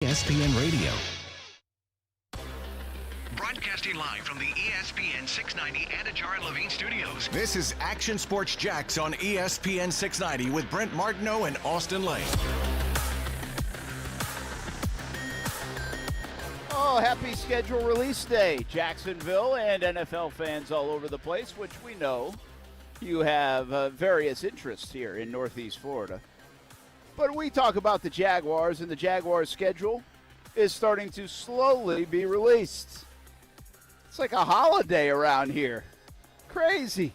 ESPN Radio. Broadcasting live from the ESPN 690 Anajar and Levine studios. This is Action Sports Jax on ESPN 690 with Brent Martineau and Austin Lane. Oh, happy schedule release day, Jacksonville and NFL fans all over the place, which we know you have various interests here in Northeast Florida. But we talk about the Jaguars, and the Jaguars' schedule is starting to slowly be released. It's like a holiday around here. Crazy.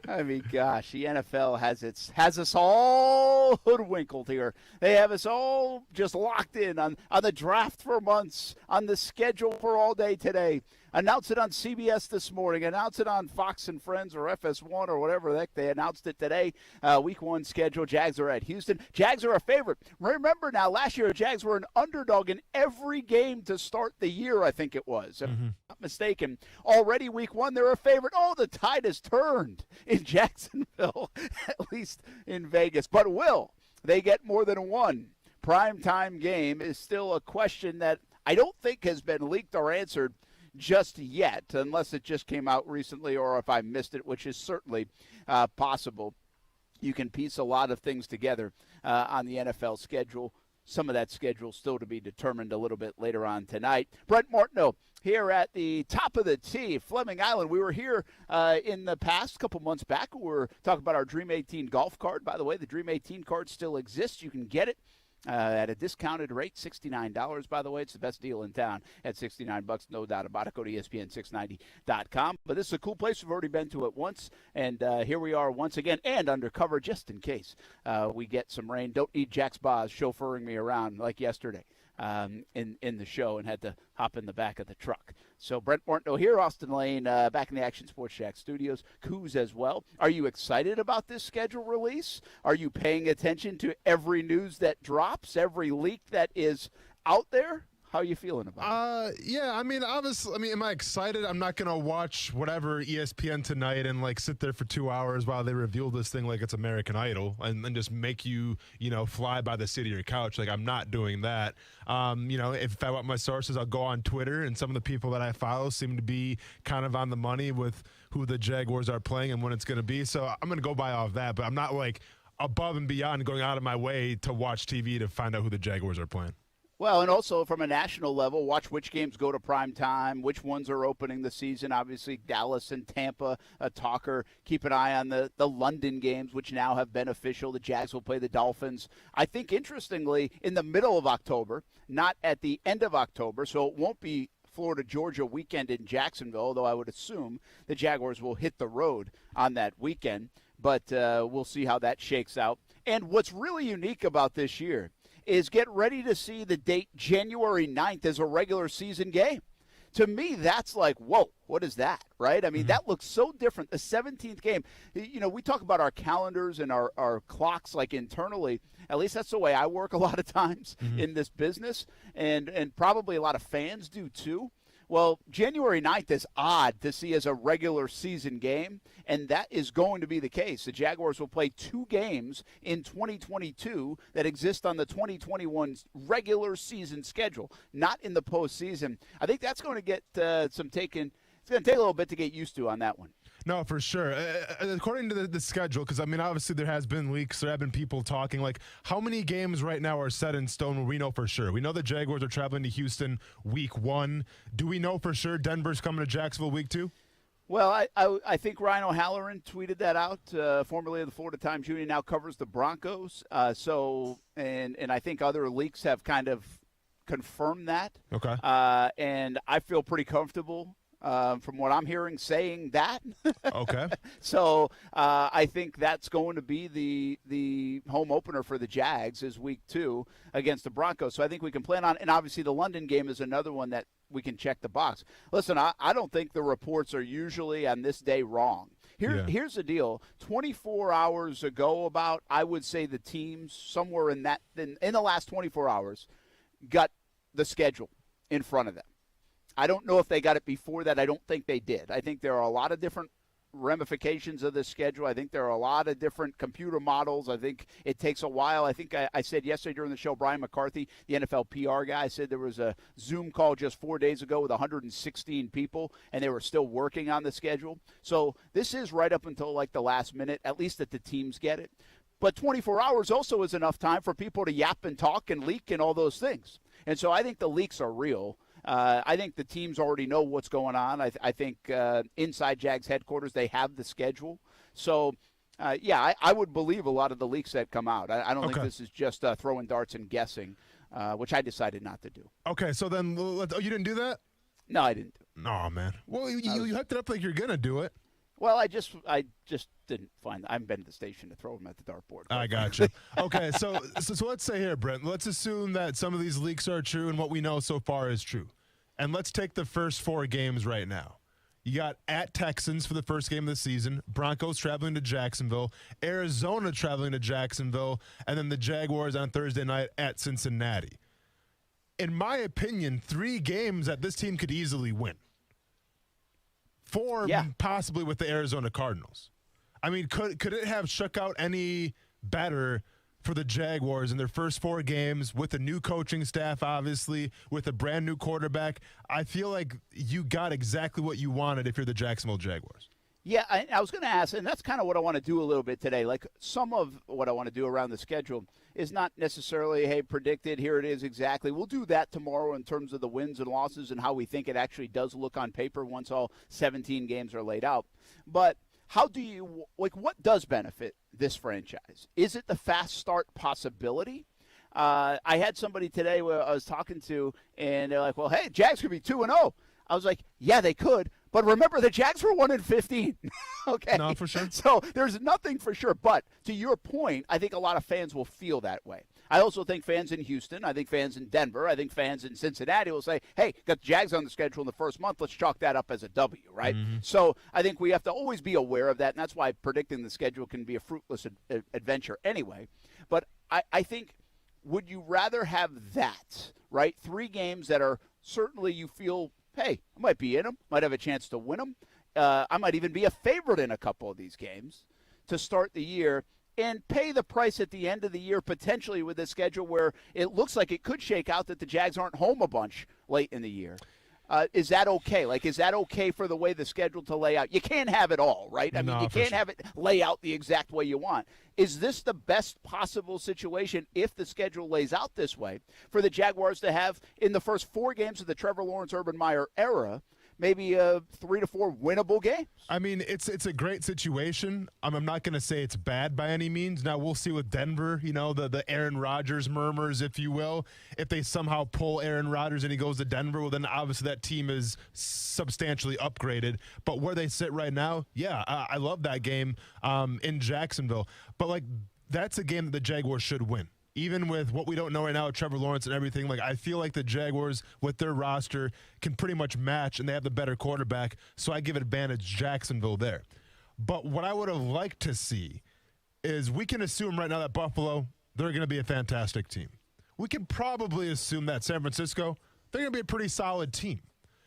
I mean, gosh, the NFL has us all hoodwinkled here. They have us all just locked in on the draft for months, on the schedule for all day today. Announced it on CBS this morning. Announced it on Fox and Friends or FS1 or whatever the heck. They announced it today. Week 1 schedule. Jags are at Houston. Jags are a favorite. Remember now, last year, Jags were an underdog in every game to start the year, I think it was. If I'm not mistaken. Already week 1, they're a favorite. Oh, the tide has turned in Jacksonville, at least in Vegas. But will they get more than one primetime game is still a question that I don't think has been leaked or answered just yet, unless it just came out recently or if I missed it, which is certainly possible. You can piece a lot of things together on the NFL schedule. Some of that schedule still to be determined a little bit later on tonight. Brent Martineau here at the top of the tee, Fleming Island. We were here in the past couple months back. We were talking about our Dream 18 golf card. By the way, the Dream 18 card still exists. You can get it at a discounted rate, $69, by the way. It's the best deal in town at $69, no doubt about it. Go to ESPN690.com. But this is a cool place. We've already been to it once, and here we are once again, and undercover just in case we get some rain. Don't need Jack's Boz chauffeuring me around like yesterday in the show and had to hop in the back of the truck. So Brent Martineau here, Austin Lane back in the Action Sports Shack studios, Coos as well. Are you excited about this schedule release? Are you paying attention to every news that drops, every leak that is out there? How are you feeling about it? Yeah, I mean, obviously, am I excited? I'm not going to watch whatever ESPN tonight and, sit there for 2 hours while they reveal this thing like it's American Idol and then just make you, fly by the seat of your couch. Like, I'm not doing that. If I want my sources, I'll go on Twitter, and some of the people that I follow seem to be kind of on the money with who the Jaguars are playing and when it's going to be. So I'm going to go by off that, but I'm not, above and beyond going out of my way to watch TV to find out who the Jaguars are playing. Well, and also from a national level, watch which games go to prime time, which ones are opening the season. Obviously, Dallas and Tampa, a talker. Keep an eye on the London games, which now have been official. The Jags will play the Dolphins, I think, interestingly, in the middle of October, not at the end of October, so it won't be Florida-Georgia weekend in Jacksonville, although I would assume the Jaguars will hit the road on that weekend. But we'll see how that shakes out. And what's really unique about this year is get ready to see the date January 9th as a regular season game. To me, that's like, whoa, what is that, right? I mean, that looks so different. The 17th game, we talk about our calendars and our clocks internally. At least that's the way I work a lot of times in this business, and probably a lot of fans do too. Well, January 9th is odd to see as a regular season game, and that is going to be the case. The Jaguars will play 2 games in 2022 that exist on the 2021 regular season schedule, not in the postseason. I think that's going to get it's going to take a little bit to get used to on that one. No, for sure. According to the schedule, because, obviously there has been leaks. There have been people talking, how many games right now are set in stone where we know for sure? We know the Jaguars are traveling to Houston week 1. Do we know for sure Denver's coming to Jacksonville week 2? Well, I think Ryan O'Halloran tweeted that out, formerly of the Florida Times Union, now covers the Broncos. And I think other leaks have kind of confirmed that. Okay. And I feel pretty comfortable from what I'm hearing, saying that. Okay. So I think that's going to be the home opener for the Jags is week 2 against the Broncos. So I think we can plan on, and obviously the London game is another one that we can check the box. Listen, I don't think the reports are usually on this day wrong. Here's the deal. 24 hours ago I would say the teams somewhere in the last 24 hours got the schedule in front of them. I don't know if they got it before that. I don't think they did. I think there are a lot of different ramifications of this schedule. I think there are a lot of different computer models. I think it takes a while. I think I said yesterday during the show, Brian McCarthy, the NFL PR guy, said there was a Zoom call just 4 days ago with 116 people, and they were still working on the schedule. So this is right up until like the last minute, at least that the teams get it. But 24 hours also is enough time for people to yap and talk and leak and all those things. And so I think the leaks are real. I think the teams already know what's going on. I think inside Jags headquarters, they have the schedule. So, I would believe a lot of the leaks that come out. I don't think this is just throwing darts and guessing, which I decided not to do. Okay, so then you didn't do that? No, I didn't do it. No, man. Well, you hyped it up like you're going to do it. Well, I just didn't find. I haven't been to the station to throw them at the dartboard. I got you. Okay, so let's say here, Brent. Let's assume that some of these leaks are true and what we know so far is true, and let's take the first 4 games right now. You got at Texans for the first game of the season, Broncos traveling to Jacksonville, Arizona traveling to Jacksonville, and then the Jaguars on Thursday night at Cincinnati. In my opinion, 3 games that this team could easily win. 4 possibly with the Arizona Cardinals. I mean, could it have shook out any better for the Jaguars in their first 4 games with a new coaching staff, obviously, with a brand new quarterback? I feel like you got exactly what you wanted if you're the Jacksonville Jaguars. Yeah, I was going to ask, and that's kind of what I want to do a little bit today. Like some of what I want to do around the schedule is not necessarily, hey, predicted, here it is exactly. We'll do that tomorrow in terms of the wins and losses and how we think it actually does look on paper once all 17 games are laid out. But how do you, what does benefit this franchise? Is it the fast start possibility? I had somebody today where I was talking to, and they're like, well, hey, Jags could be 2-0. I was like, yeah, they could. But remember, the Jags were 1-15. Okay. No, for sure. So there's nothing for sure. But to your point, I think a lot of fans will feel that way. I also think fans in Houston, I think fans in Denver, I think fans in Cincinnati will say, hey, got the Jags on the schedule in the first month. Let's chalk that up as a W, right? Mm-hmm. So I think we have to always be aware of that, and that's why predicting the schedule can be a fruitless adventure anyway. But I think, would you rather have that, right? 3 games that are certainly you feel, hey, I might be in them, might have a chance to win them. I might even be a favorite in a couple of these games to start the year and pay the price at the end of the year potentially with a schedule where it looks like it could shake out that the Jags aren't home a bunch late in the year. Is that okay? Like, is that okay for the way the schedule to lay out? You can't have it all, right? I mean, you can't have it lay out the exact way you want. Is this the best possible situation if the schedule lays out this way for the Jaguars to have in the first 4 games of the Trevor Lawrence, Urban Meyer era, maybe 3 to 4 winnable games? I mean, it's a great situation. I'm not going to say it's bad by any means. Now, we'll see with Denver, you know, the Aaron Rodgers murmurs, if you will. If they somehow pull Aaron Rodgers and he goes to Denver, well, then obviously that team is substantially upgraded. But where they sit right now, yeah, I love that game in Jacksonville. But, like, that's a game that the Jaguars should win. Even with what we don't know right now, Trevor Lawrence and everything, like I feel like the Jaguars with their roster can pretty much match, and they have the better quarterback, so I give it advantage Jacksonville there. But what I would have liked to see is we can assume right now that Buffalo, they're going to be a fantastic team. We can probably assume that San Francisco, they're going to be a pretty solid team.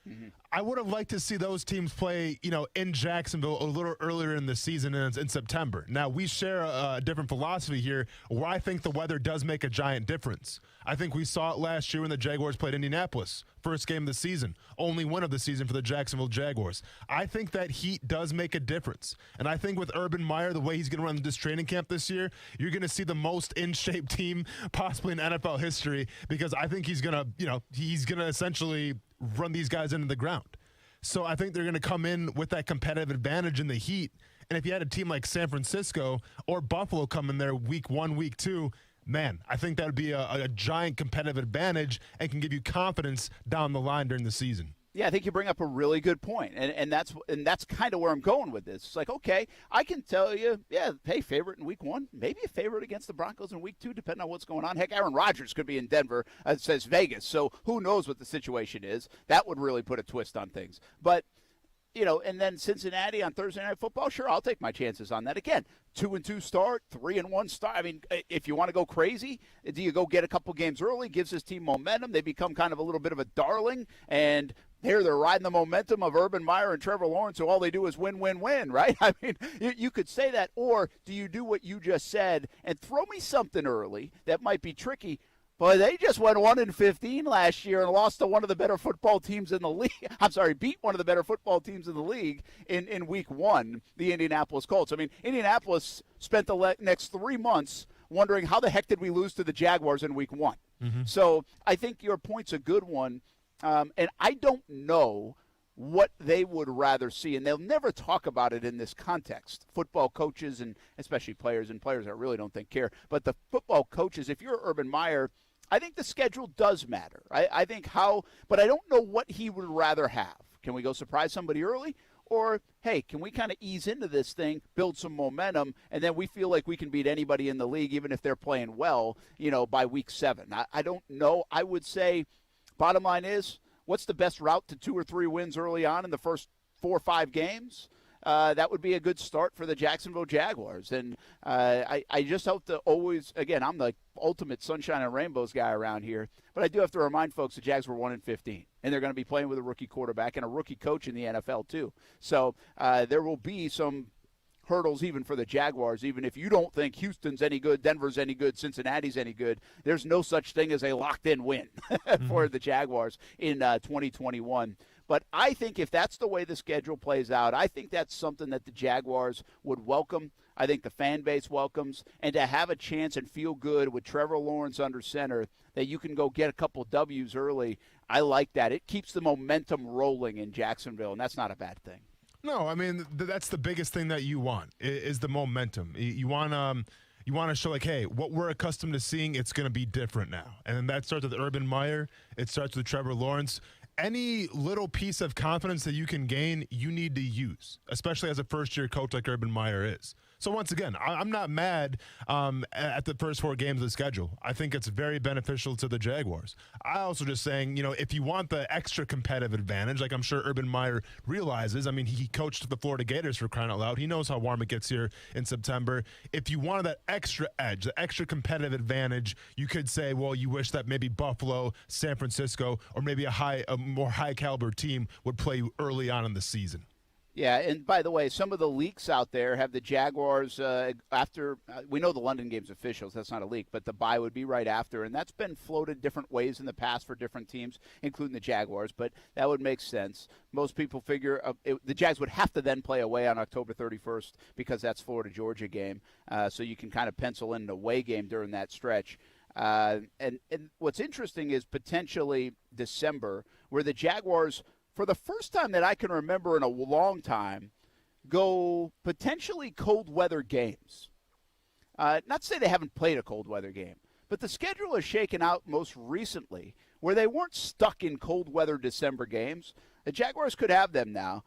Mm-hmm. I would have liked to see those teams play, you know, in Jacksonville a little earlier in the season in September. Now, we share a different philosophy here where I think the weather does make a giant difference. I think we saw it last year when the Jaguars played Indianapolis. First game of the season. Only win of the season for the Jacksonville Jaguars. I think that heat does make a difference. And I think with Urban Meyer, the way he's going to run this training camp this year, you're going to see the most in-shape team possibly in NFL history because I think he's going to essentially run these guys into the ground. So I think they're going to come in with that competitive advantage in the heat. And if you had a team like San Francisco or Buffalo come in there week 1, week 2, man, I think that would be a giant competitive advantage and can give you confidence down the line during the season. Yeah, I think you bring up a really good point, and that's kind of where I'm going with this. It's like, okay, I can tell you, yeah, hey, favorite in week 1, maybe a favorite against the Broncos in week 2, depending on what's going on. Heck, Aaron Rodgers could be in Denver, it says Vegas, so who knows what the situation is. That would really put a twist on things. But, you know, and then Cincinnati on Thursday Night Football, sure, I'll take my chances on that. Again, 2-2 start, 3-1 start. I mean, if you want to go crazy, do you go get a couple games early, gives this team momentum, they become kind of a little bit of a darling, and They're riding the momentum of Urban Meyer and Trevor Lawrence, so all they do is win, win, win, right? I mean, you could say that, or do you do what you just said and throw me something early that might be tricky? But they just went 1-15 last year and lost to one of the better football teams in the league. I'm sorry, beat one of the better football teams in the league in week 1, the Indianapolis Colts. I mean, Indianapolis spent the next 3 months wondering how the heck did we lose to the Jaguars in week 1. Mm-hmm. So I think your point's a good one. And I don't know what they would rather see, and they'll never talk about it in this context. Football coaches and especially players that really don't think care. But the football coaches, if you're Urban Meyer, I think the schedule does matter. I think but I don't know what he would rather have. Can we go surprise somebody early? Or, hey, can we kind of ease into this thing, build some momentum, and then we feel like we can beat anybody in the league, even if they're playing well, by week 7? I don't know. I would say, bottom line is, what's the best route to 2 or 3 wins early on in the first 4 or 5 games? That would be a good start for the Jacksonville Jaguars. And I just hope to always, again, I'm the ultimate sunshine and rainbows guy around here, but I do have to remind folks the Jags were 1-15, and they're going to be playing with a rookie quarterback and a rookie coach in the NFL too. So there will be some hurdles even for the Jaguars, even if you don't think Houston's any good, Denver's any good, Cincinnati's any good. There's no such thing as a locked-in win for the Jaguars in 2021. But I think if that's the way the schedule plays out, I think that's something that the Jaguars would welcome. I think the fan base welcomes. And to have a chance and feel good with Trevor Lawrence under center, that you can go get a couple W's early, I like that. It keeps the momentum rolling in Jacksonville, and that's not a bad thing. No, I mean, that's the biggest thing that you want is the momentum. You want to show, like, hey, what we're accustomed to seeing, it's going to be different now. And that starts with Urban Meyer. It starts with Trevor Lawrence. Any little piece of confidence that you can gain, you need to use, especially as a first-year coach like Urban Meyer is. So once again, I'm not mad at the first 4 games of the schedule. I think it's very beneficial to the Jaguars. I also just saying, if you want the extra competitive advantage, like I'm sure Urban Meyer realizes, I mean, he coached the Florida Gators for crying out loud. He knows how warm it gets here in September. If you wanted that extra edge, the extra competitive advantage, you could say, well, you wish that maybe Buffalo, San Francisco, or maybe a more high-caliber team would play you early on in the season. Yeah, and by the way, some of the leaks out there have the Jaguars after we know the London game's official, so that's not a leak, but the bye would be right after, and that's been floated different ways in the past for different teams, including the Jaguars, but that would make sense. Most people figure the Jags would have to then play away on October 31st because that's Florida-Georgia game, so you can kind of pencil in an away game during that stretch. And what's interesting is potentially December, where the Jaguars, for the first time that I can remember in a long time, go potentially cold weather games. Not to say they haven't played a cold weather game, but the schedule is shaken out most recently where they weren't stuck in cold weather December games. The Jaguars could have them now.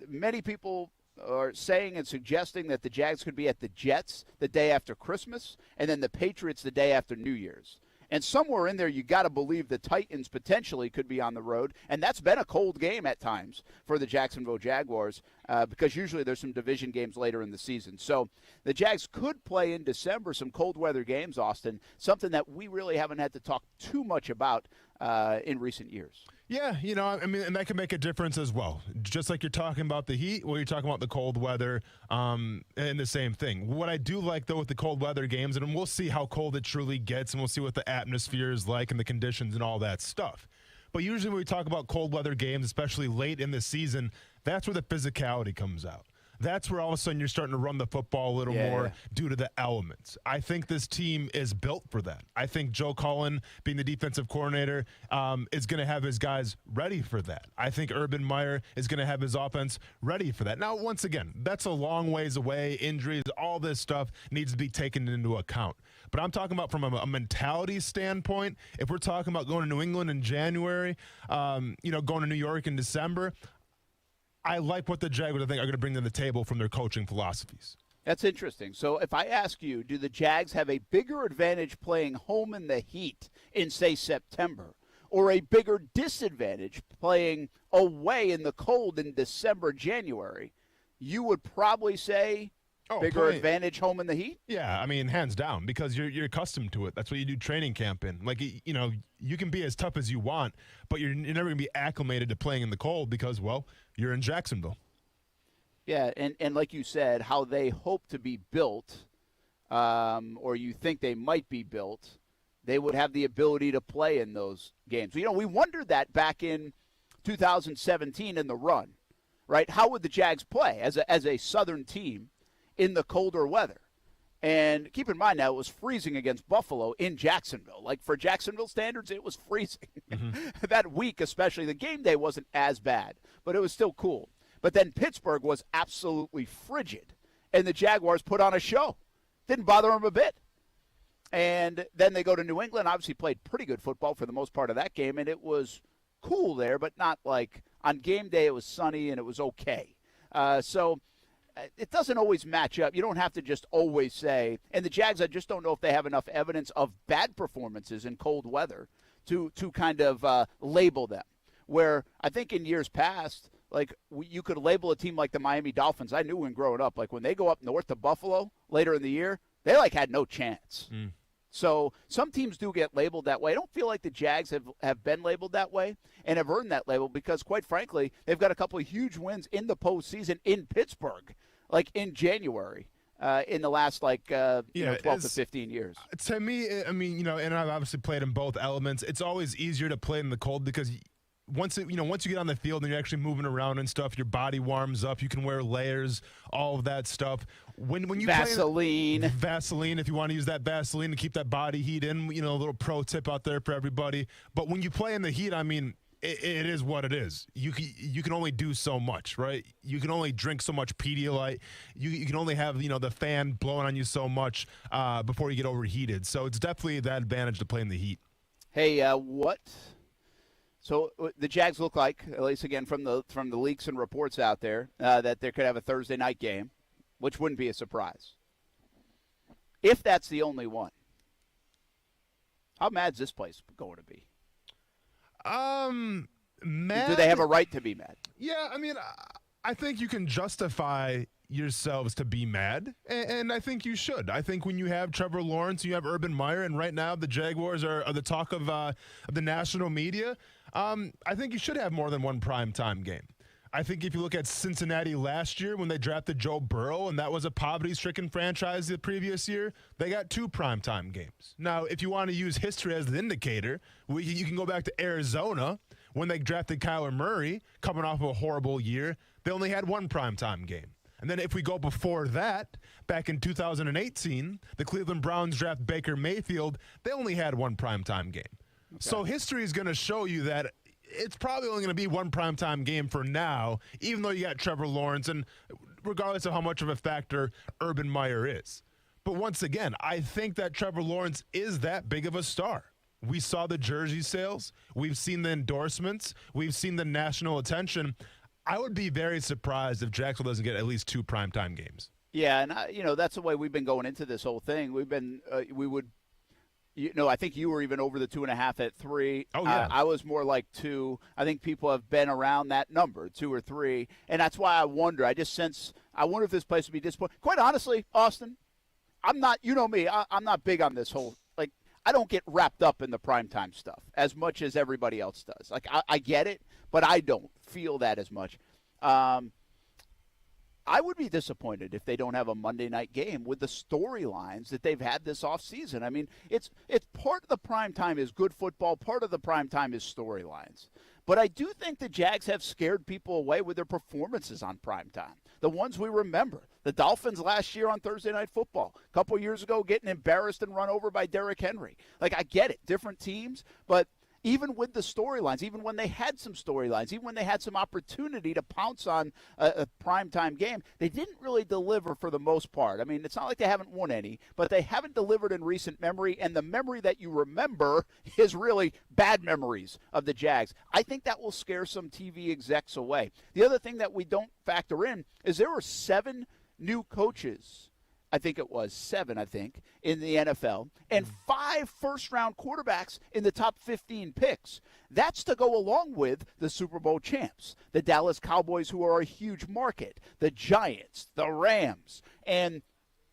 Many people are saying and suggesting that the Jags could be at the Jets the day after Christmas and then the Patriots the day after New Year's. And somewhere in there, you got to believe the Titans potentially could be on the road. And that's been a cold game at times for the Jacksonville Jaguars because usually there's some division games later in the season. So the Jags could play in December some cold weather games, Austin, something that we really haven't had to talk too much about in recent years. Yeah, I mean, and that can make a difference as well. Just like you're talking about the heat, well, you're talking about the cold weather, and the same thing. What I do like, though, with the cold weather games, and we'll see how cold it truly gets, and we'll see what the atmosphere is like and the conditions and all that stuff. But usually when we talk about cold weather games, especially late in the season, that's where the physicality comes out. That's where all of a sudden you're starting to run the football a little more due to the elements. I think this team is built for that. I think Joe Cullen, being the defensive coordinator, is going to have his guys ready for that. I think Urban Meyer is going to have his offense ready for that. Now, once again, that's a long ways away. Injuries, all this stuff needs to be taken into account. But I'm talking about from a mentality standpoint. If we're talking about going to New England in January, going to New York in December, I like what the Jaguars, I think, are going to bring to the table from their coaching philosophies. That's interesting. So if I ask you, do the Jags have a bigger advantage playing home in the heat in, say, September, or a bigger disadvantage playing away in the cold in December, January, you would probably say bigger advantage home in the heat? Yeah, I mean, hands down, because you're accustomed to it. That's what you do training camp in. Like, you know, you can be as tough as you want, but you're never going to be acclimated to playing in the cold because, well, you're in Jacksonville. Yeah, and like you said, how they hope to be built, or you think they might be built, they would have the ability to play in those games. You know, we wondered that back in 2017 in the run, right? How would the Jags play as a Southern team in the colder weather? And keep in mind now, it was freezing against Buffalo in Jacksonville. Like, for Jacksonville standards, it was freezing. That week especially. The game day wasn't as bad, but it was still cool. But then Pittsburgh was absolutely frigid, and the Jaguars put on a show. Didn't bother them a bit. And then they go to New England, obviously played pretty good football for the most part of that game, and it was cool there, but not like on game day it was sunny and it was okay. So it doesn't always match up. You don't have to just always say, and the Jags, I just don't know if they have enough evidence of bad performances in cold weather to kind of label them. Where I think in years past, like, you could label a team like the Miami Dolphins. I knew when growing up, like, when they go up north to Buffalo later in the year, they, like, had no chance. So some teams do get labeled that way. I don't feel like the Jags have been labeled that way and have earned that label because, quite frankly, they've got a couple of huge wins in the postseason in Pittsburgh, like in January, in the last, 12 to 15 years. To me, I mean, you know, and I've obviously played in both elements. It's always easier to play in the cold because once you get on the field and you're actually moving around and stuff, your body warms up. You can wear layers, all of that stuff. When you Vaseline, if you want to use that Vaseline to keep that body heat in, you know, a little pro tip out there for everybody. But when you play in the heat, I mean, it is what it is. You can only do so much, right? You can only drink so much Pedialyte. You can only have, you know, the fan blowing on you so much before you get overheated. So it's definitely that advantage to play in the heat. Hey, So the Jags look like, at least again from the leaks and reports out there, that they could have a Thursday night game, which wouldn't be a surprise. If that's the only one, how mad's this place going to be? Mad? Do they have a right to be mad? Yeah, I mean, I think you can justify yourselves to be mad, and I think you should. I think when you have Trevor Lawrence, you have Urban Meyer, and right now the Jaguars are the talk of the national media, I think you should have more than one primetime game. I think if you look at Cincinnati last year when they drafted Joe Burrow, and that was a poverty-stricken franchise the previous year, they got 2 primetime games. Now, if you want to use history as the indicator, you can go back to Arizona when they drafted Kyler Murray, coming off of a horrible year. They only had 1 primetime game. And then if we go before that, back in 2018, the Cleveland Browns draft Baker Mayfield. They only had 1 primetime game. Okay. So history is going to show you that it's probably only going to be 1 primetime game for now, even though you got Trevor Lawrence, and regardless of how much of a factor Urban Meyer is. But once again, I think that Trevor Lawrence is that big of a star. We saw the jersey sales. We've seen the endorsements. We've seen the national attention. I would be very surprised if Jacksonville doesn't get at least 2 primetime games. Yeah, and that's the way we've been going into this whole thing. We've been, I think you were even over the 2.5 at 3. Oh yeah, I was more like 2. I think people have been around that number, 2 or 3, and that's why I wonder. I wonder if this place would be disappointed. Quite honestly, Austin, I'm not. You know me. I'm not big on this whole. Like, I don't get wrapped up in the primetime stuff as much as everybody else does. Like, I get it, but I don't feel that as much. I would be disappointed if they don't have a Monday night game with the storylines that they've had this offseason. I mean, it's part of the primetime is good football, part of the primetime is storylines. But I do think the Jags have scared people away with their performances on primetime. The ones we remember. The Dolphins last year on Thursday Night Football. A couple of years ago getting embarrassed and run over by Derrick Henry. Like, I get it, different teams, but even with the storylines, even when they had some storylines, even when they had some opportunity to pounce on a primetime game, they didn't really deliver for the most part. I mean, it's not like they haven't won any, but they haven't delivered in recent memory, and the memory that you remember is really bad memories of the Jags. I think that will scare some TV execs away. The other thing that we don't factor in is there were 7 new coaches 7, in the NFL, and 5 first-round quarterbacks in the top 15 picks. That's to go along with the Super Bowl champs, the Dallas Cowboys, who are a huge market, the Giants, the Rams, and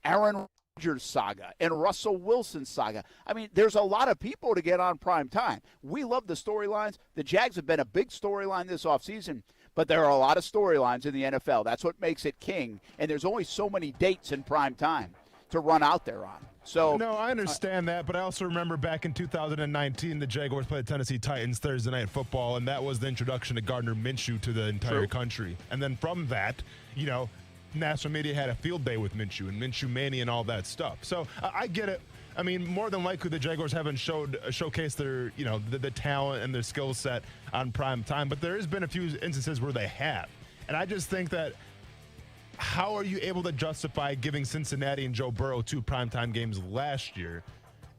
Aaron Rodgers saga and Russell Wilson saga. I mean, there's a lot of people to get on prime time. We love the storylines. The Jags have been a big storyline this offseason, but there are a lot of storylines in the NFL. That's what makes it king, and there's only so many dates in prime time to run out there on. So no, I understand that, but I also remember back in 2019, the Jaguars played the Tennessee Titans Thursday Night Football, and that was the introduction to Gardner Minshew to the entire country. And then from that, national media had a field day with Minshew and Minshew Mania and all that stuff. So I get it. I mean, more than likely, the Jaguars haven't showcased their, the talent and their skill set on prime time, but there has been a few instances where they have. And I just think that, how are you able to justify giving Cincinnati and Joe Burrow 2 primetime games last year?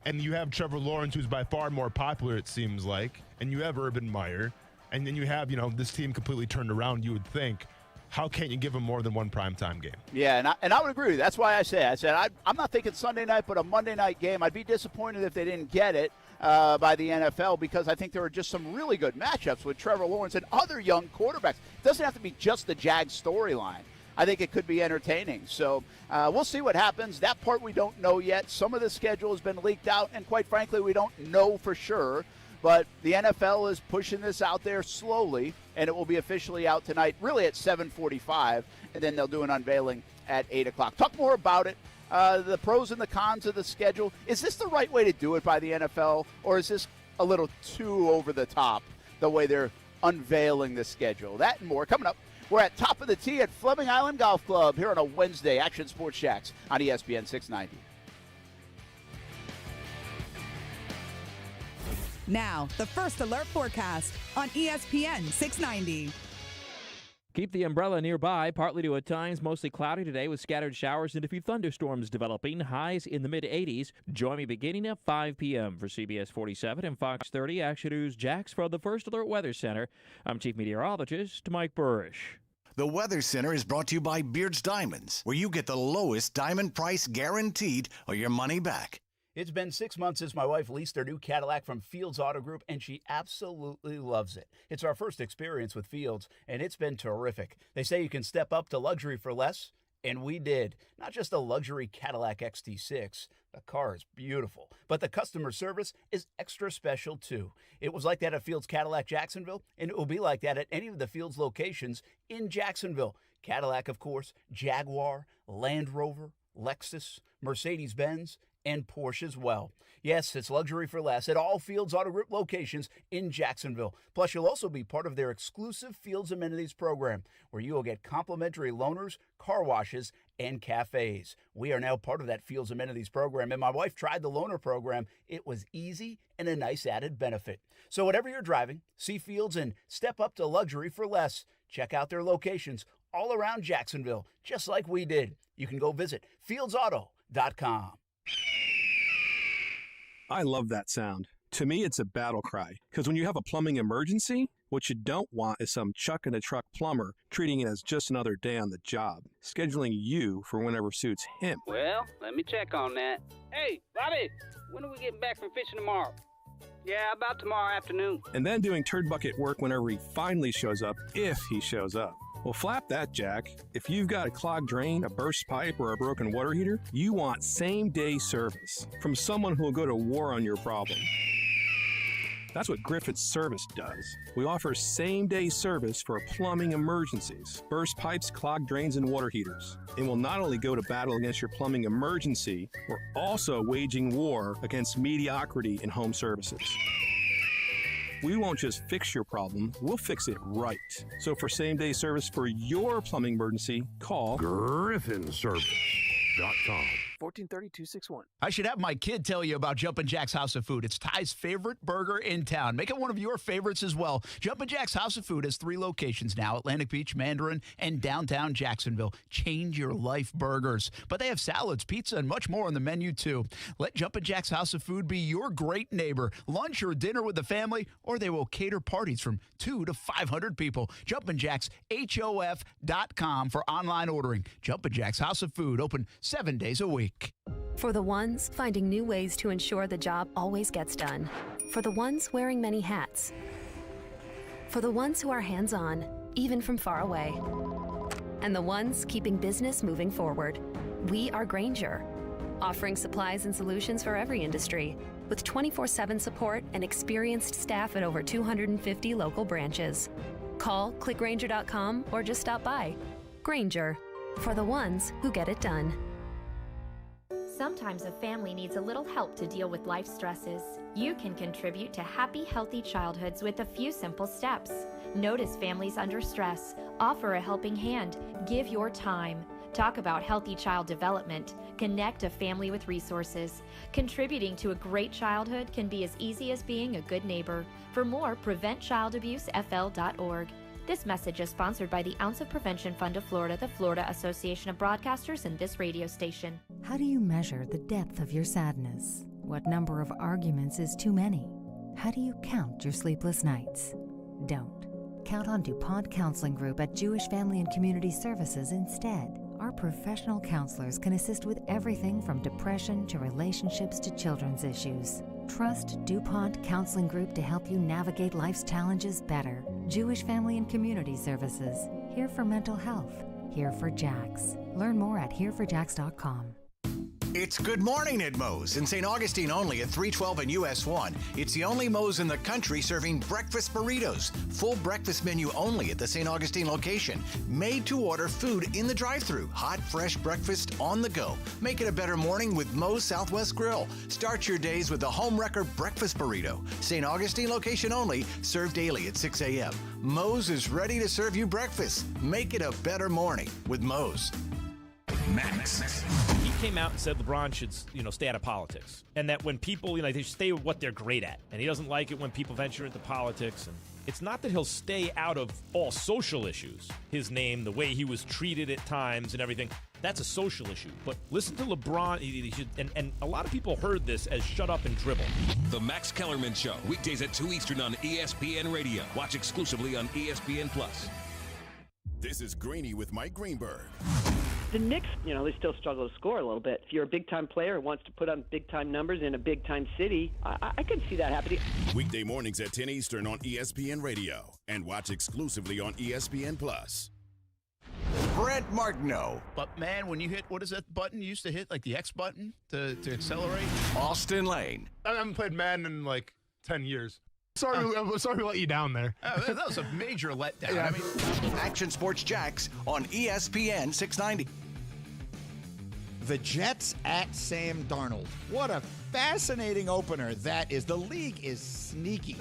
And you have Trevor Lawrence, who's by far more popular, it seems like, and you have Urban Meyer, and then you have, this team completely turned around, you would think. How can't you give them more than 1 primetime game? Yeah, and I would agree with you. That's why I said I'm not thinking Sunday night, but a Monday night game. I'd be disappointed if they didn't get it by the NFL, because I think there are just some really good matchups with Trevor Lawrence and other young quarterbacks. It doesn't have to be just the Jags storyline. I think it could be entertaining. So we'll see what happens. That part we don't know yet. Some of the schedule has been leaked out, and quite frankly, we don't know for sure. But the NFL is pushing this out there slowly, and it will be officially out tonight, really at 7:45, and then they'll do an unveiling at 8 o'clock. Talk more about it, the pros and the cons of the schedule. Is this the right way to do it by the NFL, or is this a little too over the top, the way they're unveiling the schedule? That and more coming up. We're at Top of the Tee at Fleming Island Golf Club here on a Wednesday. Action Sports Jacks on ESPN 690. Now, the First Alert Forecast on ESPN 690. Keep the umbrella nearby. Partly to at times mostly cloudy today with scattered showers and a few thunderstorms developing. Highs in the mid-80s. Join me beginning at 5 p.m. for CBS 47 and Fox 30. Action News Jax from the First Alert Weather Center. I'm Chief Meteorologist Mike Burrish. The Weather Center is brought to you by Beard's Diamonds, where you get the lowest diamond price guaranteed or your money back. It's been 6 months since my wife leased her new Cadillac from Fields Auto Group, and she absolutely loves it. It's our first experience with Fields, and it's been terrific. They say you can step up to luxury for less, and we did. Not just a luxury Cadillac XT6. The car is beautiful, but the customer service is extra special, too. It was like that at Fields Cadillac Jacksonville, and it will be like that at any of the Fields locations in Jacksonville. Cadillac, of course, Jaguar, Land Rover, Lexus, Mercedes-Benz, and Porsche as well. Yes, it's luxury for less at all Fields Auto Group locations in Jacksonville. Plus, you'll also be part of their exclusive Fields Amenities program, where you will get complimentary loaners, car washes, and cafes. We are now part of that Fields Amenities program, and my wife tried the loaner program. It was easy and a nice added benefit. So whatever you're driving, see Fields and step up to luxury for less. Check out their locations all around Jacksonville, just like we did. You can go visit fieldsauto.com. I love that sound. To me, it's a battle cry. Because when you have a plumbing emergency, what you don't want is some chuck-in-a-truck plumber treating it as just another day on the job, scheduling you for whenever suits him. Well, let me check on that. Hey, Bobby, when are we getting back from fishing tomorrow? Yeah, about tomorrow afternoon. And then doing turd bucket work whenever he finally shows up, if he shows up. Well, flap that, Jack. If you've got a clogged drain, a burst pipe, or a broken water heater, you want same-day service from someone who will go to war on your problem. That's what Griffith's Service does. We offer same-day service for plumbing emergencies, burst pipes, clogged drains, and water heaters. And we'll not only go to battle against your plumbing emergency, we're also waging war against mediocrity in home services. We won't just fix your problem, we'll fix it right. So for same-day service for your plumbing emergency, call GriffinService.com. 1430-261. I should have my kid tell you about Jumpin' Jack's House of Food. It's Ty's favorite burger in town. Make it one of your favorites as well. Jumpin' Jack's House of Food has 3 locations now, Atlantic Beach, Mandarin, and downtown Jacksonville. Change your life burgers. But they have salads, pizza, and much more on the menu, too. Let Jumpin' Jack's House of Food be your great neighbor. Lunch or dinner with the family, or they will cater parties from 200 to 500 people. Jumpin' Jack's, HOF.com for online ordering. Jumpin' Jack's House of Food, open 7 days a week. For the ones finding new ways to ensure the job always gets done. For the ones wearing many hats. For the ones who are hands-on, even from far away. And the ones keeping business moving forward. We are Grainger, offering supplies and solutions for every industry, with 24/7 support and experienced staff at over 250 local branches. Call, click Grainger.com, or just stop by. Grainger, for the ones who get it done. Sometimes a family needs a little help to deal with life stresses. You can contribute to happy, healthy childhoods with a few simple steps. Notice families under stress, offer a helping hand, give your time. Talk about healthy child development, connect a family with resources. Contributing to a great childhood can be as easy as being a good neighbor. For more, PreventChildAbuseFL.org. This message is sponsored by the Ounce of Prevention Fund of Florida, the Florida Association of Broadcasters, and this radio station. How do you measure the depth of your sadness? What number of arguments is too many? How do you count your sleepless nights? Don't. Count on DuPont Counseling Group at Jewish Family and Community Services instead. Our professional counselors can assist with everything from depression to relationships to children's issues. Trust DuPont Counseling Group to help you navigate life's challenges better. Jewish Family and Community Services. Here for mental health. Here for Jags. Learn more at hereforjags.com. It's Good Morning at Moe's in St. Augustine only at 312 and US 1. It's the only Moe's in the country serving breakfast burritos. Full breakfast menu only at the St. Augustine location. Made to order food in the drive-thru. Hot, fresh breakfast on the go. Make it a better morning with Moe's Southwest Grill. Start your days with the home wrecker breakfast burrito. St. Augustine location only, served daily at 6 a.m. Moe's is ready to serve you breakfast. Make it a better morning with Moe's. Max. He came out and said LeBron should, stay out of politics. And that when people, they should stay with what they're great at. And he doesn't like it when people venture into politics. And it's not that he'll stay out of all social issues. His name, the way he was treated at times and everything, that's a social issue. But listen to LeBron, he should, and a lot of people heard this as shut up and dribble. The Max Kellerman Show, weekdays at 2 Eastern on ESPN Radio. Watch exclusively on ESPN+. This is Greeny with Mike Greenberg. The Knicks, they still struggle to score a little bit. If you're a big-time player who wants to put on big-time numbers in a big-time city, I could see that happening. Weekday mornings at 10 Eastern on ESPN Radio. And watch exclusively on ESPN+. Brent Martineau. But, man, when you hit, what is that button you used to hit, like the X button to accelerate? Austin Lane. I haven't played Madden in, 10 years. Sorry to let you down there. That was a major letdown. Yeah. Action Sports Jax on ESPN 690. The Jets at Sam Darnold. What a fascinating opener that is. The league is sneaky.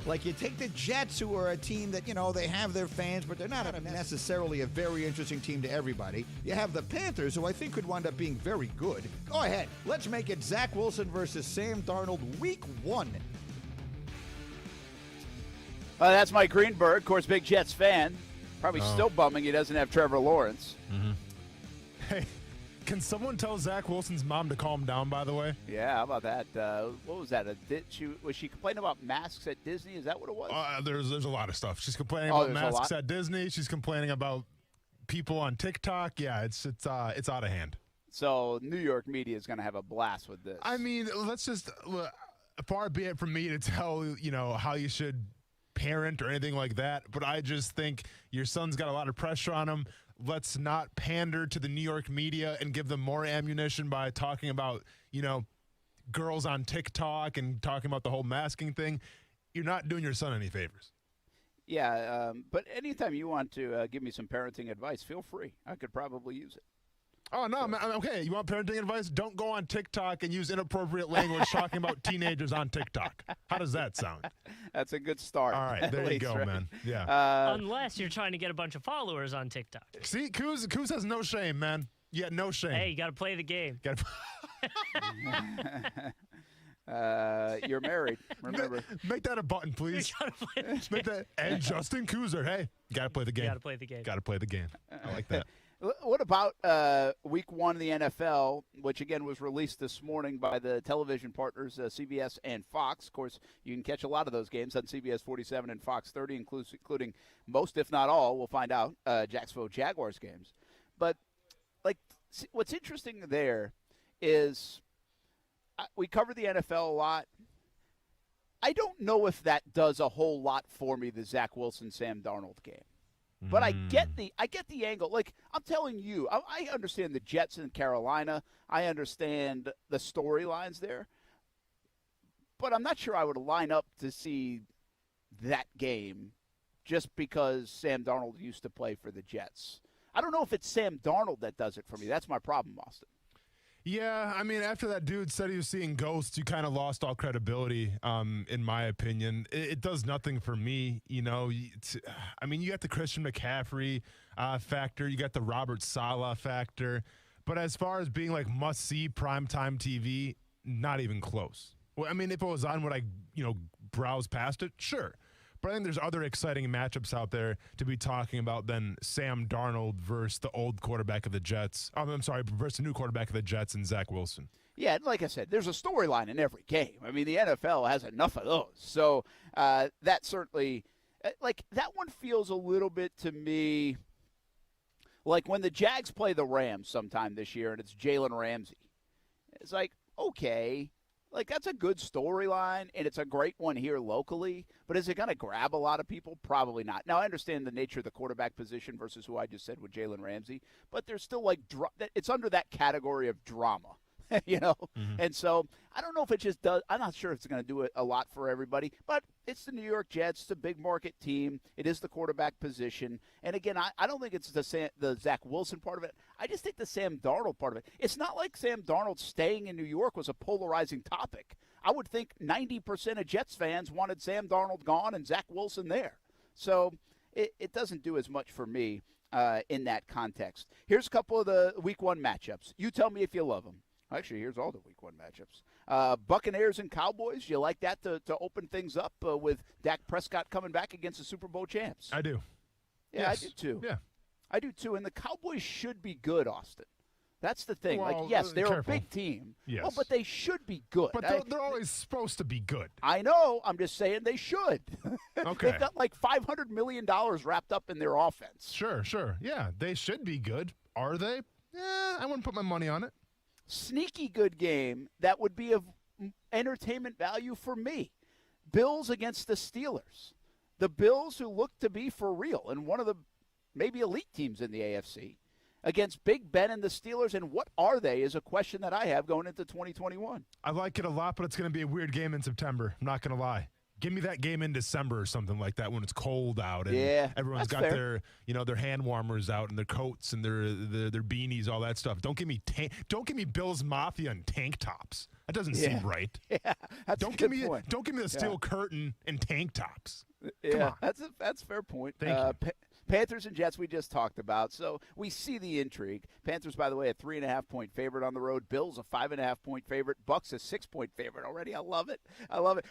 You take the Jets, who are a team that, they have their fans, but they're not necessarily a very interesting team to everybody. You have the Panthers, who I think could wind up being very good. Go ahead. Let's make it Zach Wilson versus Sam Darnold, Week 1. That's Mike Greenberg, of course, big Jets fan. Probably still bumming he doesn't have Trevor Lawrence. Mm-hmm. Hey, can someone tell Zach Wilson's mom to calm down, by the way? Yeah, how about that? What was that? Was she complaining about masks at Disney? Is that what it was? There's a lot of stuff. She's complaining about masks at Disney. She's complaining about people on TikTok. Yeah, it's out of hand. So New York media is going to have a blast with this. I mean, let's just far be it from me to tell how you should parent or anything like that, but I just think your son's got a lot of pressure on him. Let's not pander to the New York media and give them more ammunition by talking about girls on TikTok and talking about the whole masking thing. You're not doing your son any favors. Yeah, but anytime you want to give me some parenting advice, feel free. I could probably use it. Oh, no, man, okay. You want parenting advice? Don't go on TikTok and use inappropriate language talking about teenagers on TikTok. How does that sound? That's a good start. All right, there you go, right? Man. Yeah. Unless you're trying to get a bunch of followers on TikTok. See, Kuz has no shame, man. Yeah, no shame. Hey, you got to play the game. You're married. Remember. Make that a button, please. Make that. And Justin Kuzer. Hey, got to play the game. Got to play the game. Got to play the game. I like that. What about Week 1 of the NFL, which, again, was released this morning by the television partners CBS and Fox? Of course, you can catch a lot of those games on CBS 47 and Fox 30, including most, if not all, we'll find out, Jacksonville Jaguars games. But, what's interesting there is we cover the NFL a lot. I don't know if that does a whole lot for me, the Zach Wilson-Sam Darnold game. But I get the angle. Like, I'm telling you, I understand the Jets in Carolina. I understand the storylines there. But I'm not sure I would line up to see that game just because Sam Darnold used to play for the Jets. I don't know if it's Sam Darnold that does it for me. That's my problem, Austin. Yeah, I mean, after that dude said he was seeing ghosts, you kind of lost all credibility, in my opinion. It does nothing for me, you know. I mean, you got the Christian McCaffrey factor. You got the Robert Saleh factor. But as far as being, like, must-see primetime TV, not even close. Well, I mean, if it was on, would I, browse past it? Sure. But I think there's other exciting matchups out there to be talking about than Sam Darnold versus the old quarterback of the Jets. Versus the new quarterback of the Jets and Zach Wilson. Yeah, like I said, there's a storyline in every game. I mean, the NFL has enough of those. So that certainly, that one feels a little bit to me like when the Jags play the Rams sometime this year and it's Jalen Ramsey. It's like, okay. Like, that's a good storyline, and it's a great one here locally. But is it going to grab a lot of people? Probably not. Now, I understand the nature of the quarterback position versus who I just said with Jalen Ramsey. But there's still, it's under that category of drama, And so I don't know if it just does. I'm not sure if it's going to do it a lot for everybody. But it's the New York Jets. It's a big market team. It is the quarterback position. And, again, I don't think it's the Zach Wilson part of it. I just think the Sam Darnold part of it. It's not like Sam Darnold staying in New York was a polarizing topic. I would think 90% of Jets fans wanted Sam Darnold gone and Zach Wilson there. So it doesn't do as much for me in that context. Here's a couple of the Week 1 matchups. You tell me if you love them. Actually, here's all the Week 1 matchups. Buccaneers and Cowboys. You like that to open things up with Dak Prescott coming back against the Super Bowl champs? I do. Yeah, yes. I do too. Yeah. I do too. And the Cowboys should be good, Austin. That's the thing. Well, yes, they're careful. a big team. Yes. Oh, but they should be good. But they're always supposed to be good. I know. I'm just saying they should. Okay. They've got like $500 million wrapped up in their offense. Sure. Yeah, they should be good. Are they? I wouldn't put my money on it. Sneaky good game that would be of entertainment value for me. Bills against the Steelers. The Bills, who look to be for real and one of the maybe elite teams in the AFC, against Big Ben and the Steelers, and what are they is a question that I have going into 2021. I like it a lot, but it's going to be a weird game in September. I'm not going to lie. Give me that game in December or something like that when it's cold out and everyone's got fair. their hand warmers out and their coats and their beanies, all that stuff. Don't give me Bills Mafia and tank tops. That doesn't seem right. Yeah, that's don't a give good me point. Don't give me the steel curtain and tank tops. Come on. That's a fair point. Thank you. Panthers and Jets we just talked about, so we see the intrigue. Panthers, by the way, a 3.5-point favorite on the road. Bills a 5.5-point favorite. Bucks a 6-point favorite already. I love it.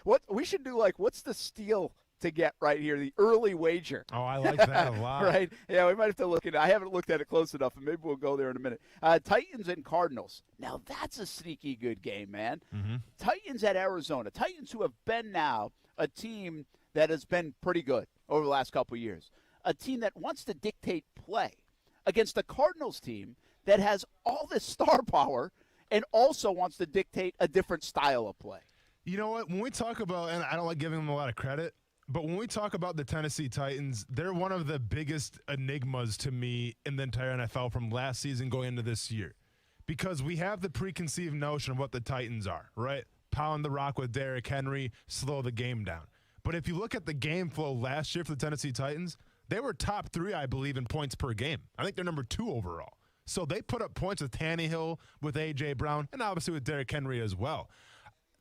What we should do? What's the steal to get right here? The early wager. Oh, I like that a lot. Right? Yeah, we might have to look at it. I haven't looked at it close enough, and maybe we'll go there in a minute. Titans and Cardinals. Now that's a sneaky good game, man. Mm-hmm. Titans at Arizona. Titans, who have been now a team that has been pretty good over the last couple of years. A team that wants to dictate play against a Cardinals team that has all this star power and also wants to dictate a different style of play. You know what? When we talk about, and I don't like giving them a lot of credit, but when we talk about the Tennessee Titans, they're one of the biggest enigmas to me in the entire NFL from last season going into this year. Because we have the preconceived notion of what the Titans are, right? Pound the rock with Derrick Henry, slow the game down. But if you look at the game flow last year for the Tennessee Titans, they were top 3, I believe, in points per game. I think they're number 2 overall. So they put up points with Tannehill, with A.J. Brown, and obviously with Derrick Henry as well.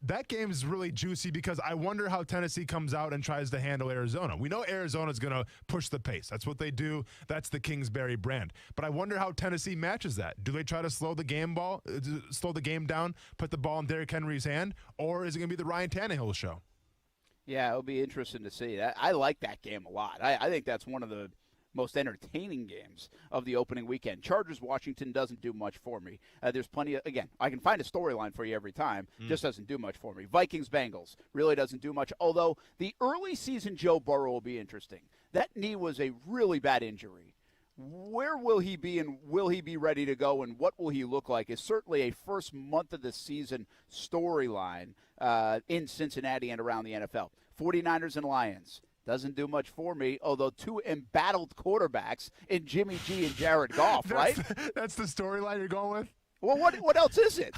that game is really juicy because I wonder how Tennessee comes out and tries to handle Arizona. We know Arizona's going to push the pace. That's what they do. That's the Kingsbury brand. But I wonder how Tennessee matches that. Do they try to slow the game down, put the ball in Derrick Henry's hand, or is it going to be the Ryan Tannehill show? Yeah, it'll be interesting to see. I like that game a lot. I think that's one of the most entertaining games of the opening weekend. Chargers-Washington doesn't do much for me. There's plenty of, again, I can find a storyline for you every time. Just doesn't do much for me. Vikings-Bengals really doesn't do much, although the early season Joe Burrow will be interesting. That knee was a really bad injury. Where will he be, and will he be ready to go, and what will he look like is certainly a first month of the season storyline in Cincinnati and around the NFL. 49ers and Lions. Doesn't do much for me, although two embattled quarterbacks in Jimmy G and Jared Goff, right? That's the storyline you're going with? Well, what else is it?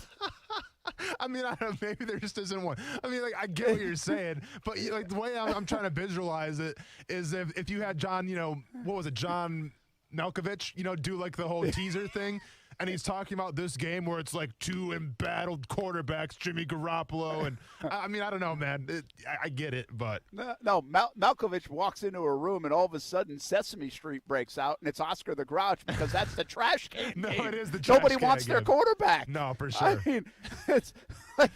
I mean, I don't know, maybe there just isn't one. I mean, like, I get what you're saying, but like the way I'm trying to visualize it is if you had John, what was it, John Malkovich, do like the whole teaser thing, and he's talking about this game where it's like two embattled quarterbacks, Jimmy Garoppolo, and I mean, I don't know, man. I get it, but no. Malkovich walks into a room, and all of a sudden, Sesame Street breaks out, and it's Oscar the Grouch because that's the trash can. No, game. it is the trash Nobody can wants their game. quarterback. No, for sure. I mean, it's like,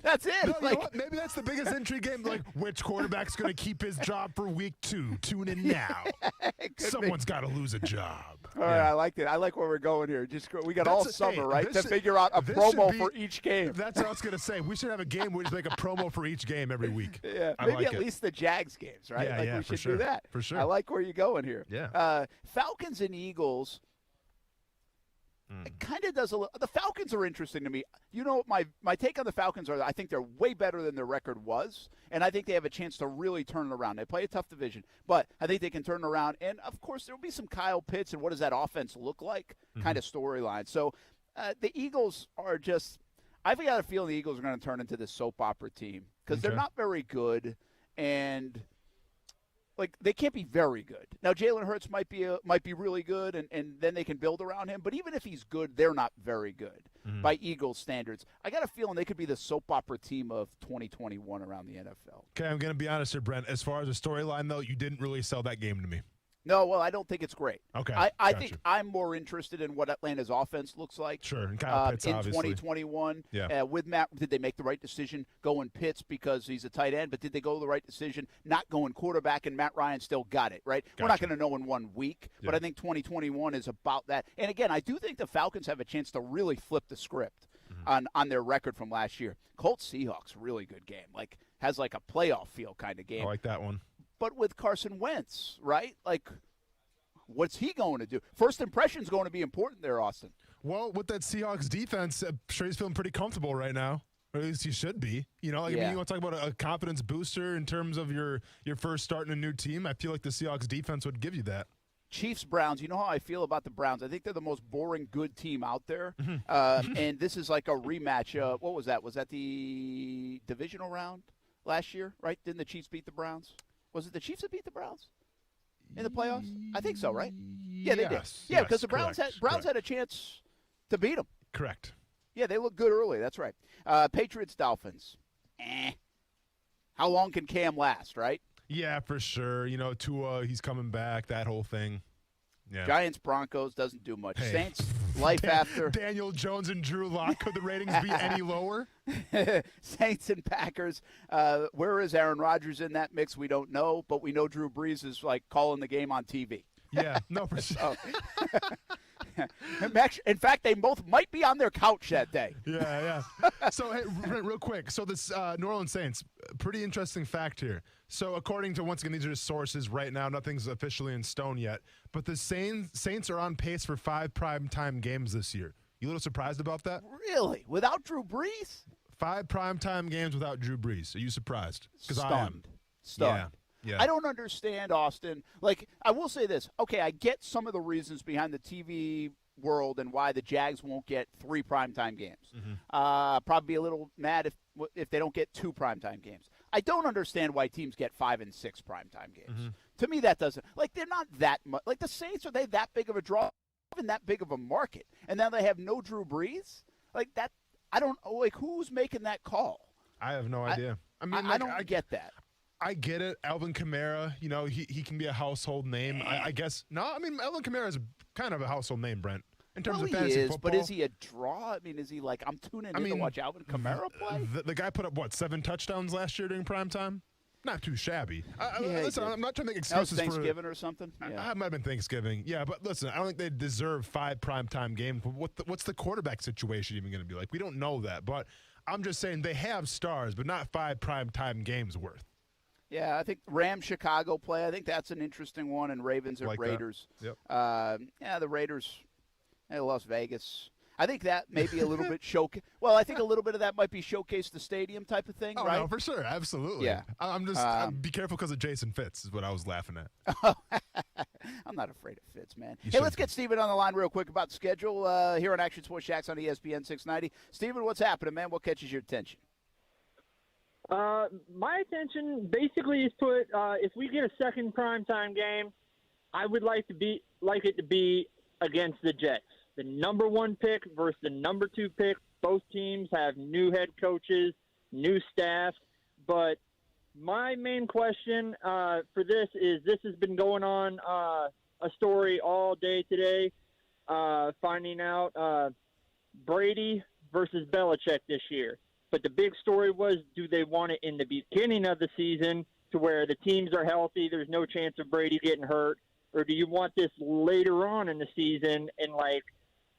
that's it. No, you know what? Maybe that's the biggest intrigue game. Like, which quarterback's going to keep his job for week 2? Tune in now. Someone's got to lose a job. All right, I like it. I like where we're going here. We got all summer, right, to should, figure out a promo for each game. That's what I was going to say. We should have a game where we just make a promo for each game every week. Yeah, I maybe like at it. least the Jags games, right? Yeah, we for should sure. do that. For sure. I like where you're going here. Yeah. Falcons and Eagles. It kind of does a little. The Falcons are interesting to me. You know what my take on the Falcons are? I think they're way better than their record was, and I think they have a chance to really turn it around. They play a tough division, but I think they can turn it around. And, of course, there will be some Kyle Pitts and what does that offense look like kind of storyline. So the Eagles are just – I've got a feeling the Eagles are going to turn into this soap opera team because they're not very good, and – like, they can't be very good. Now, Jalen Hurts might be really good, and then they can build around him. But even if he's good, they're not very good by Eagles standards. I got a feeling they could be the soap opera team of 2021 around the NFL. Okay, I'm going to be honest here, Brent. As far as the storyline, though, you didn't really sell that game to me. No, well, I don't think it's great. Okay, I think I'm more interested in what Atlanta's offense looks like. Sure, and Kyle Pitts, in obviously. 2021. Yeah. With Matt, did they make the right decision going Pitts because he's a tight end? But did they go the right decision not going quarterback? And Matt Ryan still got it right. We're not going to know in 1 week, but I think 2021 is about that. And again, I do think the Falcons have a chance to really flip the script on their record from last year. Colts Seahawks, really good game. Like has like a playoff feel kind of game. I like that one. But with Carson Wentz, right? Like. What's he going to do? First impression is going to be important there, Austin. Well, with that Seahawks defense, I'm sure he's feeling pretty comfortable right now. Or at least he should be. I mean, you want to talk about a confidence booster in terms of your first start in a new team? I feel like the Seahawks defense would give you that. Chiefs-Browns, you know how I feel about the Browns. I think they're the most boring good team out there. And this is like a rematch. What was that? Was that the divisional round last year, right? Didn't the Chiefs beat the Browns? Was it the Chiefs that beat the Browns? In the playoffs? I think so, right? Yeah, they did. Yeah, because the Browns had a chance to beat them. Correct. Yeah, they looked good early. That's right. Patriots, Dolphins. How long can Cam last, right? Yeah, for sure. Tua, he's coming back, that whole thing. Yeah. Giants, Broncos, doesn't do much. Saints, life after. Daniel Jones and Drew Lock, could the ratings be any lower? Saints and Packers. Where is Aaron Rodgers in that mix? We don't know, but we know Drew Brees is like calling the game on TV. Yeah, no, for sure. In fact, they both might be on their couch that day. Yeah. So, hey, real quick. So this New Orleans Saints, pretty interesting fact here. So according to, once again, these are just sources right now. Nothing's officially in stone yet. But the Saints are on pace for 5 primetime games this year. You a little surprised about that? Really? Without Drew Brees? 5 primetime games without Drew Brees. Are you surprised? Because I am. Stunned. Yeah. I don't understand, Austin. Like, I will say this. Okay, I get some of the reasons behind the TV world and why the Jags won't get 3 primetime games. Probably be a little mad if they don't get 2 primetime games. I don't understand why teams get 5 and 6 primetime games. To me, that doesn't. Like, they're not that much. Like, the Saints, are they that big of a draw? Even that big of a market? And now they have no Drew Brees? Like, that, I don't know. Like, who's making that call? I have no idea. I don't get that. I get it. Alvin Kamara, he can be a household name. I guess. No, Alvin Kamara is kind of a household name, Brent, in terms of fantasy football. But is he a draw? Is he like, I'm tuning in to watch Alvin Kamara play? The guy put up, 7 touchdowns last year during prime time? Not too shabby. Listen, I'm not trying to make excuses for Thanksgiving or something. Yeah. It might have been Thanksgiving. Yeah, but listen, I don't think they deserve 5 primetime games. What's the quarterback situation even going to be like? We don't know that, but I'm just saying they have stars, but not 5 primetime games worth. Yeah, I think Rams-Chicago play. I think that's an interesting one, and Ravens at Raiders. Yep. The Raiders, Las Vegas. I think that may be a little bit showcase. Well, I think a little bit of that might be showcase the stadium type of thing, right? No, for sure, absolutely. Yeah. I'm just be careful because of Jason Fitz is what I was laughing at. I'm not afraid of Fitz, man. Hey, let's get Steven on the line real quick about the schedule here on Action Sports Jax on ESPN 690. Steven, what's happening, man? What catches your attention? My attention basically is put. If we get a second primetime game, I would like it to be against the Jets. The number 1 pick versus the number 2 pick. Both teams have new head coaches, new staff. But my main question for this has been going on a story all day today, finding out Brady versus Belichick this year. But the big story was, do they want it in the beginning of the season to where the teams are healthy, there's no chance of Brady getting hurt, or do you want this later on in the season in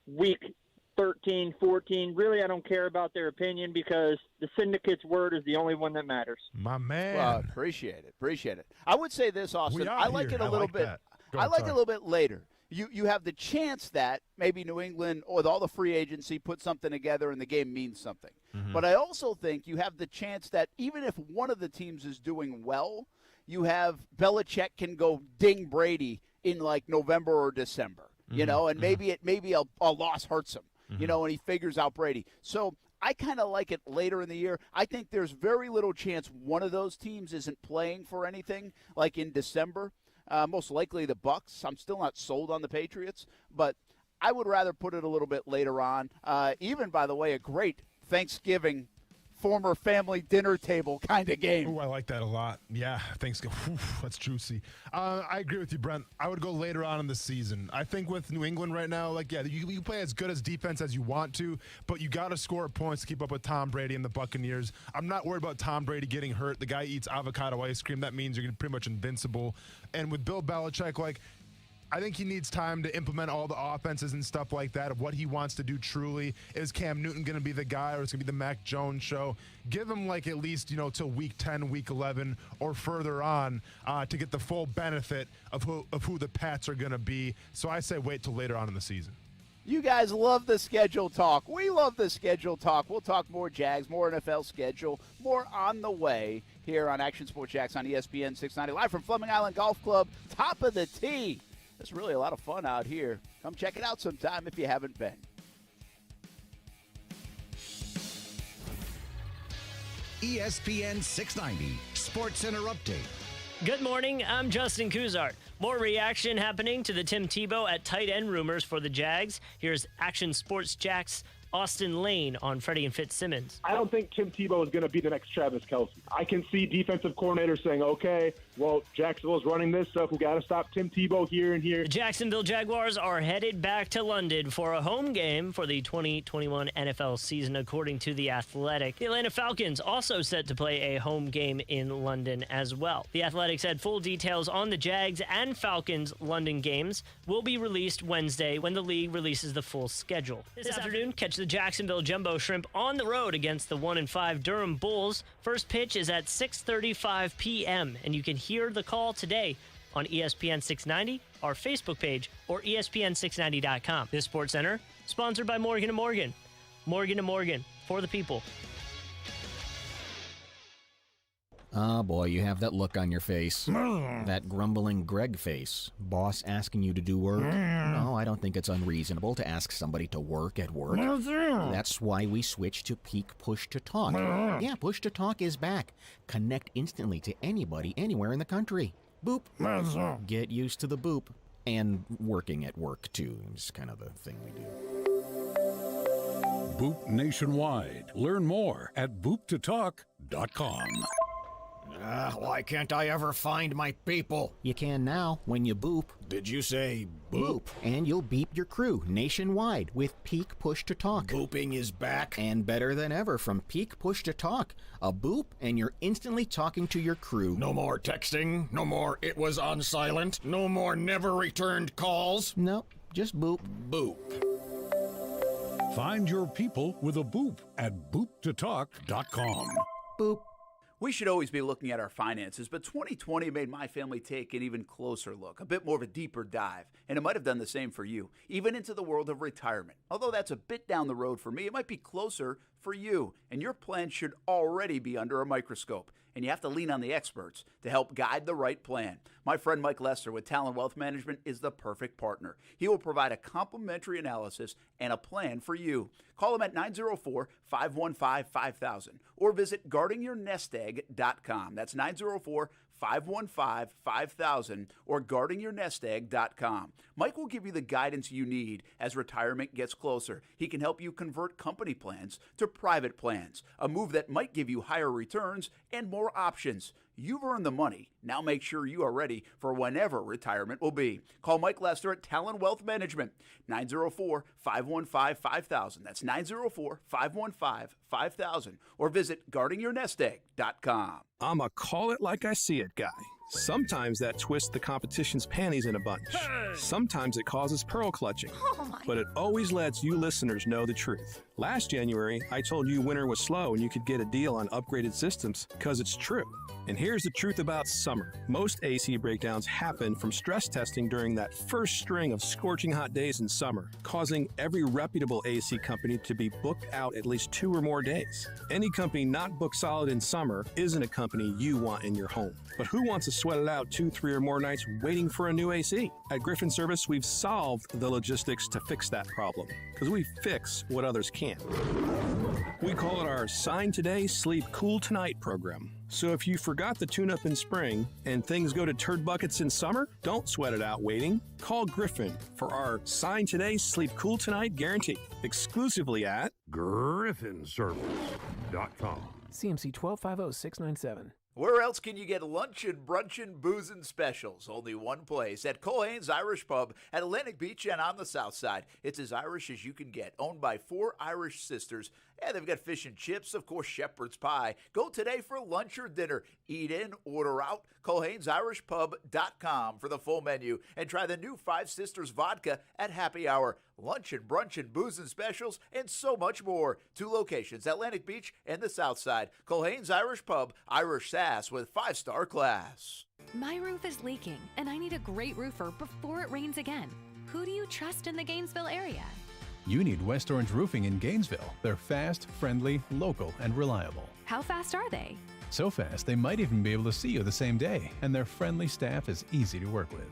week 13, 14? Really, I don't care about their opinion because the syndicate's word is the only one that matters. My man. Well, appreciate it. I would say this, Austin. I like it a little bit. I like it a little bit later. You have the chance that maybe New England, with all the free agency, put something together and the game means something. Mm-hmm. But I also think you have the chance that even if one of the teams is doing well, you have Belichick can go ding Brady in November or December. And maybe a loss hurts him, and he figures out Brady. So I kind of like it later in the year. I think there's very little chance one of those teams isn't playing for anything in December. Most likely the Bucks. I'm still not sold on the Patriots, but I would rather put it a little bit later on. Even, by the way, a great Thanksgiving former family dinner table kind of game. Oh, I like that a lot. Yeah, Thanksgiving. That's juicy. I agree with you, Brent. I would go later on in the season. I think with New England right now, you play as good as defense as you want to, but you got to score points to keep up with Tom Brady and the Buccaneers. I'm not worried about Tom Brady getting hurt. The guy eats avocado ice cream. That means you're pretty much invincible. And with Bill Belichick, I think he needs time to implement all the offenses and stuff like that of what he wants to do truly. Is Cam Newton going to be the guy, or is it going to be the Mac Jones show? Give him at least, till week 10, week 11 or further on to get the full benefit of who the Pats are going to be. So I say wait till later on in the season. You guys love the schedule talk. We love the schedule talk. We'll talk more Jags, more NFL schedule, more on the way here on Action Sports Jax on ESPN 690. Live from Fleming Island Golf Club, top of the tee. It's really a lot of fun out here. Come check it out sometime if you haven't been. ESPN 690 Sports Center Update. Good morning, I'm Justin Kuzart. More reaction happening to the Tim Tebow at tight end rumors for the Jags. Here's Action Sports Jax Austin Lane on Freddie and Fitzsimmons. I don't think Tim Tebow is going to be the next Travis Kelce. I can see defensive coordinators saying, okay, well, Jacksonville's running this stuff. We got to stop Tim Tebow here and here. The Jacksonville Jaguars are headed back to London for a home game for the 2021 NFL season, according to The Athletic. The Atlanta Falcons also set to play a home game in London as well. The Athletic said full details on the Jags and Falcons London games will be released Wednesday when the league releases the full schedule. This afternoon, catch the Jacksonville Jumbo Shrimp on the road against the 1-5 Durham Bulls. First pitch is at 6:35 p.m., and you can hear the call today on ESPN 690, our Facebook page, or ESPN690.com. This Sports Center, sponsored by Morgan & Morgan. Morgan & Morgan, for the people. Oh, boy, you have that look on your face. That grumbling Greg face. Boss asking you to do work? No, I don't think it's unreasonable to ask somebody to work at work. That's why we switched to Peak Push to Talk. Yeah, Push to Talk is back. Connect instantly to anybody, anywhere in the country. Boop. Get used to the boop. And working at work, too. It's kind of the thing we do. Boop nationwide. Learn more at booptotalk.com. Why can't I ever find my people? You can now when you boop. Did you say boop? And you'll beep your crew nationwide with Peak Push to Talk. Booping is back. And better than ever from Peak Push to Talk. A boop and you're instantly talking to your crew. No more texting. No more it was on silent. No more never returned calls. Nope, just boop. Boop. Find your people with a boop at booptotalk.com. Boop. We should always be looking at our finances, but 2020 made my family take an even closer look, a bit more of a deeper dive, and it might have done the same for you, even into the world of retirement. Although that's a bit down the road for me, it might be closer for you, and your plan should already be under a microscope, and you have to lean on the experts to help guide the right plan. My friend Mike Lester with Talon Wealth Management is the perfect partner. He will provide a complimentary analysis and a plan for you. Call him at 904-515-5000 or visit guardingyournestegg.com. That's 904-515-5000 or guardingyournestegg.com. Mike will give you the guidance you need as retirement gets closer. He can help you convert company plans to private plans, a move that might give you higher returns and more options. You've earned the money. Now make sure you are ready for whenever retirement will be. Call Mike Lester at Talon Wealth Management, 904-515-5000. That's 904-515-5000. Or visit guardingyournestegg.com. I'm a call it like I see it guy. Sometimes that twists the competition's panties in a bunch. Hey! Sometimes it causes pearl clutching. But it always lets you listeners know the truth. Last January, I told you winter was slow and you could get a deal on upgraded systems because it's true. And here's the truth about summer. Most AC breakdowns happen from stress testing during that first string of scorching hot days in summer, causing every reputable AC company to be booked out at least 2 or more days. Any company not booked solid in summer isn't a company you want in your home. But who wants to sweat it out 2, 3, or more nights waiting for a new AC? At Griffin Service, we've solved the logistics to fix that problem, because we fix what others can't. We call it our Sign Today, Sleep Cool Tonight program. So if you forgot the tune-up in spring and things go to turd buckets in summer, don't sweat it out waiting. Call Griffin for our Sign Today, Sleep Cool Tonight guarantee, exclusively at griffinservice.com. CMC 1250697. Where else can you get lunchin', brunchin', boozin' specials? Only one place, at Cohane's Irish Pub at Atlantic Beach and on the south side. It's as Irish as you can get, owned by 4 Irish sisters. And they've got fish and chips, of course, shepherd's pie. Go today for lunch or dinner. Eat in, order out. CohanesIrishPub.com for the full menu. And try the new 5 Sisters vodka at happy hour. Luncheon, brunchin', boozin' specials, and so much more. 2 locations, Atlantic Beach and the south side. Cohane's Irish Pub, Irish sass with 5-star class. My roof is leaking, and I need a great roofer before it rains again. Who do you trust in the Gainesville area? You need West Orange Roofing in Gainesville. They're fast, friendly, local, and reliable. How fast are they? So fast, they might even be able to see you the same day, and their friendly staff is easy to work with.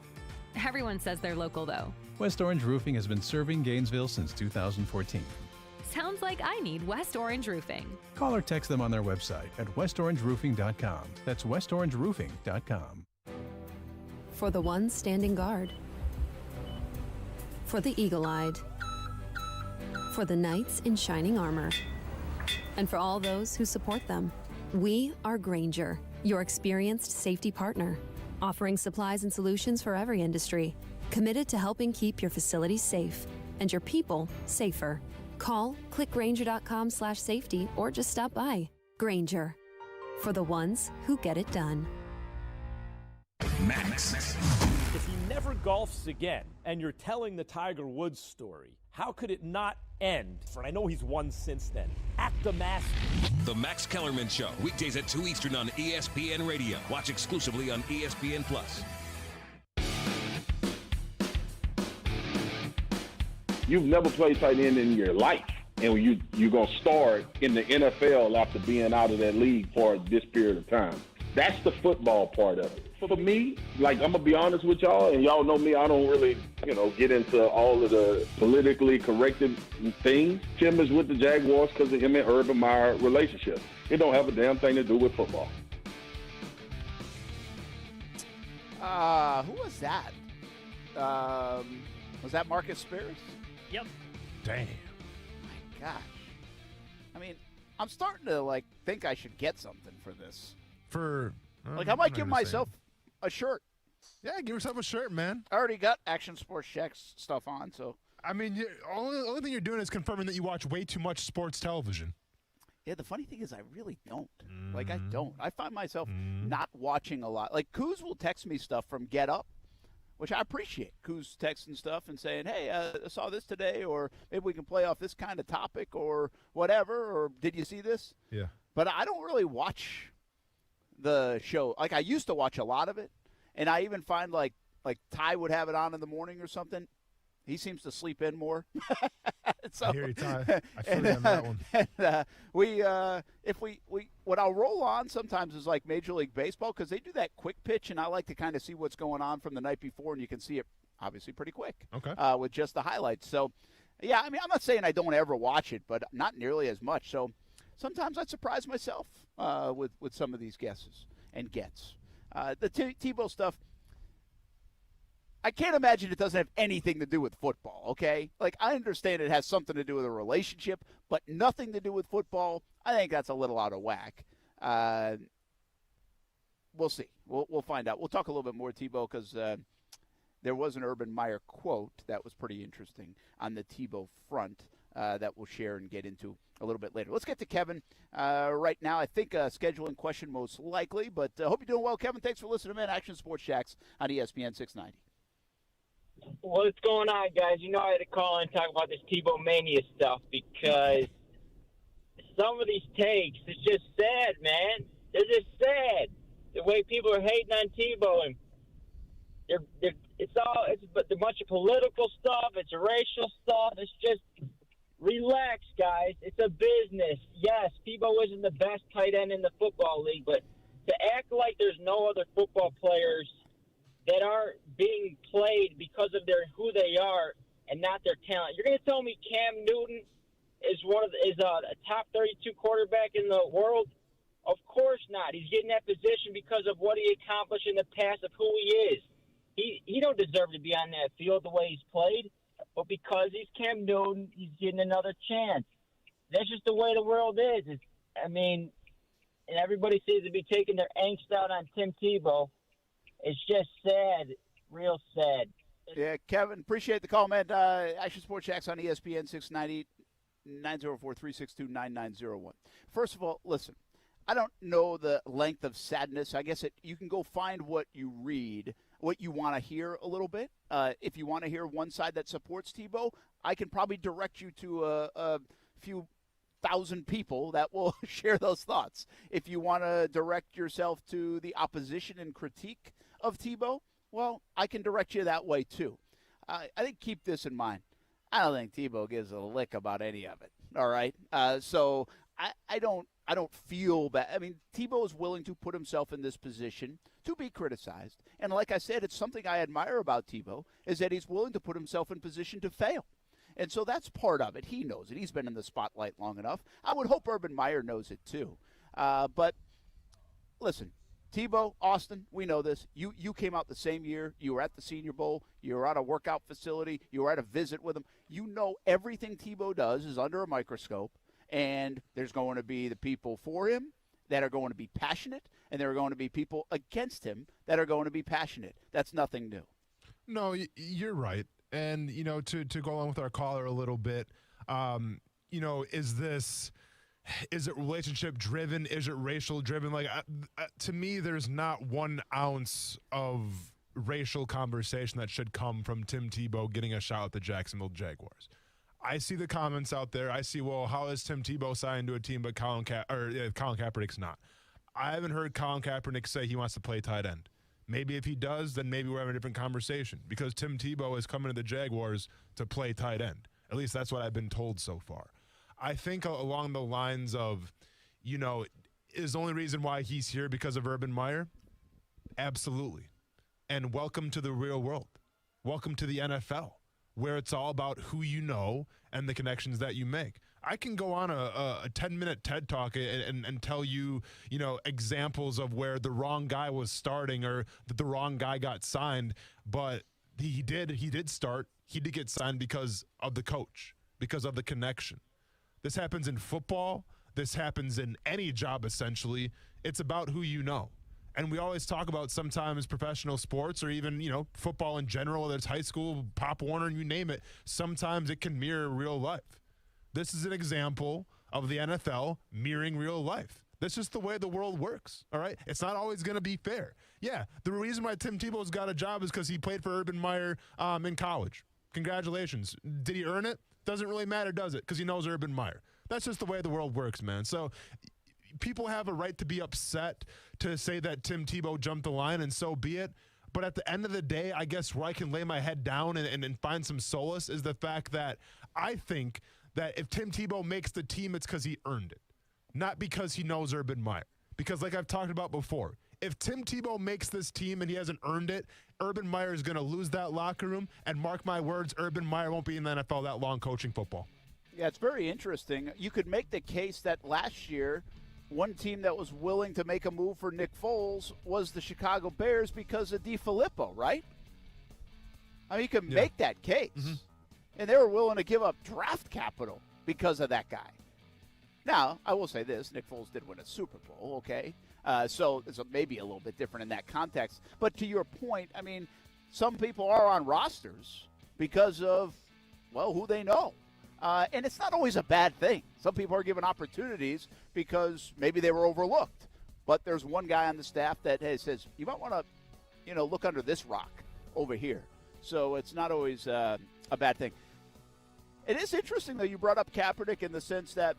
Everyone says they're local, though. West Orange Roofing has been serving Gainesville since 2014. Sounds like I need West Orange Roofing. Call or text them on their website at westorangeroofing.com. That's westorangeroofing.com. For the ones standing guard. For the eagle-eyed. For the knights in shining armor. And for all those who support them. We are Grainger, your experienced safety partner, offering supplies and solutions for every industry, committed to helping keep your facilities safe and your people safer. Call, click Grainger.com/safety, or just stop by. Grainger, for the ones who get it done. Max. If he never golfs again, and you're telling the Tiger Woods story, how could it not end? For I know he's won since then. At the Masters. The Max Kellerman Show, weekdays at 2 Eastern on ESPN Radio. Watch exclusively on ESPN Plus. You've never played tight end in your life, and you're going to start in the NFL after being out of that league for this period of time. That's the football part of it. For me, like, I'm going to be honest with y'all, and y'all know me, I don't really, get into all of the politically corrected things. Tim is with the Jaguars because of him and Urban Meyer relationship. It don't have a damn thing to do with football. Who was that? Was that Marcus Spears? Yep. Damn. My gosh. I mean, I'm starting to think I should get something for this. I might give myself a shirt. Yeah, give yourself a shirt, man. I already got Action Sports Checks stuff on, so. I mean, only thing you're doing is confirming that you watch way too much sports television. Yeah, the funny thing is I really don't. I don't. I find myself not watching a lot. Kuz will text me stuff from Get Up, which I appreciate. Kuz texting stuff and saying, hey, I saw this today, or maybe we can play off this kind of topic or whatever, or did you see this? Yeah. But I don't really watch the show. I used to watch a lot of it, and I even find like Ty would have it on in the morning or something. He seems to sleep in more. So, I hear you, Ty. I feel you on that one. And, what I'll roll on sometimes is Major League Baseball, because they do that quick pitch, and I like to kind of see what's going on from the night before, and you can see it obviously pretty quick. Okay. With just the highlights. So, yeah, I mean, I'm not saying I don't ever watch it, but not nearly as much. So sometimes I surprise myself with some of these guesses and gets. The Tebow stuff, I can't imagine it doesn't have anything to do with football, okay? I understand it has something to do with a relationship, but nothing to do with football. I think that's a little out of whack. We'll see. We'll find out. We'll talk a little bit more, Tebow, because there was an Urban Meyer quote that was pretty interesting on the Tebow front that we'll share and get into a little bit later. Let's get to Kevin right now. I think a scheduling question most likely, but hope you're doing well, Kevin. Thanks for listening, man. Action Sports Jacks on ESPN 690. What's going on, guys? I had to call in and talk about this Tebow Mania stuff because some of these takes, it's just sad, man. They're just sad. The way people are hating on Tebow, and it's a bunch of political stuff. It's racial stuff. It's just relax, guys. It's a business. Yes, Tebow isn't the best tight end in the football league, but to act like there's no other football players that aren't being played because of who they are and not their talent. You're going to tell me Cam Newton is a top 32 quarterback in the world? Of course not. He's getting that position because of what he accomplished in the past, of who he is. He don't deserve to be on that field the way he's played, but because he's Cam Newton, he's getting another chance. That's just the way the world is. And everybody seems to be taking their angst out on Tim Tebow. It's just sad, real sad. Yeah, Kevin, appreciate the call, man. Action Sports Jacks on ESPN 690, 904-362-9901. First of all, listen, I don't know the length of sadness. I guess you can go find what you read, what you want to hear a little bit. If you want to hear one side that supports Tebow, I can probably direct you to a few thousand people that will share those thoughts. If you want to direct yourself to the opposition and critique of Tebow, well, I can direct you that way too. I think keep this in mind. I don't think Tebow gives a lick about any of it. All right, so I don't feel bad. I mean, Tebow is willing to put himself in this position to be criticized, and like I said, it's something I admire about Tebow is that he's willing to put himself in position to fail. And so that's part of it. He knows it. He's been in the spotlight long enough. I would hope Urban Meyer knows it too. But listen, Tebow, Austin, we know this. You came out the same year. You were at the Senior Bowl. You were at a workout facility. You were at a visit with him. You know everything Tebow does is under a microscope, and there's going to be the people for him that are going to be passionate, and there are going to be people against him that are going to be passionate. That's nothing new. No, you're right. And, to go along with our caller a little bit, is it relationship driven? Is it racial driven? To me, there's not 1 ounce of racial conversation that should come from Tim Tebow getting a shot at the Jacksonville Jaguars. I see the comments out there. I see, well, how is Tim Tebow signed to a team but Colin Kaepernick's not? I haven't heard Colin Kaepernick say he wants to play tight end. Maybe if he does, then maybe we're having a different conversation because Tim Tebow is coming to the Jaguars to play tight end. At least that's what I've been told so far. I think along the lines of, is the only reason why he's here because of Urban Meyer? Absolutely. And welcome to the real world. Welcome to the NFL, where it's all about who you know and the connections that you make. I can go on a 10-minute TED Talk and tell you, examples of where the wrong guy was starting or that the wrong guy got signed, but he did start. He did get signed because of the coach, because of the connection. This happens in football. This happens in any job, essentially. It's about who you know. And we always talk about sometimes professional sports or even, football in general, whether it's high school, Pop Warner, you name it. Sometimes it can mirror real life. This is an example of the NFL mirroring real life. That's just the way the world works, all right? It's not always going to be fair. Yeah, the reason why Tim Tebow's got a job is because he played for Urban Meyer in college. Congratulations. Did he earn it? Doesn't really matter, does it? Because he knows Urban Meyer. That's just the way the world works, man. So people have a right to be upset to say that Tim Tebow jumped the line, and so be it. But at the end of the day, I guess where I can lay my head down and find some solace is the fact that I think that if Tim Tebow makes the team, it's because he earned it, not because he knows Urban Meyer. Because like I've talked about before, if Tim Tebow makes this team and he hasn't earned it, Urban Meyer is going to lose that locker room, and mark my words, Urban Meyer won't be in the NFL that long coaching football. Yeah, it's very interesting. You could make the case that last year, one team that was willing to make a move for Nick Foles was the Chicago Bears because of DiFilippo, right? I mean, you can make that case. Mm-hmm. And they were willing to give up draft capital because of that guy. Now, I will say this. Nick Foles did win a Super Bowl, okay? So it's maybe a little bit different in that context. But to your point, I mean, some people are on rosters because of, well, who they know. And it's not always a bad thing. Some people are given opportunities because maybe they were overlooked. But there's one guy on the staff that says, you might want to, look under this rock over here. So it's not always a bad thing. It is interesting, though, you brought up Kaepernick in the sense that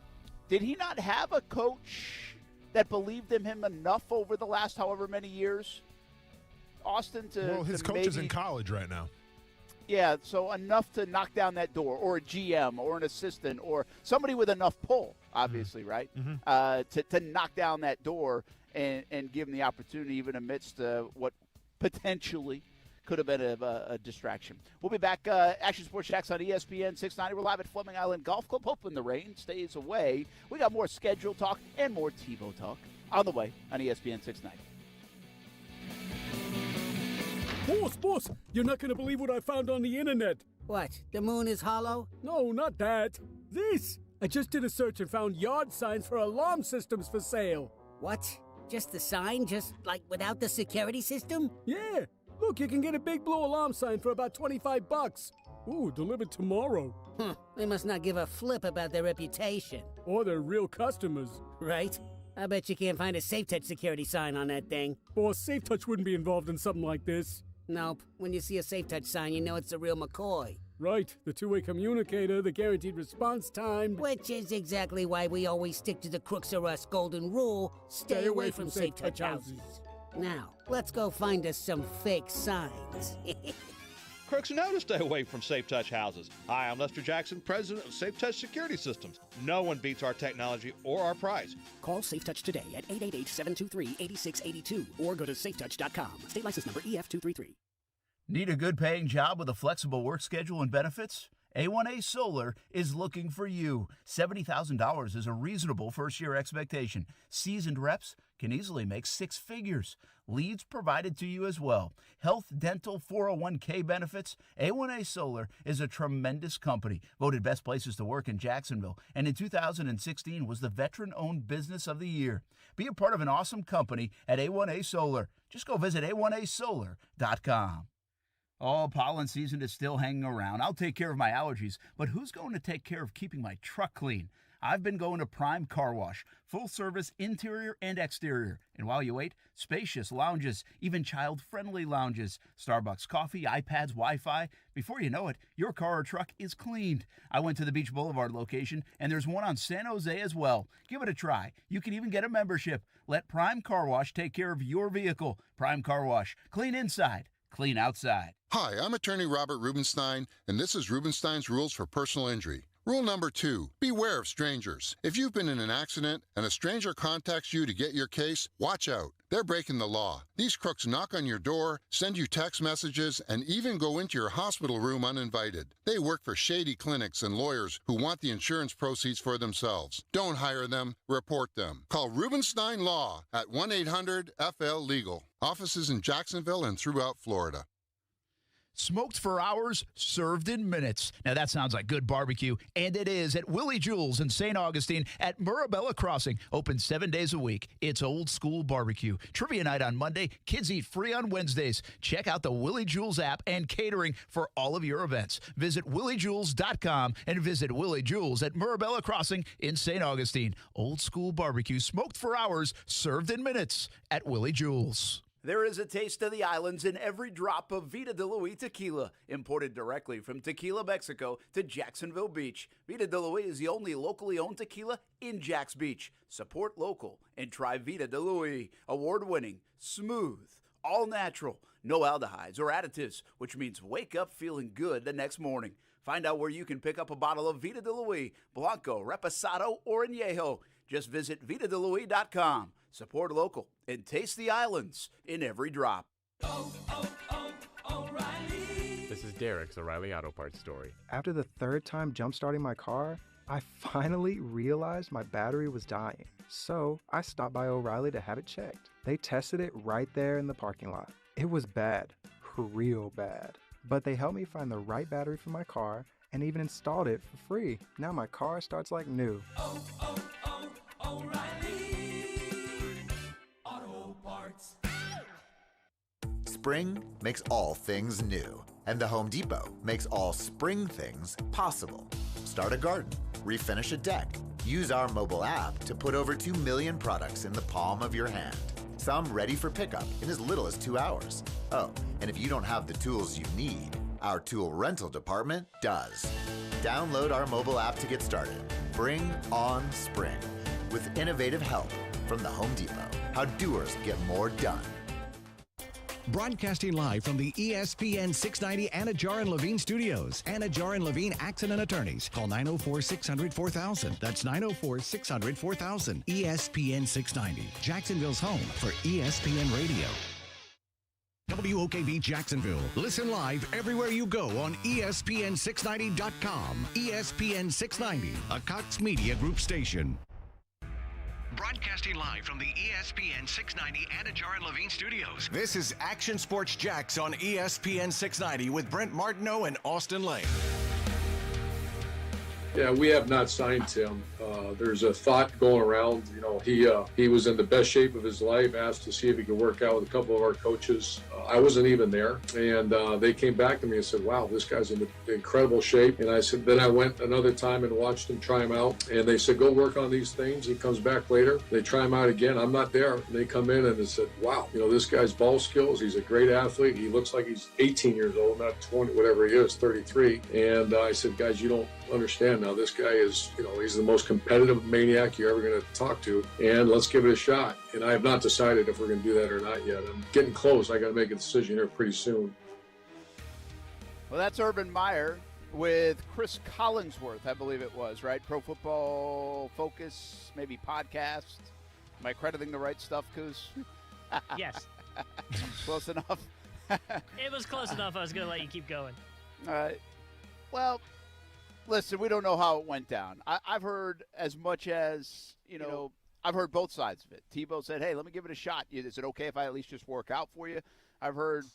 did he not have a coach that believed in him enough over the last however many years, Austin, Well, his coach is in college right now. Yeah, so enough to knock down that door, or a GM, or an assistant, or somebody with enough pull, obviously, right, to knock down that door and give him the opportunity, even amidst what potentially could have been a distraction. We'll be back, Action Sports Jax on ESPN 690. We're live at Fleming Island Golf Club, hoping the rain stays away. We got more schedule talk and more Tebow talk on the way on ESPN 690. Boss, you're not going to believe what I found on the internet. What, the moon is hollow? No, not that. This. I just did a search and found yard signs for alarm systems for sale. What? Just the sign? Just, like, without the security system? Yeah. Look, you can get a big blue alarm sign for about $25. Ooh, delivered tomorrow. They must not give a flip about their reputation. Or their real customers. Right. I bet you can't find a SafeTouch security sign on that thing. Boss, SafeTouch wouldn't be involved in something like this. Nope. When you see a SafeTouch sign, you know it's the real McCoy. Right. The two-way communicator, the guaranteed response time. Which is exactly why we always stick to the Crooks R Us golden rule. Stay away from SafeTouch houses. Now, let's go find us some fake signs. Crooks know to stay away from SafeTouch houses. Hi, I'm Lester Jackson, president of SafeTouch Security Systems. No one beats our technology or our price. Call SafeTouch today at 888-723-8682 or go to safetouch.com. State license number EF233. Need a good-paying job with a flexible work schedule and benefits? A1A Solar is looking for you. $70,000 is a reasonable first-year expectation. Seasoned reps can easily make six figures. Leads provided to you as well. Health, dental, 401k benefits. A1A Solar is a tremendous company, voted best places to work in Jacksonville, and in 2016 was the Veteran-Owned Business of the Year. Be a part of an awesome company at A1A Solar. Just go visit A1ASolar.com. Oh, pollen season is still hanging around. I'll take care of my allergies, but who's going to take care of keeping my truck clean? I've been going to Prime Car Wash, full service interior and exterior. And while you wait, spacious lounges, even child-friendly lounges, Starbucks coffee, iPads, Wi-Fi. Before you know it, your car or truck is cleaned. I went to the Beach Boulevard location, and there's one on San Jose as well. Give it a try. You can even get a membership. Let Prime Car Wash take care of your vehicle. Prime Car Wash. Clean inside, clean outside. Hi, I'm attorney Robert Rubenstein, and this is Rubenstein's Rules for Personal Injury. Rule number 2, beware of strangers. If you've been in an accident and a stranger contacts you to get your case, watch out. They're breaking the law. These crooks knock on your door, send you text messages, and even go into your hospital room uninvited. They work for shady clinics and lawyers who want the insurance proceeds for themselves. Don't hire them, report them. Call Rubenstein Law at 1-800-FL-LEGAL. Offices in Jacksonville and throughout Florida. Smoked for hours, served in minutes. Now that sounds like good barbecue, and it is at Willie Jewell's in St. Augustine at Mirabella Crossing. Open 7 days a week. It's old school barbecue. Trivia night on Monday. Kids eat free on Wednesdays. Check out the Willie Jewell's app and catering for all of your events. Visit williejewels.com and visit Willie Jewell's at Mirabella Crossing in St. Augustine. Old school barbecue, smoked for hours, served in minutes at Willie Jewell's. There is a taste of the islands in every drop of Vida de Luis tequila, imported directly from Tequila, Mexico to Jacksonville Beach. Vida de Luis is the only locally owned tequila in Jax Beach. Support local and try Vida de Luis. Award-winning, smooth, all natural, no aldehydes or additives, which means wake up feeling good the next morning. Find out where you can pick up a bottle of Vida de Luis, Blanco, Reposado, or Añejo. Just visit VitaDeLuis.com. Support local and taste the islands in every drop. This is Derek's O'Reilly Auto Parts story. After the third time jump-starting my car, I finally realized my battery was dying. So I stopped by O'Reilly to have it checked. They tested it right there in the parking lot. It was bad, real bad. But they helped me find the right battery for my car and even installed it for free. Now my car starts like new. Spring makes all things new, and the Home Depot makes all spring things possible. Start a garden, refinish a deck. Use our mobile app to put over 2 million products in the palm of your hand. Some ready for pickup in as little as 2 hours. Oh, and if you don't have the tools you need, our tool rental department does. Download our mobile app to get started. Bring on spring with innovative help from the Home Depot. How doers get more done. Broadcasting live from the ESPN 690 Anajar and Levine studios. Anajar and Levine Accident Attorneys. Call 904-600-4000. That's 904-600-4000. ESPN 690. Jacksonville's home for ESPN Radio. WOKV Jacksonville. Listen live everywhere you go on ESPN690.com. ESPN 690, a Cox Media Group station. Broadcasting live from the ESPN 690 Anajar and Levine studios. This is Action Sports Jax on ESPN 690 with Brent Martineau and Austin Lane. Yeah, we have not signed him. There's a thought going around. You know, he was in the best shape of his life. Asked to see if he could work out with a couple of our coaches. I wasn't even there, and they came back to me and said, "Wow, this guy's in incredible shape." And I said, then I went another time and watched him try him out, and they said, "Go work on these things." He comes back later. They try him out again. I'm not there. And they come in and they said, "Wow, you know, this guy's ball skills. He's a great athlete. He looks like he's 18 years old, not 20, whatever he is, 33." And I said, "Guys, you don't understand now. This guy is, you know, he's the most competitive maniac you're ever going to talk to, and let's give it a shot." And I have not decided if we're going to do that or not yet. I'm getting close. I got to make a decision here pretty soon. Well, that's Urban Meyer with Chris Collinsworth, I believe it was, right? Pro Football Focus, maybe podcast. Am I crediting the right stuff, Coos? Yes. Close enough? It was close enough. I was going to let you keep going. All right. Well, listen, we don't know how it went down. I've heard as much as, you know, I've heard both sides of it. Tebow said, "Hey, let me give it a shot. Is it okay if I at least just work out for you?" I've heard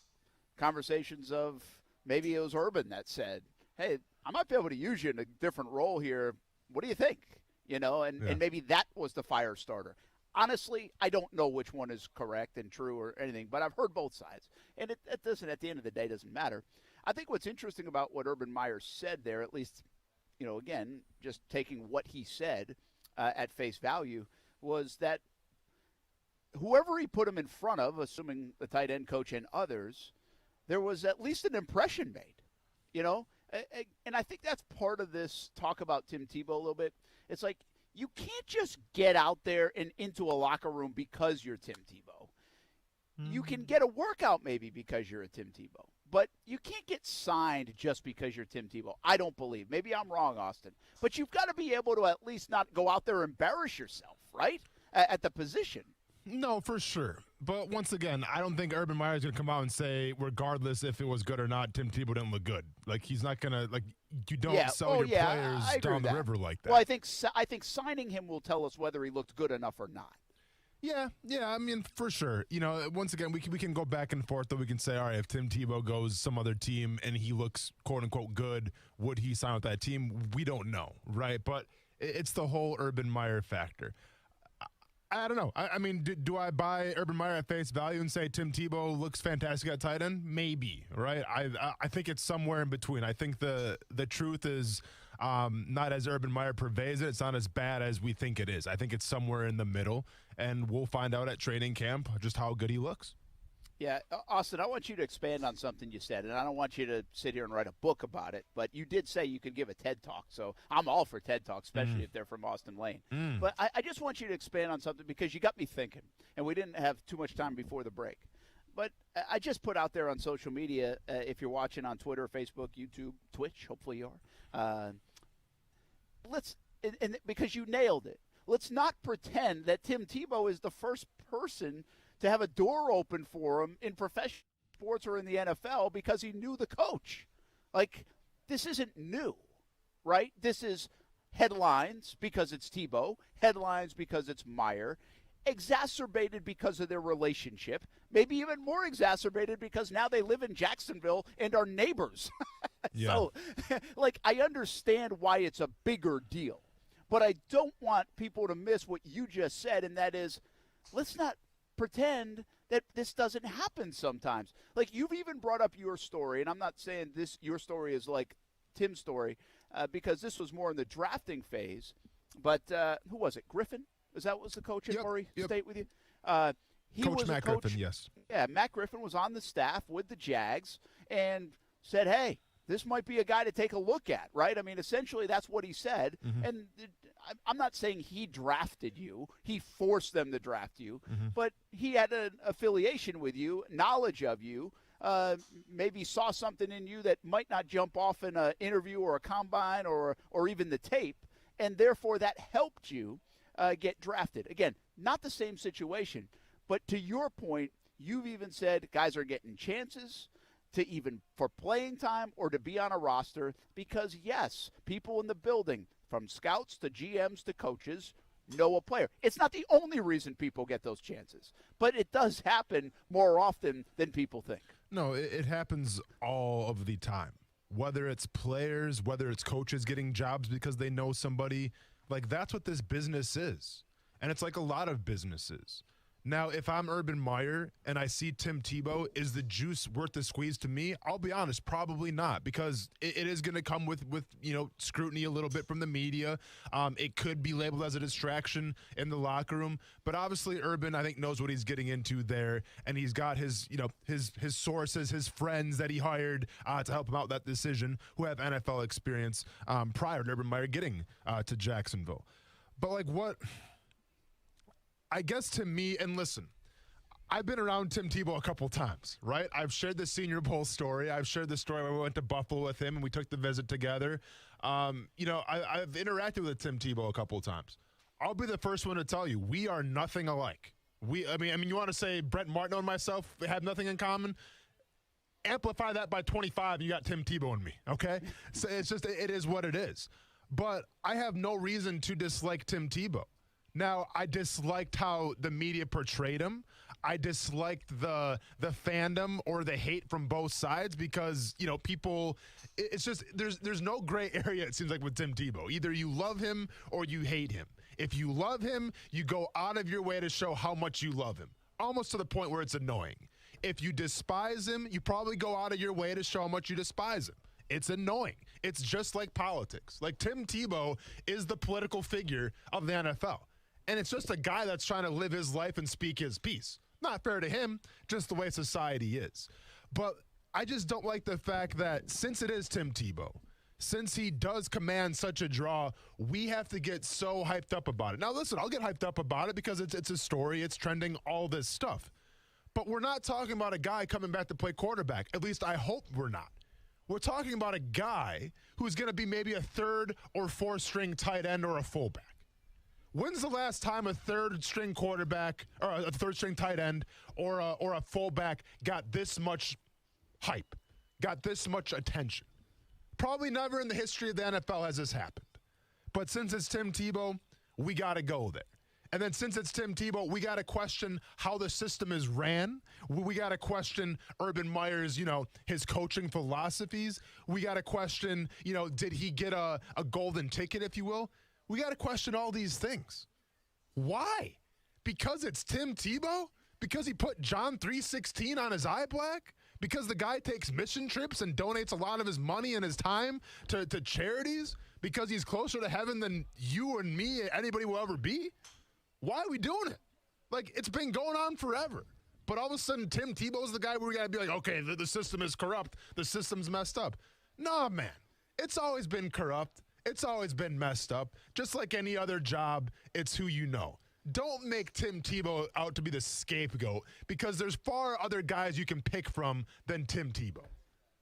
conversations of maybe it was Urban that said, "Hey, I might be able to use you in a different role here. What do you think?" You know, and maybe that was the fire starter. Honestly, I don't know which one is correct and true or anything, but I've heard both sides. And it doesn't, at the end of the day, doesn't matter. I think what's interesting about what Urban Meyer said there, at least, you know, again, just taking what he said at face value, was that whoever he put him in front of, assuming the tight end coach and others, there was at least an impression made, you know? And I think that's part of this talk about Tim Tebow a little bit. It's like you can't just get out there and into a locker room because you're Tim Tebow. Mm-hmm. You can get a workout maybe because you're a Tim Tebow. But you can't get signed just because you're Tim Tebow. I don't believe. Maybe I'm wrong, Austin. But you've got to be able to at least not go out there and embarrass yourself, right, at the position. No, for sure. But once again, I don't think Urban Meyer is going to come out and say, regardless if it was good or not, Tim Tebow didn't look good. Like, he's not going to, like, you don't sell your players down the river like that. Well, I think signing him will tell us whether he looked good enough or not. Yeah, I mean, for sure. Once again, we can go back and forth, though. We can say, all right, if Tim Tebow goes some other team and he looks, quote-unquote, good, would he sign with that team? We don't know, right? But it's the whole Urban Meyer factor. I don't know. I mean, do I buy Urban Meyer at face value and say Tim Tebow looks fantastic at tight end? Maybe, right? I think it's somewhere in between. I think the truth is not as Urban Meyer purveys it. It's not as bad as we think it is. I think it's somewhere in the middle, and we'll find out at training camp just how good he looks. Yeah, Austin, I want you to expand on something you said, and I don't want you to sit here and write a book about it, but you did say you could give a TED Talk, so I'm all for TED Talk, especially if they're from Austin Lane. But I just want you to expand on something because you got me thinking, and we didn't have too much time before the break. But I just put out there on social media, if you're watching on Twitter, Facebook, YouTube, Twitch, hopefully you are, because you nailed it, let's not pretend that Tim Tebow is the first person to have a door open for him in professional sports or in the NFL because he knew the coach. Like, this isn't new, right? This is headlines because it's Tebow, headlines because it's Meyer, exacerbated because of their relationship, maybe even more exacerbated because now they live in Jacksonville and are neighbors. So, I understand why it's a bigger deal. But I don't want people to miss what you just said, and that is, let's not pretend that this doesn't happen sometimes. Like, you've even brought up your story, and I'm not saying your story is like Tim's story, because this was more in the drafting phase. But who was it? Griffin? Was that was the coach at Murray State with you? He Coach was Matt Griffin, yes. Yeah, Matt Griffin was on the staff with the Jags and said, hey, this might be a guy to take a look at, right? I mean, essentially that's what he said. And I'm not saying he drafted you. He forced them to draft you. But he had an affiliation with you, knowledge of you, maybe saw something in you that might not jump off in an interview or a combine or even the tape, and therefore that helped you get drafted. Again, not the same situation, but to your point, you've even said guys are getting chances to even for playing time or to be on a roster because, yes, people in the building, from scouts to GMs to coaches, know a player. It's not the only reason people get those chances, but it does happen more often than people think. No, it happens all of the time. Whether it's players, whether it's coaches getting jobs because they know somebody, like that's what this business is. And it's like a lot of businesses. Now, if I'm Urban Meyer and I see Tim Tebow, is the juice worth the squeeze to me? I'll be honest, probably not, because it is going to come with scrutiny a little bit from the media. It could be labeled as a distraction in the locker room, but obviously Urban, I think, knows what he's getting into there, and he's got his sources, his friends that he hired to help him out with that decision, who have NFL experience prior to Urban Meyer getting to Jacksonville. But like what? I guess to me, and listen, I've been around Tim Tebow a couple times, right? I've shared the Senior Bowl story. I've shared the story where we went to Buffalo with him and we took the visit together. I've interacted with Tim Tebow a couple times. I'll be the first one to tell you, we are nothing alike. I mean, you want to say Brent Martineau and myself have nothing in common? Amplify that by 25, and you got Tim Tebow and me, okay? So it's just, it is what it is. But I have no reason to dislike Tim Tebow. Now, I disliked how the media portrayed him. I disliked the fandom or the hate from both sides because, people, it's just, there's no gray area, it seems like, with Tim Tebow. Either you love him or you hate him. If you love him, you go out of your way to show how much you love him, almost to the point where it's annoying. If you despise him, you probably go out of your way to show how much you despise him. It's annoying. It's just like politics. Like, Tim Tebow is the political figure of the NFL. And it's just a guy that's trying to live his life and speak his piece. Not fair to him, just the way society is. But I just don't like the fact that since it is Tim Tebow, since he does command such a draw, we have to get so hyped up about it. Now, listen, I'll get hyped up about it because it's a story, it's trending, all this stuff. But we're not talking about a guy coming back to play quarterback. At least I hope we're not. We're talking about a guy who's going to be maybe a third or fourth string tight end or a fullback. When's the last time a third-string quarterback or a third-string tight end or a fullback got this much hype, got this much attention? Probably never in the history of the NFL has this happened. But since it's Tim Tebow, we got to go there. And then since it's Tim Tebow, we got to question how the system is ran. We got to question Urban Meyer's, his coaching philosophies. We got to question, did he get a golden ticket, if you will? We got to question all these things. Why? Because it's Tim Tebow? Because he put John 3:16 on his eye black? Because the guy takes mission trips and donates a lot of his money and his time to charities? Because he's closer to heaven than you and me, anybody will ever be? Why are we doing it? Like, it's been going on forever. But all of a sudden, Tim Tebow's the guy where we got to be like, okay, the system is corrupt. The system's messed up. No, man. It's always been corrupt. It's always been messed up. Just like any other job, it's who you know. Don't make Tim Tebow out to be the scapegoat, because there's far other guys you can pick from than Tim Tebow.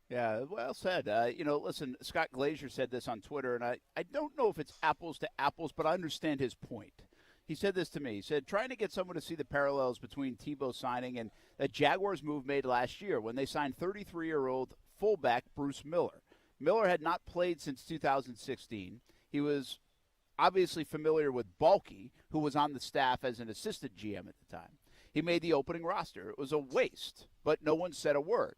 Yeah, well said. Listen, Scott Glazier said this on Twitter, and I don't know if it's apples to apples, but I understand his point. He said this to me. He said, trying to get someone to see the parallels between Tebow signing and the Jaguars move made last year when they signed 33-year-old fullback Bruce Miller. Miller had not played since 2016. He was obviously familiar with Balky, who was on the staff as an assistant GM at the time. He made the opening roster. It was a waste, but no one said a word.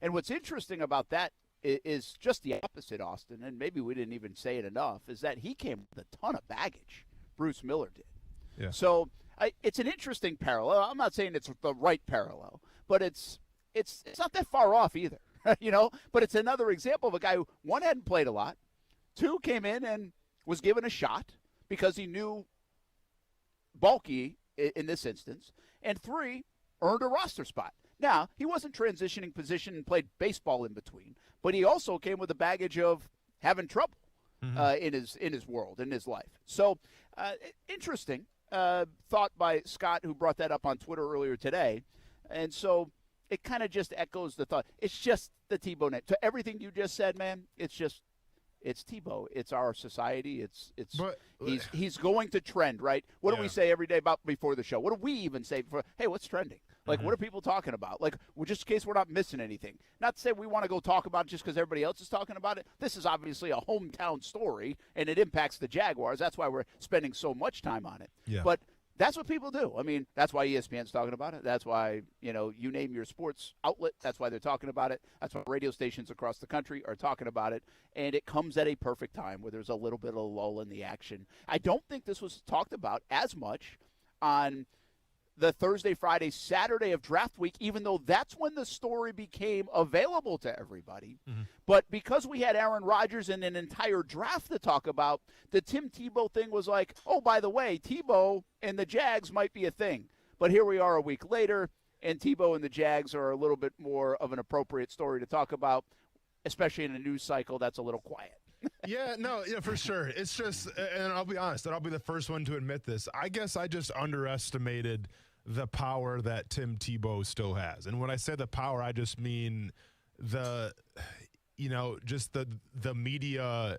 And what's interesting about that is just the opposite, Austin, and maybe we didn't even say it enough, is that he came with a ton of baggage. Bruce Miller did. Yeah. So it's an interesting parallel. I'm not saying it's the right parallel, but it's not that far off either, But it's another example of a guy who, one, hadn't played a lot, two, came in and was given a shot because he knew Balky in this instance, and three, earned a roster spot. Now, he wasn't transitioning position and played baseball in between, but he also came with the baggage of having trouble in his world, in his life. So, interesting thought by Scott, who brought that up on Twitter earlier today. And so it kind of just echoes the thought. It's just the Tebow name. To everything you just said, man, it's Tebow. It's our society. He's going to trend, right? What do we say every day about before the show? What do we even say before? Hey, what's trending? Like, what are people talking about? Like, just in case we're not missing anything. Not to say we want to go talk about it just because everybody else is talking about it. This is obviously a hometown story, and it impacts the Jaguars. That's why we're spending so much time on it. Yeah. But that's what people do. I mean, that's why ESPN's talking about it. That's why, you name your sports outlet. That's why they're talking about it. That's why radio stations across the country are talking about it. And it comes at a perfect time where there's a little bit of a lull in the action. I don't think this was talked about as much on the Thursday, Friday, Saturday of draft week, even though that's when the story became available to everybody. But because we had Aaron Rodgers and an entire draft to talk about, the Tim Tebow thing was like, oh, by the way, Tebow and the Jags might be a thing. But here we are a week later, and Tebow and the Jags are a little bit more of an appropriate story to talk about, especially in a news cycle that's a little quiet. Yeah, for sure. It's just, and I'll be honest, and I'll be the first one to admit this, I guess I just underestimated the power that Tim Tebow still has. And when I say the power, I just mean just the media,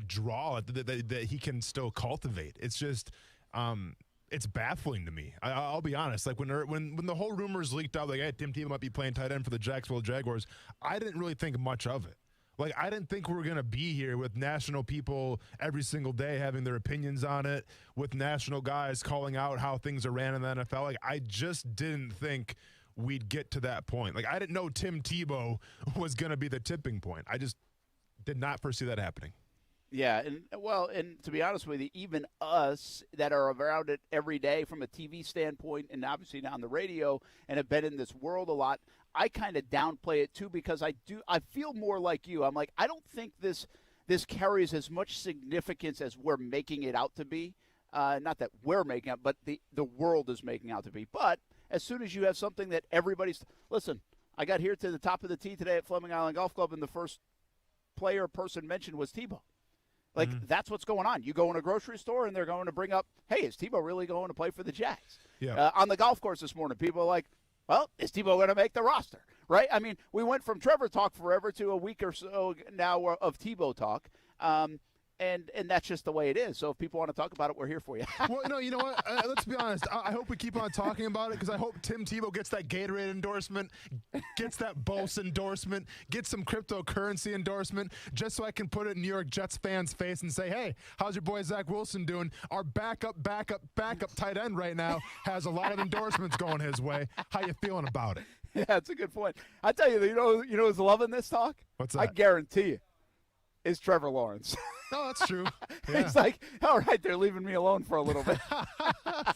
draw that he can still cultivate. It's just, it's baffling to me. I'll be honest. Like when the whole rumors leaked out, like, hey, Tim Tebow might be playing tight end for the Jacksonville Jaguars, I didn't really think much of it. Like, I didn't think we were going to be here with national people every single day having their opinions on it, with national guys calling out how things are ran in the NFL. Like, I just didn't think we'd get to that point. Like, I didn't know Tim Tebow was going to be the tipping point. I just did not foresee that happening. Yeah, and to be honest with you, even us that are around it every day from a TV standpoint and obviously on the radio and have been in this world a lot, I kind of downplay it too because I feel more like you. I'm like, I don't think this carries as much significance as we're making it out to be. Not that we're making it, but the world is making out to be. But as soon as you have something that everybody's – listen, I got here to the top of the tee today at Fleming Island Golf Club, and the first person mentioned was Tebow. Like, that's what's going on. You go in a grocery store, and they're going to bring up, hey, is Tebow really going to play for the Jags? Yeah. On the golf course this morning, people are like, well, is Tebow going to make the roster? Right? I mean, we went from Trevor talk forever to a week or so now of Tebow talk. And that's just the way it is. So if people want to talk about it, we're here for you. Well, no, you know what? Let's be honest. I hope we keep on talking about it because I hope Tim Tebow gets that Gatorade endorsement, gets that Bose endorsement, gets some cryptocurrency endorsement, just so I can put it in New York Jets fans' face and say, hey, how's your boy Zach Wilson doing? Our backup tight end right now has a lot of endorsements going his way. How you feeling about it? Yeah, that's a good point. I tell you, you know who's loving this talk? What's that? I guarantee you, is Trevor Lawrence. No, that's true. Yeah. He's like, all right, they're leaving me alone for a little bit.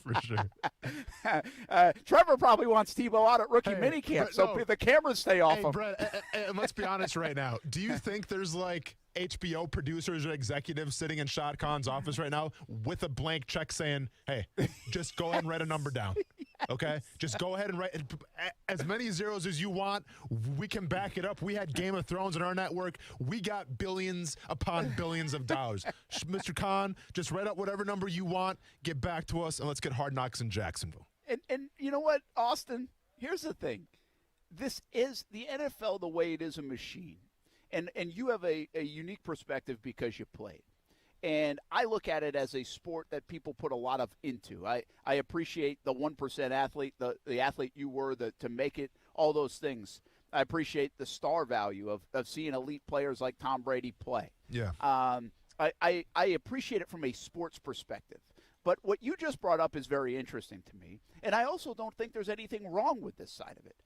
For sure. Trevor probably wants Tebow out at rookie minicamp, so no. the cameras stay off him. Brett, and let's be honest right now. Do you think there's like HBO producers or executives sitting in Shad Khan's office right now with a blank check saying, hey, just go ahead and write a number down, okay? Just go ahead and write as many zeros as you want. We can back it up. We had Game of Thrones on our network. We got billions upon billions of dollars. Mr. Khan, just write up whatever number you want, get back to us, and let's get Hard Knocks in Jacksonville. And you know what, Austin? Here's the thing. This is the NFL the way it is a machine. And you have a unique perspective because you played. And I look at it as a sport that people put a lot of into. I appreciate the 1% athlete, the athlete you were, to make it, all those things. I appreciate the star value of seeing elite players like Tom Brady play. Yeah. I appreciate it from a sports perspective. But what you just brought up is very interesting to me. And I also don't think there's anything wrong with this side of it.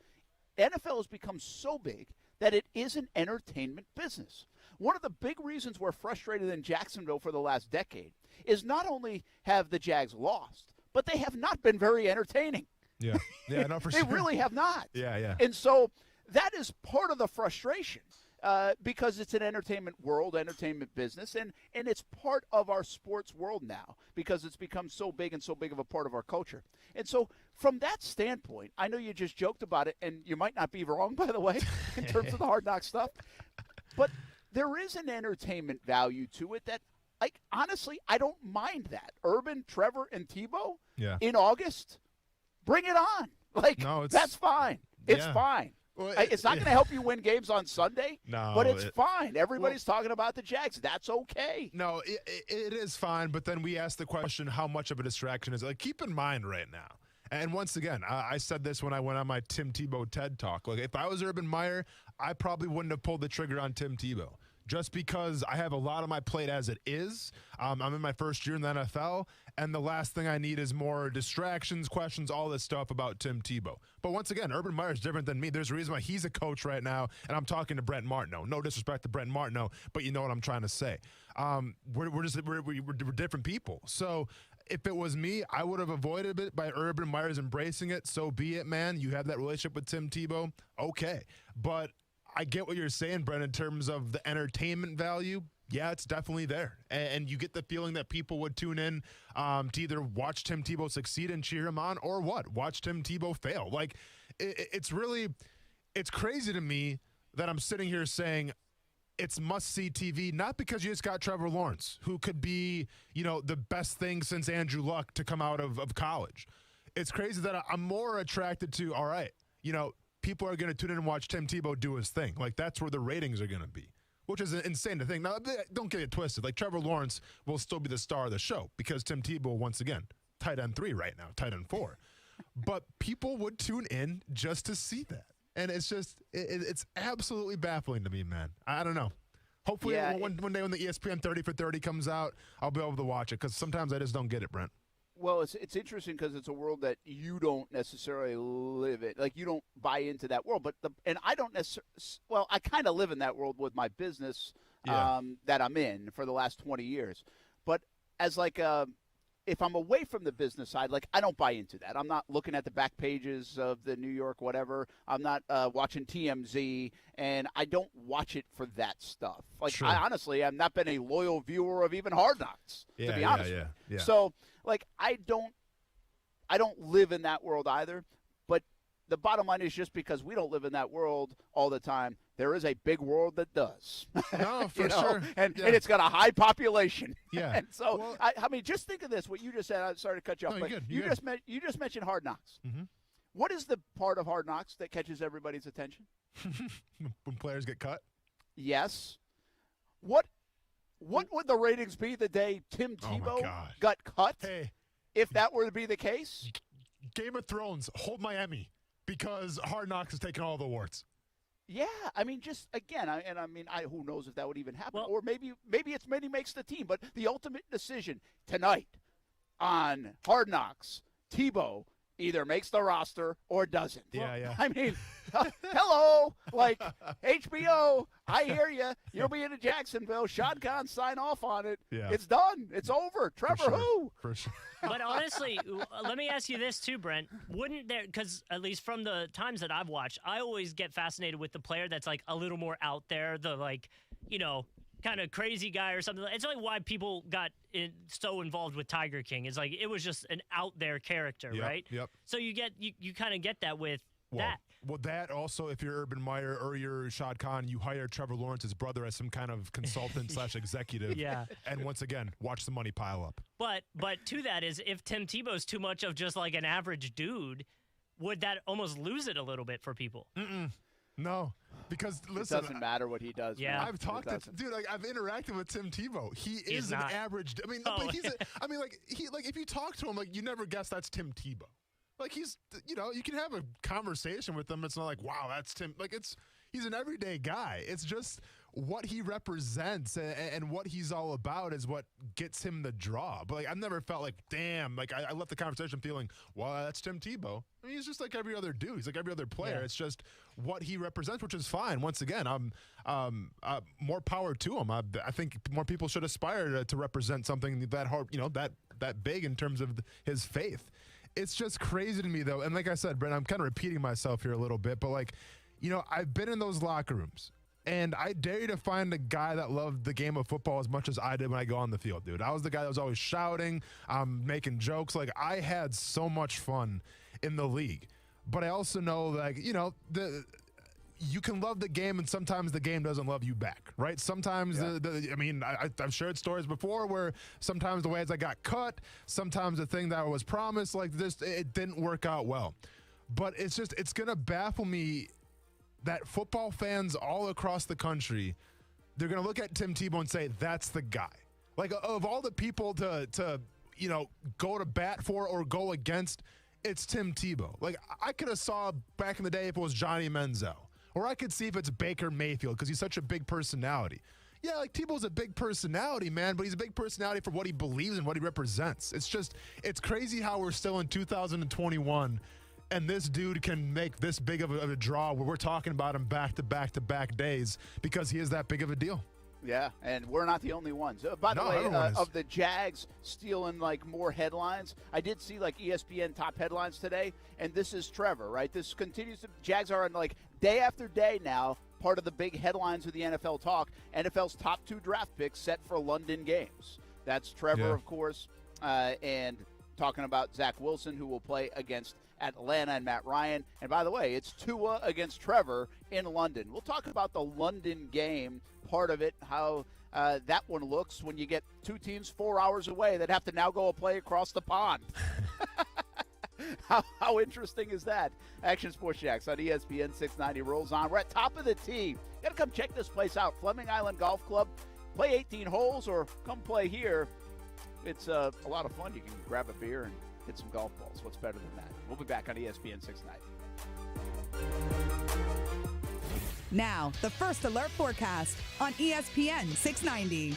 NFL has become so big that it is an entertainment business. One of the big reasons we're frustrated in Jacksonville for the last decade is not only have the Jags lost, but they have not been very entertaining. Yeah, no, for They sure. really have not. Yeah. And so that is part of the frustration because it's an entertainment world, entertainment business, and it's part of our sports world now because it's become so big and so big of a part of our culture. And so from that standpoint, I know you just joked about it, and you might not be wrong, by the way, in terms of the Hard Knock stuff, but there is an entertainment value to it that, like, honestly, I don't mind that. Urban, Trevor, and Tebow in August, bring it on. Like, no, that's fine. It's fine. Well, it's not going to help you win games on Sunday, but it's fine. Everybody's talking about the Jags. That's okay. No, it is fine, but then we ask the question, how much of a distraction is it? Like, keep in mind right now, and once again, I said this when I went on my Tim Tebow TED Talk. Like, if I was Urban Meyer, I probably wouldn't have pulled the trigger on Tim Tebow. Just because I have a lot on my plate as it is. I'm in my first year in the NFL, and the last thing I need is more distractions, questions, all this stuff about Tim Tebow. But once again, Urban Meyer is different than me. There's a reason why he's a coach right now, and I'm talking to Brent Martineau. No disrespect to Brent Martineau, but you know what I'm trying to say. We're different people. So if it was me, I would have avoided it by Urban Meyer's embracing it. So be it, man. You have that relationship with Tim Tebow. Okay. But I get what you're saying, Brent, in terms of the entertainment value. Yeah, it's definitely there. And you get the feeling that people would tune in to either watch Tim Tebow succeed and cheer him on, or what? Watch Tim Tebow fail. Like, it's crazy to me that I'm sitting here saying it's must-see TV, not because you just got Trevor Lawrence, who could be, the best thing since Andrew Luck to come out of college. It's crazy that I'm more attracted to, all right, people are going to tune in and watch Tim Tebow do his thing. Like, that's where the ratings are going to be, which is insane to think. Now, don't get it twisted. Like, Trevor Lawrence will still be the star of the show because Tim Tebow, once again, tight end 3 right now, tight end 4. But people would tune in just to see that. And it's just, it's absolutely baffling to me, man. I don't know. Hopefully one day when the ESPN 30 for 30 comes out, I'll be able to watch it because sometimes I just don't get it, Brent. Well, it's interesting because it's a world that you don't necessarily live in. Like, you don't buy into that world. And I don't necessarily – well, I kind of live in that world with my business that I'm in for the last 20 years. But as if I'm away from the business side, I don't buy into that. I'm not looking at the back pages of the New York whatever. I'm not watching TMZ, and I don't watch it for that stuff. Sure. I honestly have not been a loyal viewer of even Hard Knocks, to be honest. Yeah. So – I don't live in that world either, but the bottom line is just because we don't live in that world all the time, there is a big world that does. No, for sure. And it's got a high population. Yeah. And so, I mean, just think of this, what you just said. I'm sorry to cut you off, but you just mentioned Hard Knocks. Mm-hmm. What is the part of Hard Knocks that catches everybody's attention? When players get cut? Yes. What What would the ratings be the day Tim Tebow got cut? Hey, if that were to be the case? Game of Thrones, hold Miami, because Hard Knocks has taken all the awards. Yeah, I mean, just again, who knows if that would even happen, or maybe it's Manny makes the team. But the ultimate decision tonight on Hard Knocks, Tebow either makes the roster or doesn't. Yeah. I mean, hello, like HBO, I hear you. You'll be in Jacksonville. Sean Khan sign off on it. Yeah. It's done. It's over. Trevor who? For sure. But honestly, let me ask you this too, Brent. Wouldn't there, because at least from the times that I've watched, I always get fascinated with the player that's like a little more out there, the kind of crazy guy or something. It's like why people got so involved with Tiger King. It's like it was just an out there character, right? Yep. So you kind of get that with that. Well, that also, if you're Urban Meyer or you're Shad Khan, you hire Trevor Lawrence's brother as some kind of consultant / executive. Yeah. And once again, watch the money pile up. But to that is, if Tim Tebow's too much of just like an average dude, would that almost lose it a little bit for people? No, because listen, it doesn't matter what he does. Yeah, man. I've talked to dude. Like I've interacted with Tim Tebow. He is an average. I mean, but he's. If you talk to him, like you never guess that's Tim Tebow. Like he's, you can have a conversation with him. It's not like, wow, that's Tim. Like he's an everyday guy. It's just what he represents and what he's all about is what gets him the draw. But like I've never felt like, damn, like I left the conversation feeling, well, that's Tim Tebow. I mean, he's just like every other dude. He's like every other player. Yeah. It's just what he represents, which is fine. Once again, more power to him. I think more people should aspire to represent something that hard, that big in terms of his faith. It's just crazy to me, though. And like I said, Brent, I'm kind of repeating myself here a little bit, but like, I've been in those locker rooms. And I dare you to find a guy that loved the game of football as much as I did when I go on the field, dude. I was the guy that was always shouting, making jokes. Like, I had so much fun in the league. But I also know, like, you can love the game, and sometimes the game doesn't love you back, right? Sometimes, I've shared stories before where sometimes the ways I got cut, sometimes the thing that I was promised, like this, it didn't work out well. But it's going to baffle me that football fans all across the country, they're going to look at Tim Tebow and say, that's the guy. Like, of all the people to go to bat for or go against, it's Tim Tebow. Like, I could have saw back in the day if it was Johnny Manziel. Or I could see if it's Baker Mayfield because he's such a big personality. Yeah, like Tebow's a big personality, man, but he's a big personality for what he believes and what he represents. It's crazy how we're still in 2021 and this dude can make this big of a draw where we're talking about him back-to-back days because he is that big of a deal. Yeah, and we're not the only ones. By the way, of the Jags stealing like more headlines, I did see like ESPN top headlines today, and this is Trevor, right? This continues to Jags are on like day after day now, part of the big headlines of the NFL talk. NFL's top 2 draft picks set for London games. That's Trevor, of course, and talking about Zach Wilson, who will play against Atlanta and Matt Ryan. And by the way, it's Tua against Trevor in London. We'll talk about the London game, part of it, how that one looks when you get 2 teams 4 hours away that have to now go play across the pond. How interesting is that? Action Sports Jacks on ESPN 690 rolls on. We're at top of the tee. You got to come check this place out. Fleming Island Golf Club. Play 18 holes or come play here. It's a lot of fun. You can grab a beer and hit some golf balls. What's better than that? We'll be back on ESPN 690. Now, the First Alert forecast on ESPN 690.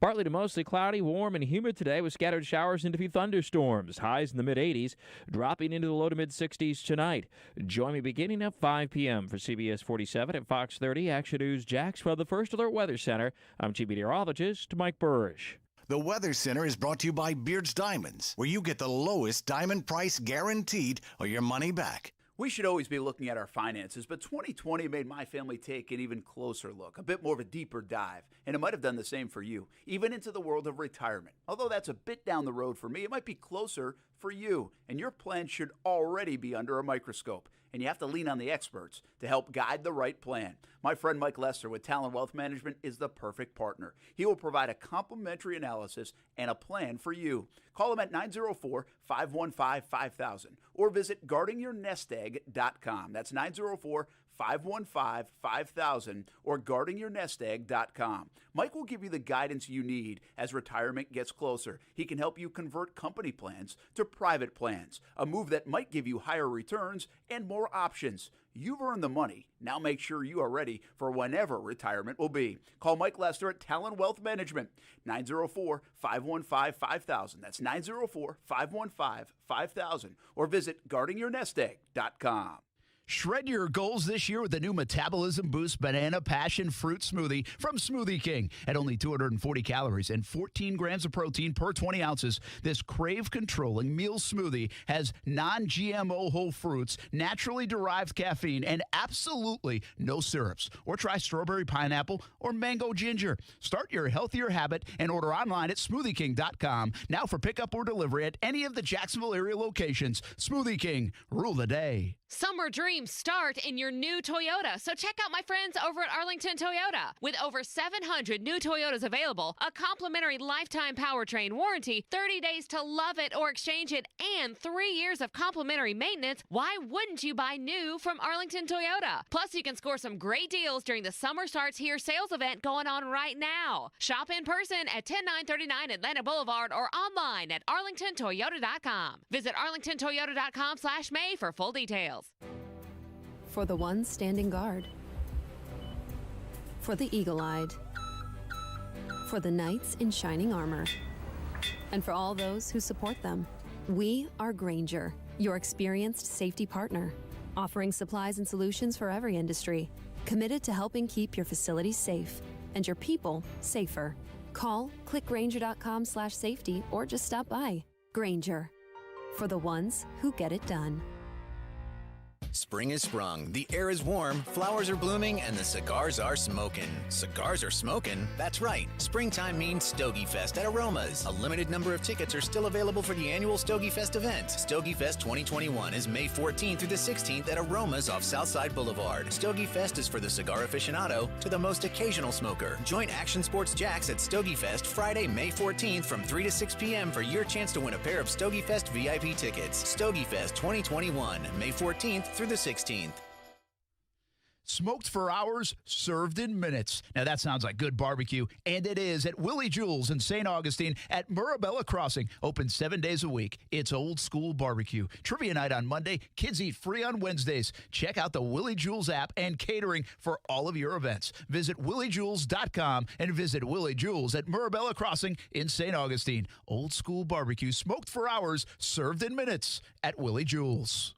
Partly to mostly cloudy, warm, and humid today with scattered showers and a few thunderstorms. Highs in the mid-80s, dropping into the low to mid-60s tonight. Join me beginning at 5 p.m. for CBS 47 at Fox 30. Action News Jax from the First Alert Weather Center. I'm Chief Meteorologist Mike Burrish. The Weather Center is brought to you by Beard's Diamonds, where you get the lowest diamond price guaranteed or your money back. We should always be looking at our finances, but 2020 made my family take an even closer look, a bit more of a deeper dive, and it might have done the same for you, even into the world of retirement. Although that's a bit down the road for me, it might be closer for you, and your plan should already be under a microscope, and you have to lean on the experts to help guide the right plan. My friend Mike Lester with Talon Wealth Management is the perfect partner. He will provide a complimentary analysis and a plan for you. Call him at 904-515-5000 or visit guardingyournestegg.com. That's 904-515-5000. 515-5000 or guardingyournestegg.com. Mike will give you the guidance you need as retirement gets closer. He can help you convert company plans to private plans, a move that might give you higher returns and more options. You've earned the money. Now make sure you are ready for whenever retirement will be. Call Mike Lester at Talon Wealth Management, 904-515-5000. That's 904-515-5000. Or visit guardingyournestegg.com. Shred your goals this year with the new Metabolism Boost Banana Passion Fruit Smoothie from Smoothie King. At only 240 calories and 14 grams of protein per 20 ounces, this crave-controlling meal smoothie has non-GMO whole fruits, naturally derived caffeine, and absolutely no syrups. Or try strawberry pineapple or mango ginger. Start your healthier habit and order online at smoothieking.com. Now for pickup or delivery at any of the Jacksonville area locations. Smoothie King, rule the day. Summer dreams start in your new Toyota, so check out my friends over at Arlington Toyota. With over 700 new Toyotas available, a complimentary lifetime powertrain warranty, 30 days to love it or exchange it, and 3 years of complimentary maintenance, why wouldn't you buy new from Arlington Toyota? Plus, you can score some great deals during the Summer Starts Here sales event going on right now. Shop in person at 10939 Atlanta Boulevard or online at arlingtontoyota.com. Visit arlingtontoyota.com/May for full details. For the ones standing guard. For the eagle-eyed. For the knights in shining armor. And for all those who support them. We are Grainger, your experienced safety partner, offering supplies and solutions for every industry, committed to helping keep your facilities safe and your people safer. Call, click Grainger.com/safety, or just stop by. Grainger, for the ones who get it done. Spring is sprung, the air is warm, flowers are blooming, and the cigars are smoking. Cigars are smoking? That's right. Springtime means Stogie Fest at Aromas. A limited number of tickets are still available for the annual Stogie Fest event. Stogie Fest 2021 is May 14th through the 16th at Aromas off Southside Boulevard. Stogie Fest is for the cigar aficionado to the most occasional smoker. Join Action Sports Jax at Stogie Fest Friday, May 14th from 3 to 6 p.m. for your chance to win a pair of Stogie Fest VIP tickets. Stogie Fest 2021, May 14th through the 16th. Smoked for hours, served in minutes. Now that sounds like good barbecue, and it is at Willie Jewell's in St. Augustine at Murabella Crossing. Open 7 days a week. It's old school barbecue. Trivia night on Monday. Kids eat free on Wednesdays. Check out the Willie Jewell's app and catering for all of your events. Visit williejewels.com and visit Willie Jewell's at Murabella Crossing in St. Augustine. Old school barbecue, smoked for hours, served in minutes at Willie Jewell's.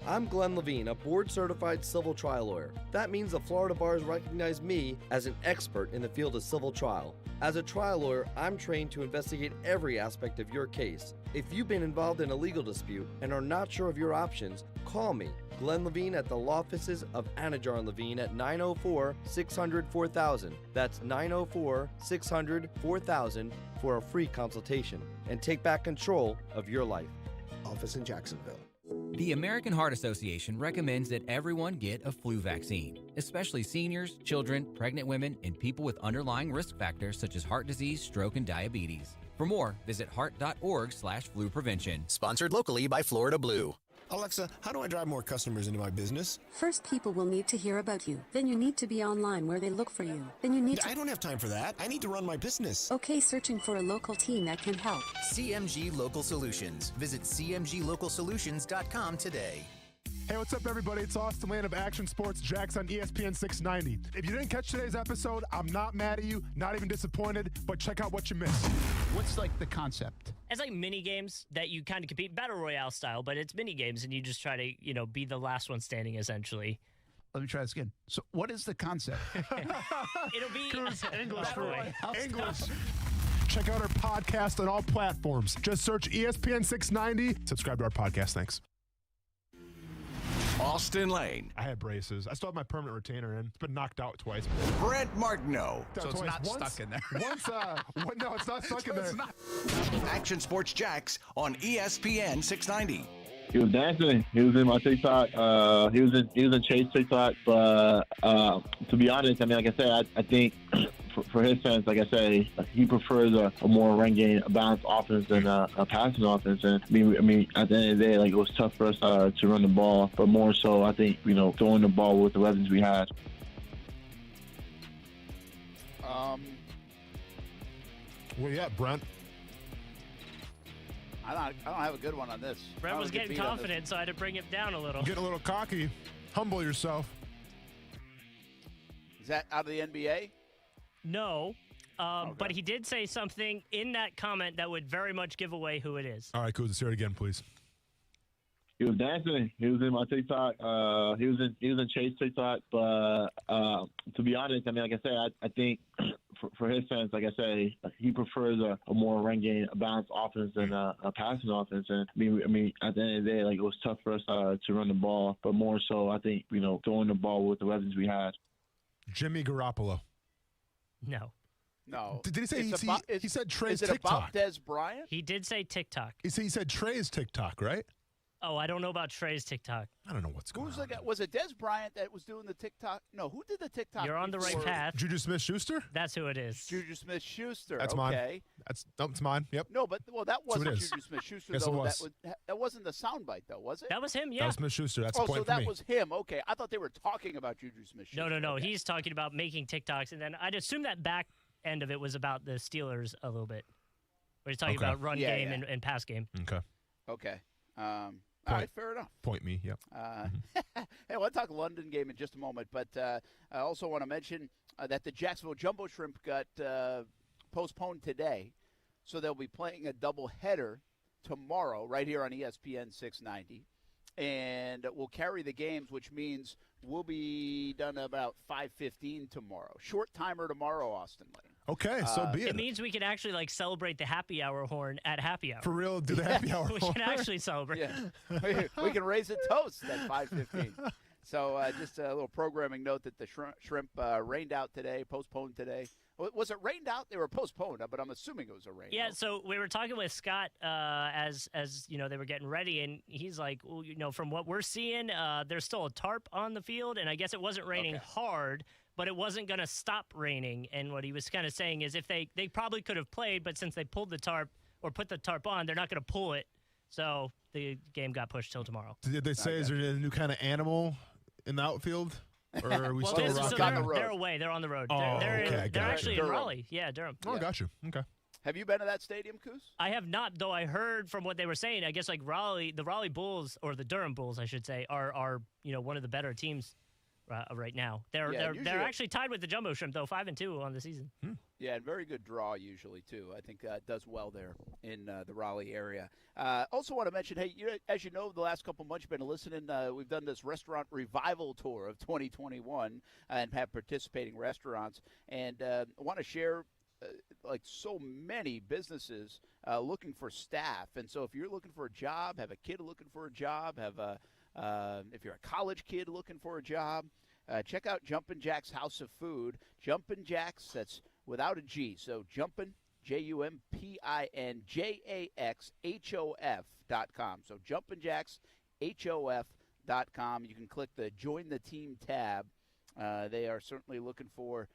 I'm Glenn Levine, a board-certified civil trial lawyer. That means the Florida bars recognize me as an expert in the field of civil trial. As a trial lawyer, I'm trained to investigate every aspect of your case. If you've been involved in a legal dispute and are not sure of your options, call me, Glenn Levine, at the law offices of Anajar and Levine at 904-600-4000. That's 904-600-4000 for a free consultation and take back control of your life. Office in Jacksonville. The American Heart Association recommends that everyone get a flu vaccine, especially seniors, children, pregnant women, and people with underlying risk factors such as heart disease, stroke, and diabetes. For more, visit heart.org/flu prevention. Sponsored locally by Florida Blue. Alexa, how do I drive more customers into my business? First, people will need to hear about you. Then you need to be online where they look for you. Then you need to... I don't have time for that. I need to run my business. Okay, searching for a local team that can help. CMG Local Solutions. Visit cmglocalsolutions.com today. Hey, what's up, everybody? It's Austin Land of Action Sports Jax on ESPN 690. If you didn't catch today's episode, I'm not mad at you, not even disappointed, but check out what you missed. What's like the concept? It's like mini games that you kind of compete battle royale style, but it's mini games and you just try to, be the last one standing essentially. Let me try this again. So what is the concept? It'll be English. English. Check out our podcast on all platforms. Just search ESPN 690. Subscribe to our podcast. Thanks. Austin Lane. I had braces. I still have my permanent retainer in. It's been knocked out twice. Brent Martineau. So it's not stuck in there. No, it's not stuck in there. Action Sports Jax on ESPN 690. He was dancing. He was in my TikTok. He was in Chase TikTok. But to be honest, I mean, like I said, I think for his sense, like I say, he prefers a more run game, a balanced offense than a passing offense. And I mean, at the end of the day, like it was tough for us to run the ball, but more so, I think throwing the ball with the weapons we had. Well, yeah, Brent. I don't have a good one on this. Brent was getting confident, so I had to bring it down a little. Getting a little cocky. Humble yourself. Is that out of the NBA? No, but he did say something in that comment that would very much give away who it is. All right, cool. Let's hear it again, please. He was dancing. He was in my TikTok. He was in Chase TikTok. But to be honest, I mean, like I said, I think for his sense, like I say, he prefers a more run game, a balanced offense than a passing offense. And I mean, at the end of the day, like it was tough for us to run the ball, but more so, I think throwing the ball with the weapons we had. Jimmy Garoppolo. No. Did he say he said Trey's TikTok? Is it about Des Bryant? He did say TikTok. He said Trey's TikTok, right? Oh, I don't know about Trey's TikTok. I don't know what's going on. Was it Des Bryant that was doing the TikTok? No, who did the TikTok? You're on the right path. Juju Smith-Schuster? That's who it is. Juju Smith-Schuster. That's okay. mine. That's mine. Yep. No, but that wasn't Juju Smith-Schuster. Yes, though. it was. That wasn't the soundbite, though, was it? That was him. Yeah. That was Smith-Schuster. That's the point so for that me. was him. Okay, I thought they were talking about Juju Smith-Schuster. No. Okay. He's talking about making TikToks, and then I'd assume that back end of it was about the Steelers a little bit. Where he's talking about run game and pass game. Okay. All right, fair enough. Point me, yep. Hey, I want to talk London game in just a moment, but I also want to mention that the Jacksonville Jumbo Shrimp got postponed today, so they'll be playing a doubleheader tomorrow right here on ESPN 690, and we'll carry the games, which means we'll be done about 5:15 tomorrow. Short timer tomorrow, Austin Lane. Okay, so be it. It means we can actually celebrate the happy hour horn at happy hour. For real, do the happy hour we horn. can actually celebrate. Yeah. we can raise a toast at 5:15. So just a little programming note that the shrimp rained out today, postponed today. Was it rained out? They were postponed, but I'm assuming it was a rain. Yeah, so we were talking with Scott as they were getting ready, and he's like, well, from what we're seeing, there's still a tarp on the field, and I guess it wasn't raining hard, but it wasn't going to stop raining. And what he was kind of saying is if they probably could have played, but since they pulled the tarp or put the tarp on, they're not going to pull it. So the game got pushed till tomorrow. Did they say, is there a new kind of animal in the outfield? Or are we still rocking? They're away. They're on the road. Oh, they're actually in Raleigh. Yeah, Durham. Oh, got you. Okay. Have you been to that stadium, Coos? I have not, though I heard from what they were saying. I guess the Raleigh Bulls, or the Durham Bulls, I should say, are one of the better teams right now. They're actually tied with the Jumbo Shrimp, though, 5-2 on the season. Yeah, and very good draw usually, too. I think does well there in the Raleigh area. Also want to mention, hey, as you know, the last couple months you've been listening, we've done this restaurant revival tour of 2021 and have participating restaurants. And I want to share, like so many businesses looking for staff. And so if you're looking for a job, have a kid looking for a job, if you're a college kid looking for a job, check out Jumpin' Jack's House of Food. Jumpin' Jack's, that's without a G. So Jumpin', JumpinJacksHof.com. So Jumpin' Jack's HOF.com. You can click the Join the Team tab. They are certainly looking for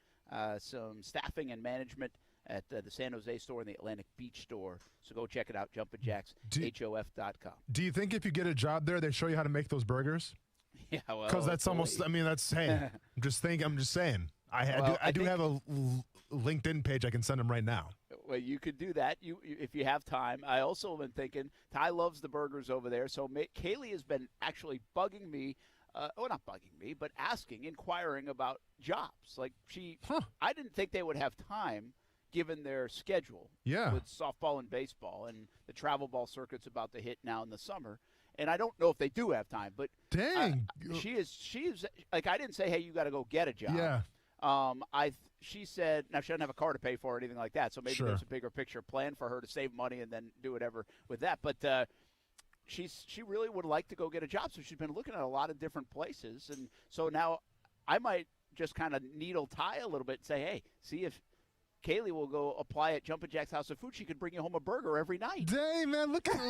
some staffing and management at the San Jose store and the Atlantic Beach store. So go check it out, JumpinJacksHof.com. Do you think if you get a job there, they show you how to make those burgers? Yeah, well, because that's almost. I mean, that's. Hey, I'm just saying. I do have a LinkedIn page. I can send them right now. Well, you could do that. If you have time. I also have been thinking. Ty loves the burgers over there. So Kaylee has been actually bugging me. Not bugging me, but inquiring about jobs. Like I didn't think they would have time given their schedule. Yeah. With softball and baseball and the travel ball circuit's about to hit now in the summer. And I don't know if they do have time, but dang, she is like, I didn't say, hey, you got to go get a job. Yeah. She said, now she doesn't have a car to pay for or anything like that, so maybe there's a bigger picture plan for her to save money and then do whatever with that. But she really would like to go get a job, so she's been looking at a lot of different places, and so now I might just kind of needle Ty a little bit and say, hey, see if Kaylee will go apply at Jumpin' Jack's House of Food. She could bring you home a burger every night. Dang, man, look at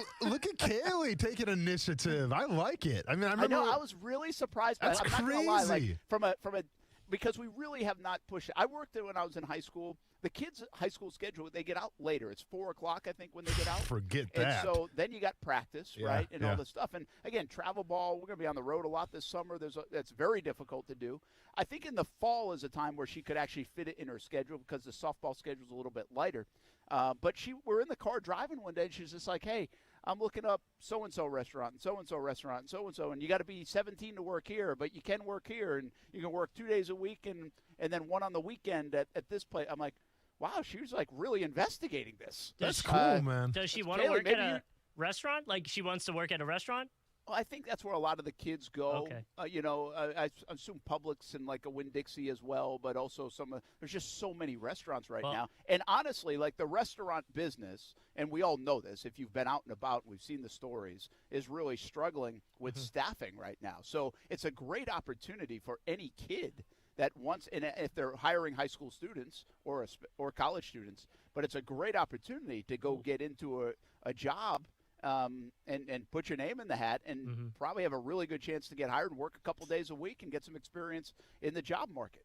Kaylee taking initiative. I like it. I mean, I remember. I know. I was really surprised by that's it. I'm crazy. not gonna lie. Like, from a because we really have not pushed it. I worked there when I was in high school. The kids' high school schedule, they get out later. It's 4 o'clock, I think, when they get out. Forget that. And so then you got practice, Yeah, right, and yeah. all this stuff. And, again, travel ball, we're going to be on the road a lot this summer. That's very difficult to do. I think in the fall is a time where she could actually fit it in her schedule because the softball schedule is a little bit lighter. But we're in the car driving one day, and she's just like, hey, I'm looking up so-and-so restaurant and so-and-so restaurant and so-and-so, and you got to be 17 to work here, but you can work here, and you can work 2 days a week and then one on the weekend at this place. I'm like, wow, she was like really investigating this. That's cool, man. Does she want to work at a restaurant? Like she wants to work at a restaurant? Well, I think that's where a lot of the kids go. Okay. I assume Publix and like a Winn-Dixie as well, but also there's just so many restaurants right now. And honestly, like the restaurant business, and we all know this, if you've been out and about, we've seen the stories, is really struggling with staffing right now. So it's a great opportunity for any kid that wants, and if they're hiring high school students or college students, but it's a great opportunity to go get into a job and put your name in the hat and probably have a really good chance to get hired and work a couple days a week and get some experience in the job market.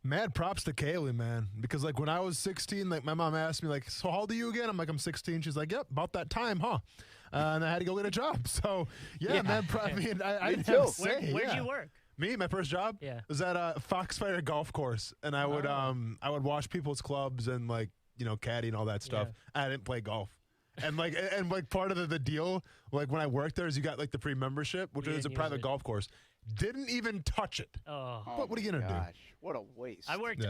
Mad props to Kaylee, man. Because, like, when I was 16, like, my mom asked me, like, so how old are you again? I'm like, I'm 16. She's like, yep, about that time, huh? And I had to go get a job. So, yeah. Man, I didn't have to say. Where'd you work? Me, my first job? Yeah. Was at a Foxfire golf course. And I would wash people's clubs and, like, caddy and all that stuff. I didn't play golf. And part of the deal, like when I worked there, is you got like the free membership, which is a private golf course. Didn't even touch it. Oh, what are you gonna do? What a waste! I worked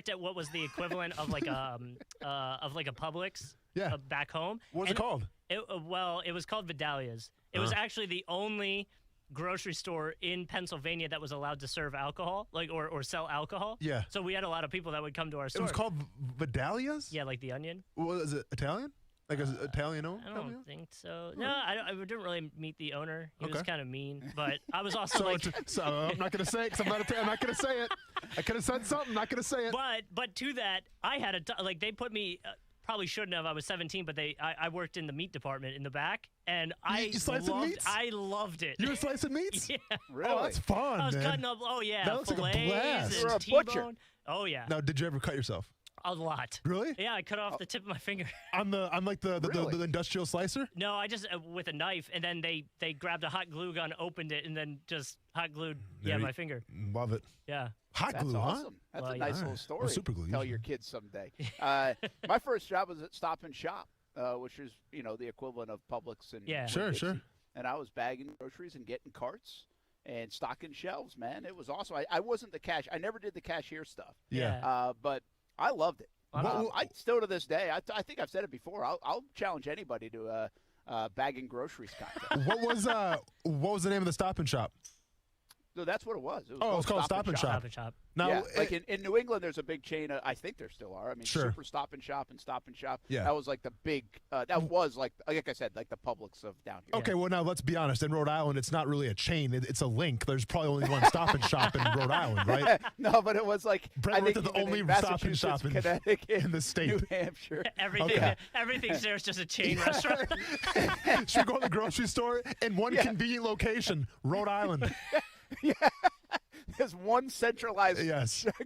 at what was the equivalent of like a Publix. Yeah. Back home. What was it called? It was called Vidalia's. It was actually the only grocery store in Pennsylvania that was allowed to serve alcohol, like or sell alcohol. Yeah. So we had a lot of people that would come to our store. It was called Vidalia's? Yeah, like the onion. Was it Italian? Like an Italian-owned? I don't think so. No, I didn't really meet the owner. He was kind of mean, but I was also so I'm not going to say it because I'm not going to say it. I could have said something. Not going to say it. But to that, I had they put me. Probably shouldn't have. I was 17, but I worked in the meat department in the back, and I loved it. You were slicing meats? Yeah. Really? Oh, that's fun. I was man. cutting up. Oh yeah, that looks like a blast. You were a T-bone. butcher. Oh yeah. Now, did you ever cut yourself? A lot. Really? Yeah, I cut off the tip of my finger. On like the industrial slicer? No, I just with a knife, and then they grabbed a hot glue gun, opened it, and then just hot glued my finger. Love it. Yeah. Hot glue, awesome. huh? That's a nice little story. Well, super glue. Tell your kids someday. My first job was at Stop and Shop, which is the equivalent of Publix and Sure. And I was bagging groceries and getting carts and stocking shelves. Man, it was awesome. I wasn't the I never did the cashier stuff. Yeah. But I loved it. I still to this day. I think I've said it before. I'll challenge anybody to a bagging groceries contest. What was the name of the Stop and Shop? So that's what it was. It was called Stop and Shop. Stop and Shop. Now, like in New England, there's a big chain. I think there still are. I mean, Sure. Super Stop and Shop and Stop and Shop. Yeah. That was like the big. That was like I said, like the Publix of down here. Okay, well now let's be honest. In Rhode Island, it's not really a chain. It's a link. There's probably only one Stop and Shop in Rhode Island, right? No, but it was like Brent went to the only Stop and Shop in the state. New Hampshire. Everything's there is just a chain restaurant. Should we go to the grocery store in one convenient location, Rhode Island? Yeah. There's one centralized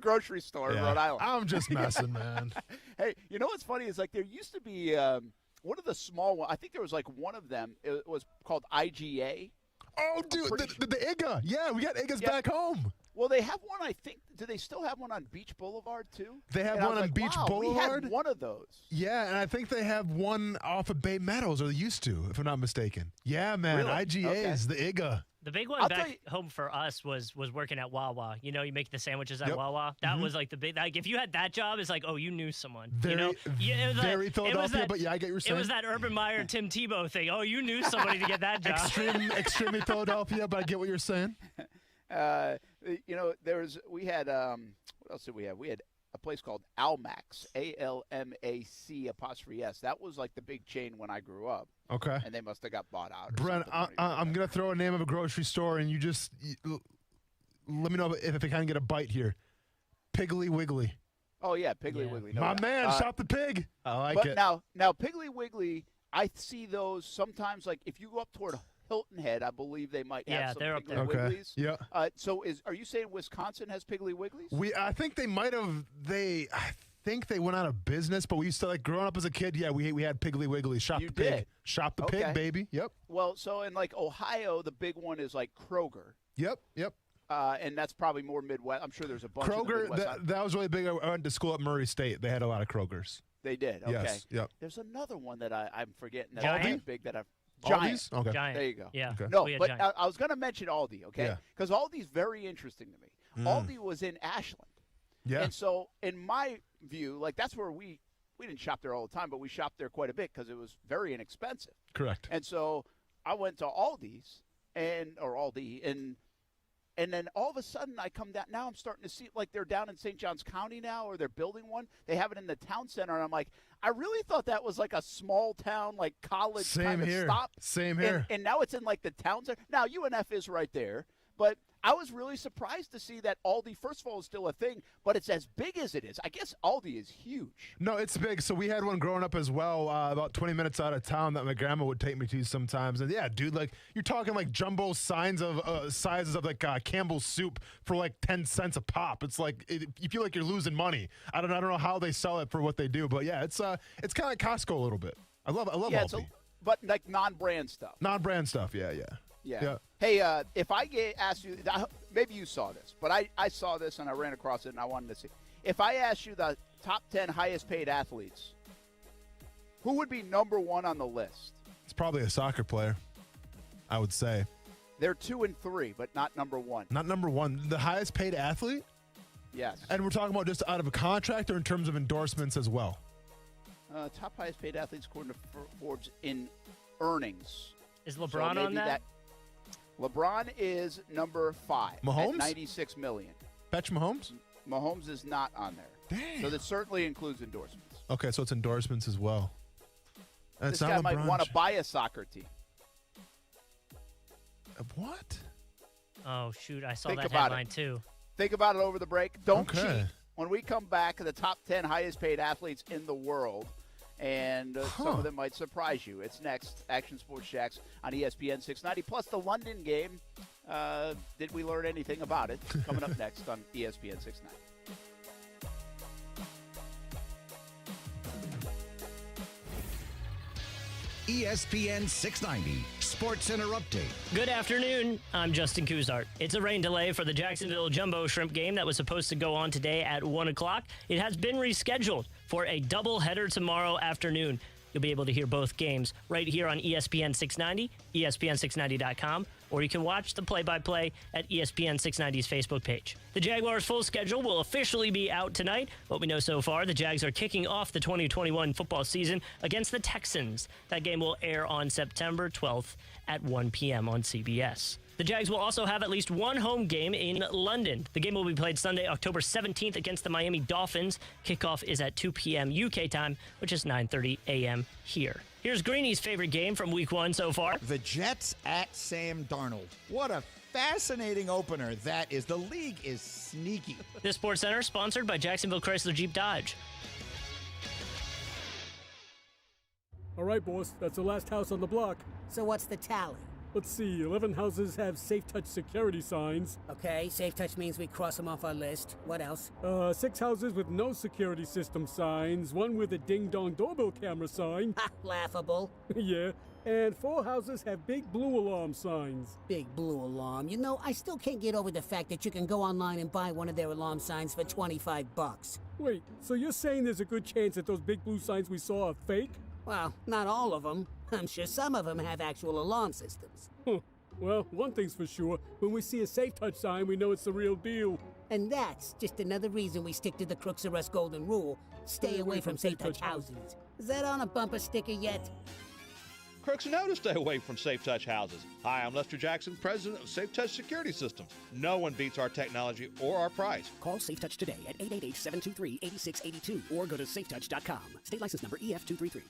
grocery store in Rhode Island. I'm just messing, man. Hey, you know what's funny is like there used to be one of the small ones. I think there was like one of them. It was called IGA. Oh, dude, the IGA. Yeah, we got IGAs back home. Well, they have one, I think. Do they still have one on Beach Boulevard, too? They have one on Beach Boulevard? We had one of those. Yeah, and I think they have one off of Bay Meadows, or they used to, if I'm not mistaken. Yeah, man, Really? IGAs, the IGA. The big one back home for us was working at Wawa. You know, you make the sandwiches at Wawa. That was like the big. Like if you had that job, it's like, oh, you knew someone. Very Philadelphia, but yeah, I get what you're saying. It was that Urban Meyer, Tim Tebow thing. Oh, you knew somebody to get that job. Extremely Philadelphia, but I get what you're saying. We had what else did we have? We had a place called Almax, ALMAC''S. That was like the big chain when I grew up. Okay. And they must have got bought out. Brent, I'm going to throw a name of a grocery store, and you just let me know if I can get a bite here. Piggly Wiggly. Oh, yeah, Piggly Wiggly. No My doubt. man, shop the pig. I like it. Now, Piggly Wiggly, I see those sometimes, like if you go up toward Hilton Head. I believe they might have some they're up Piggly there. Okay. Wigglies. Yeah. So are you saying Wisconsin has Piggly Wigglies? I think they might have. I think they went out of business, but we used to, like, growing up as a kid, we had Piggly Wigglies. Shop You the pig. did? Shop the Okay. pig, baby. Yep. Well, so in like Ohio, the big one is like Kroger. Yep. And that's probably more Midwest. I'm sure there's a bunch of the Kroger, Midwest. that was really big. I went to school at Murray State. They had a lot of Krogers. They did. Okay. Yes. Yep. There's another one that I'm forgetting. That's Giant? big that I've. Aldi's? Giant. Okay. Giant. There you go. Yeah. Okay. No, We had but Giant. I was going to mention Aldi, okay? Yeah. Because Aldi's very interesting to me. Aldi was in Ashland. Yeah. And so, in my view, like, that's where we didn't shop there all the time, but we shopped there quite a bit because it was very inexpensive. Correct. And so, I went to Aldi, and then all of a sudden I come down. Now I'm starting to see, like, they're down in St. Johns County now, or they're building one. They have it in the town center, and I'm like, I really thought that was like a small town, like college kind of stop. Same here. And now it's in like the town center. Now UNF is right there, but I was really surprised to see that Aldi, first of all, is still a thing, but it's as big as it is. I guess Aldi is huge. No, it's big. So we had one growing up as well, about 20 minutes out of town that my grandma would take me to sometimes. And yeah, dude, like, you're talking like jumbo sizes of like Campbell's soup for like 10 cents a pop. It's like you feel like you're losing money. I don't know how they sell it for what they do, but yeah, it's kind of like Costco a little bit. I love Aldi. But like non-brand stuff. Non-brand stuff, yeah. Yeah. Hey, if I asked you, maybe you saw this, but I saw this and I ran across it and I wanted to see. If I asked you the top 10 highest paid athletes, who would be number one on the list? It's probably a soccer player, I would say. They're 2 and 3, but not number one. Not number one. The highest paid athlete? Yes. And we're talking about just out of a contract or in terms of endorsements as well? Top highest paid athletes according to Forbes in earnings. Is LeBron on that? LeBron is number 5. Mahomes? At $96 million. Fetch Mahomes? Mahomes is not on there. Damn. So that certainly includes endorsements. Okay, so it's endorsements as well. And This it's guy not might LeBron. want to buy a soccer team. What? Oh, shoot. I saw Think that about headline, it. too. Think about it over the break. Don't Okay. cheat. When we come back, the top 10 highest paid athletes in the world. And some of them might surprise you. It's next. Action Sports Jacks on ESPN 690. Plus the London game. Did we learn anything about it? Coming up next on ESPN 690. ESPN 690 Sports Center Update. Good afternoon. I'm Justin Kuzart. It's a rain delay for the Jacksonville Jumbo Shrimp game that was supposed to go on today at 1 o'clock. It has been rescheduled for a doubleheader tomorrow afternoon. You'll be able to hear both games right here on ESPN 690, ESPN690.com, or you can watch the play-by-play at ESPN 690's Facebook page. The Jaguars' full schedule will officially be out tonight. What we know so far, the Jags are kicking off the 2021 football season against the Texans. That game will air on September 12th at 1 p.m. on CBS. The Jags will also have at least one home game in London. The game will be played Sunday, October 17th against the Miami Dolphins. Kickoff is at 2 p.m. UK time, which is 9:30 a.m. here. Here's Greeny's favorite game from week 1 so far. The Jets at Sam Darnold. What a fascinating opener that is. The league is sneaky. This Sports Center sponsored by Jacksonville Chrysler Jeep Dodge. All right, boss, that's the last house on the block. So what's the tally? Let's see, 11 houses have Safe Touch security signs. Okay, Safe Touch means we cross them off our list. What else? 6 houses with no security system signs, 1 with a ding-dong doorbell camera sign. Ha, laughable. Yeah, and 4 houses have big blue alarm signs. Big blue alarm. You know, I still can't get over the fact that you can go online and buy one of their alarm signs for $25. Wait, so you're saying there's a good chance that those big blue signs we saw are fake? Well, not all of them. I'm sure some of them have actual alarm systems. Huh. Well, one thing's for sure. When we see a Safe Touch sign, we know it's the real deal. And that's just another reason we stick to the Crooks R Us golden rule. Stay away from Safe Touch houses. Is that on a bumper sticker yet? Crooks know to stay away from Safe Touch houses. Hi, I'm Lester Jackson, president of Safe Touch Security Systems. No one beats our technology or our price. Call Safe Touch today at 888-723-8682 or go to safetouch.com. State license number EF233.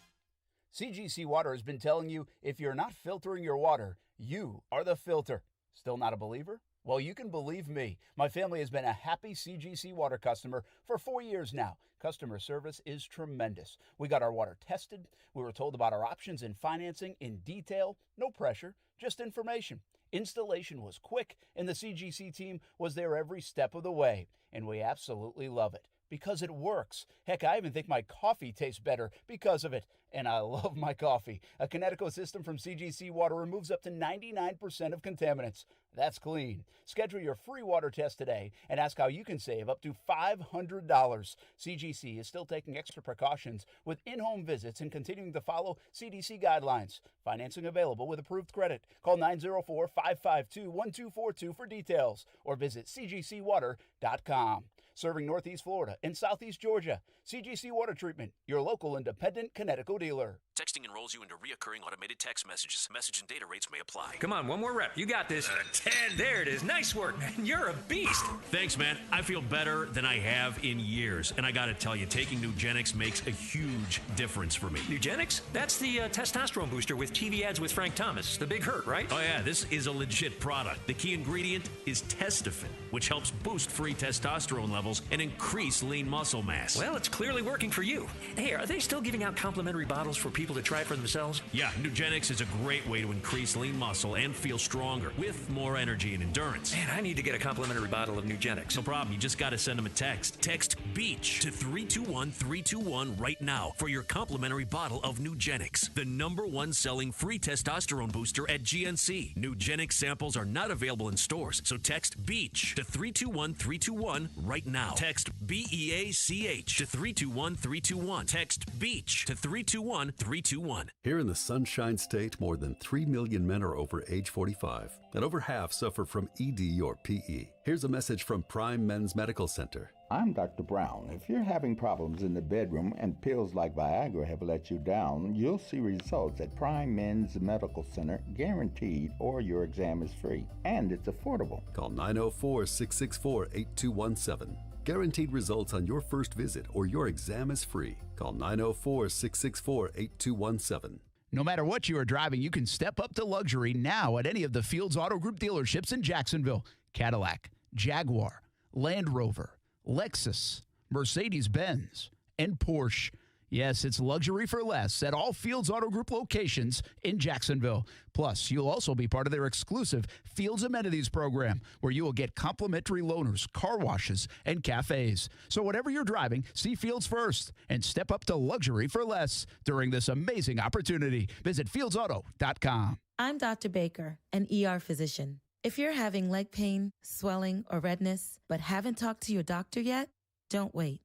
CGC Water has been telling you if you're not filtering your water, you are the filter. Still not a believer? Well, you can believe me. My family has been a happy CGC water customer for 4 years now. Customer service is tremendous. We got our water tested. We were told about our options in financing in detail. No pressure, just information. Installation was quick, and the CGC team was there every step of the way. And we absolutely love it because it works. Heck, I even think my coffee tastes better because of it. And I love my coffee. A Kinetico system from CGC Water removes up to 99% of contaminants. That's clean. Schedule your free water test today and ask how you can save up to $500. CGC is still taking extra precautions with in-home visits and continuing to follow CDC guidelines. Financing available with approved credit. Call 904-552-1242 for details or visit cgcwater.com. Serving Northeast Florida and Southeast Georgia. CGC Water Treatment, your local independent Kinetico dealer. Texting enrolls you into reoccurring automated text messages. Message and data rates may apply. Come on, one more rep. You got this. 10. There it is. Nice work, man. You're a beast. Thanks, man. I feel better than I have in years. And I got to tell you, taking Nugenix makes a huge difference for me. Nugenix? That's the testosterone booster with TV ads with Frank Thomas. The Big Hurt, right? Oh, yeah. This is a legit product. The key ingredient is Testofen, which helps boost free testosterone levels and increase lean muscle mass. Well, it's clearly working for you. Hey, are they still giving out complimentary bottles for people to try for themselves? Yeah, Nugenix is a great way to increase lean muscle and feel stronger with more energy and endurance. Man, I need to get a complimentary bottle of Nugenix. No problem. You just got to send them a text. Text BEACH to 321-321 right now for your complimentary bottle of Nugenix, the #1 selling free testosterone booster at GNC. Nugenix samples are not available in stores, so text BEACH to 321-321 right now. Text BEACH to 321-321. Text BEACH to 321-321. Here in the Sunshine State, more than 3 million men are over age 45, and over half suffer from ED or PE. Here's a message from Prime Men's Medical Center. I'm Dr. Brown. If you're having problems in the bedroom and pills like Viagra have let you down, you'll see results at Prime Men's Medical Center, guaranteed, or your exam is free. And it's affordable. Call 904-664-8217. Guaranteed results on your first visit or your exam is free. Call 904-664-8217. No matter what you are driving, you can step up to luxury now at any of the Fields Auto Group dealerships in Jacksonville. Cadillac, Jaguar, Land Rover, Lexus, Mercedes-Benz, and Porsche. Yes, it's luxury for less at all Fields Auto Group locations in Jacksonville. Plus, you'll also be part of their exclusive Fields Amenities program, where you will get complimentary loaners, car washes, and cafes. So whatever you're driving, see Fields first and step up to luxury for less during this amazing opportunity. Visit fieldsauto.com. I'm Dr. Baker, an ER physician. If you're having leg pain, swelling, or redness, but haven't talked to your doctor yet, don't wait.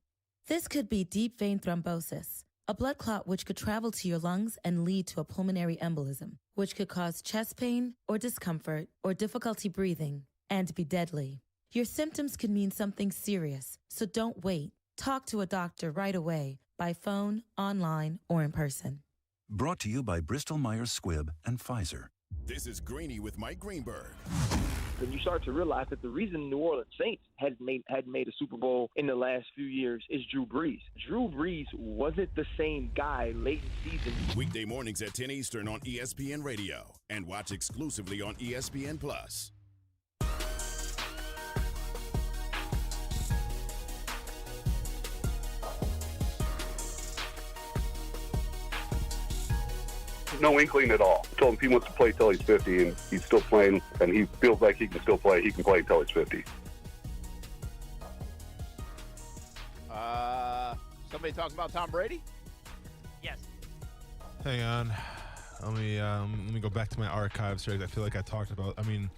This could be deep vein thrombosis, a blood clot which could travel to your lungs and lead to a pulmonary embolism, which could cause chest pain or discomfort or difficulty breathing and be deadly. Your symptoms could mean something serious, so don't wait. Talk to a doctor right away, by phone, online, or in person. Brought to you by Bristol-Myers Squibb and Pfizer. This is Greeny with Mike Greenberg. When you start to realize that the reason New Orleans Saints hadn't made a Super Bowl in the last few years is Drew Brees. Drew Brees wasn't the same guy late in season. Weekday mornings at 10 Eastern on ESPN Radio and watch exclusively on ESPN Plus. No inkling at all. I told him he wants to play till he's 50, and he's still playing, and he feels like he can still play. He can play until he's 50. Somebody talking about Tom Brady? Yes. Hang on. Let me go back to my archives here. I feel like I talked about. I feel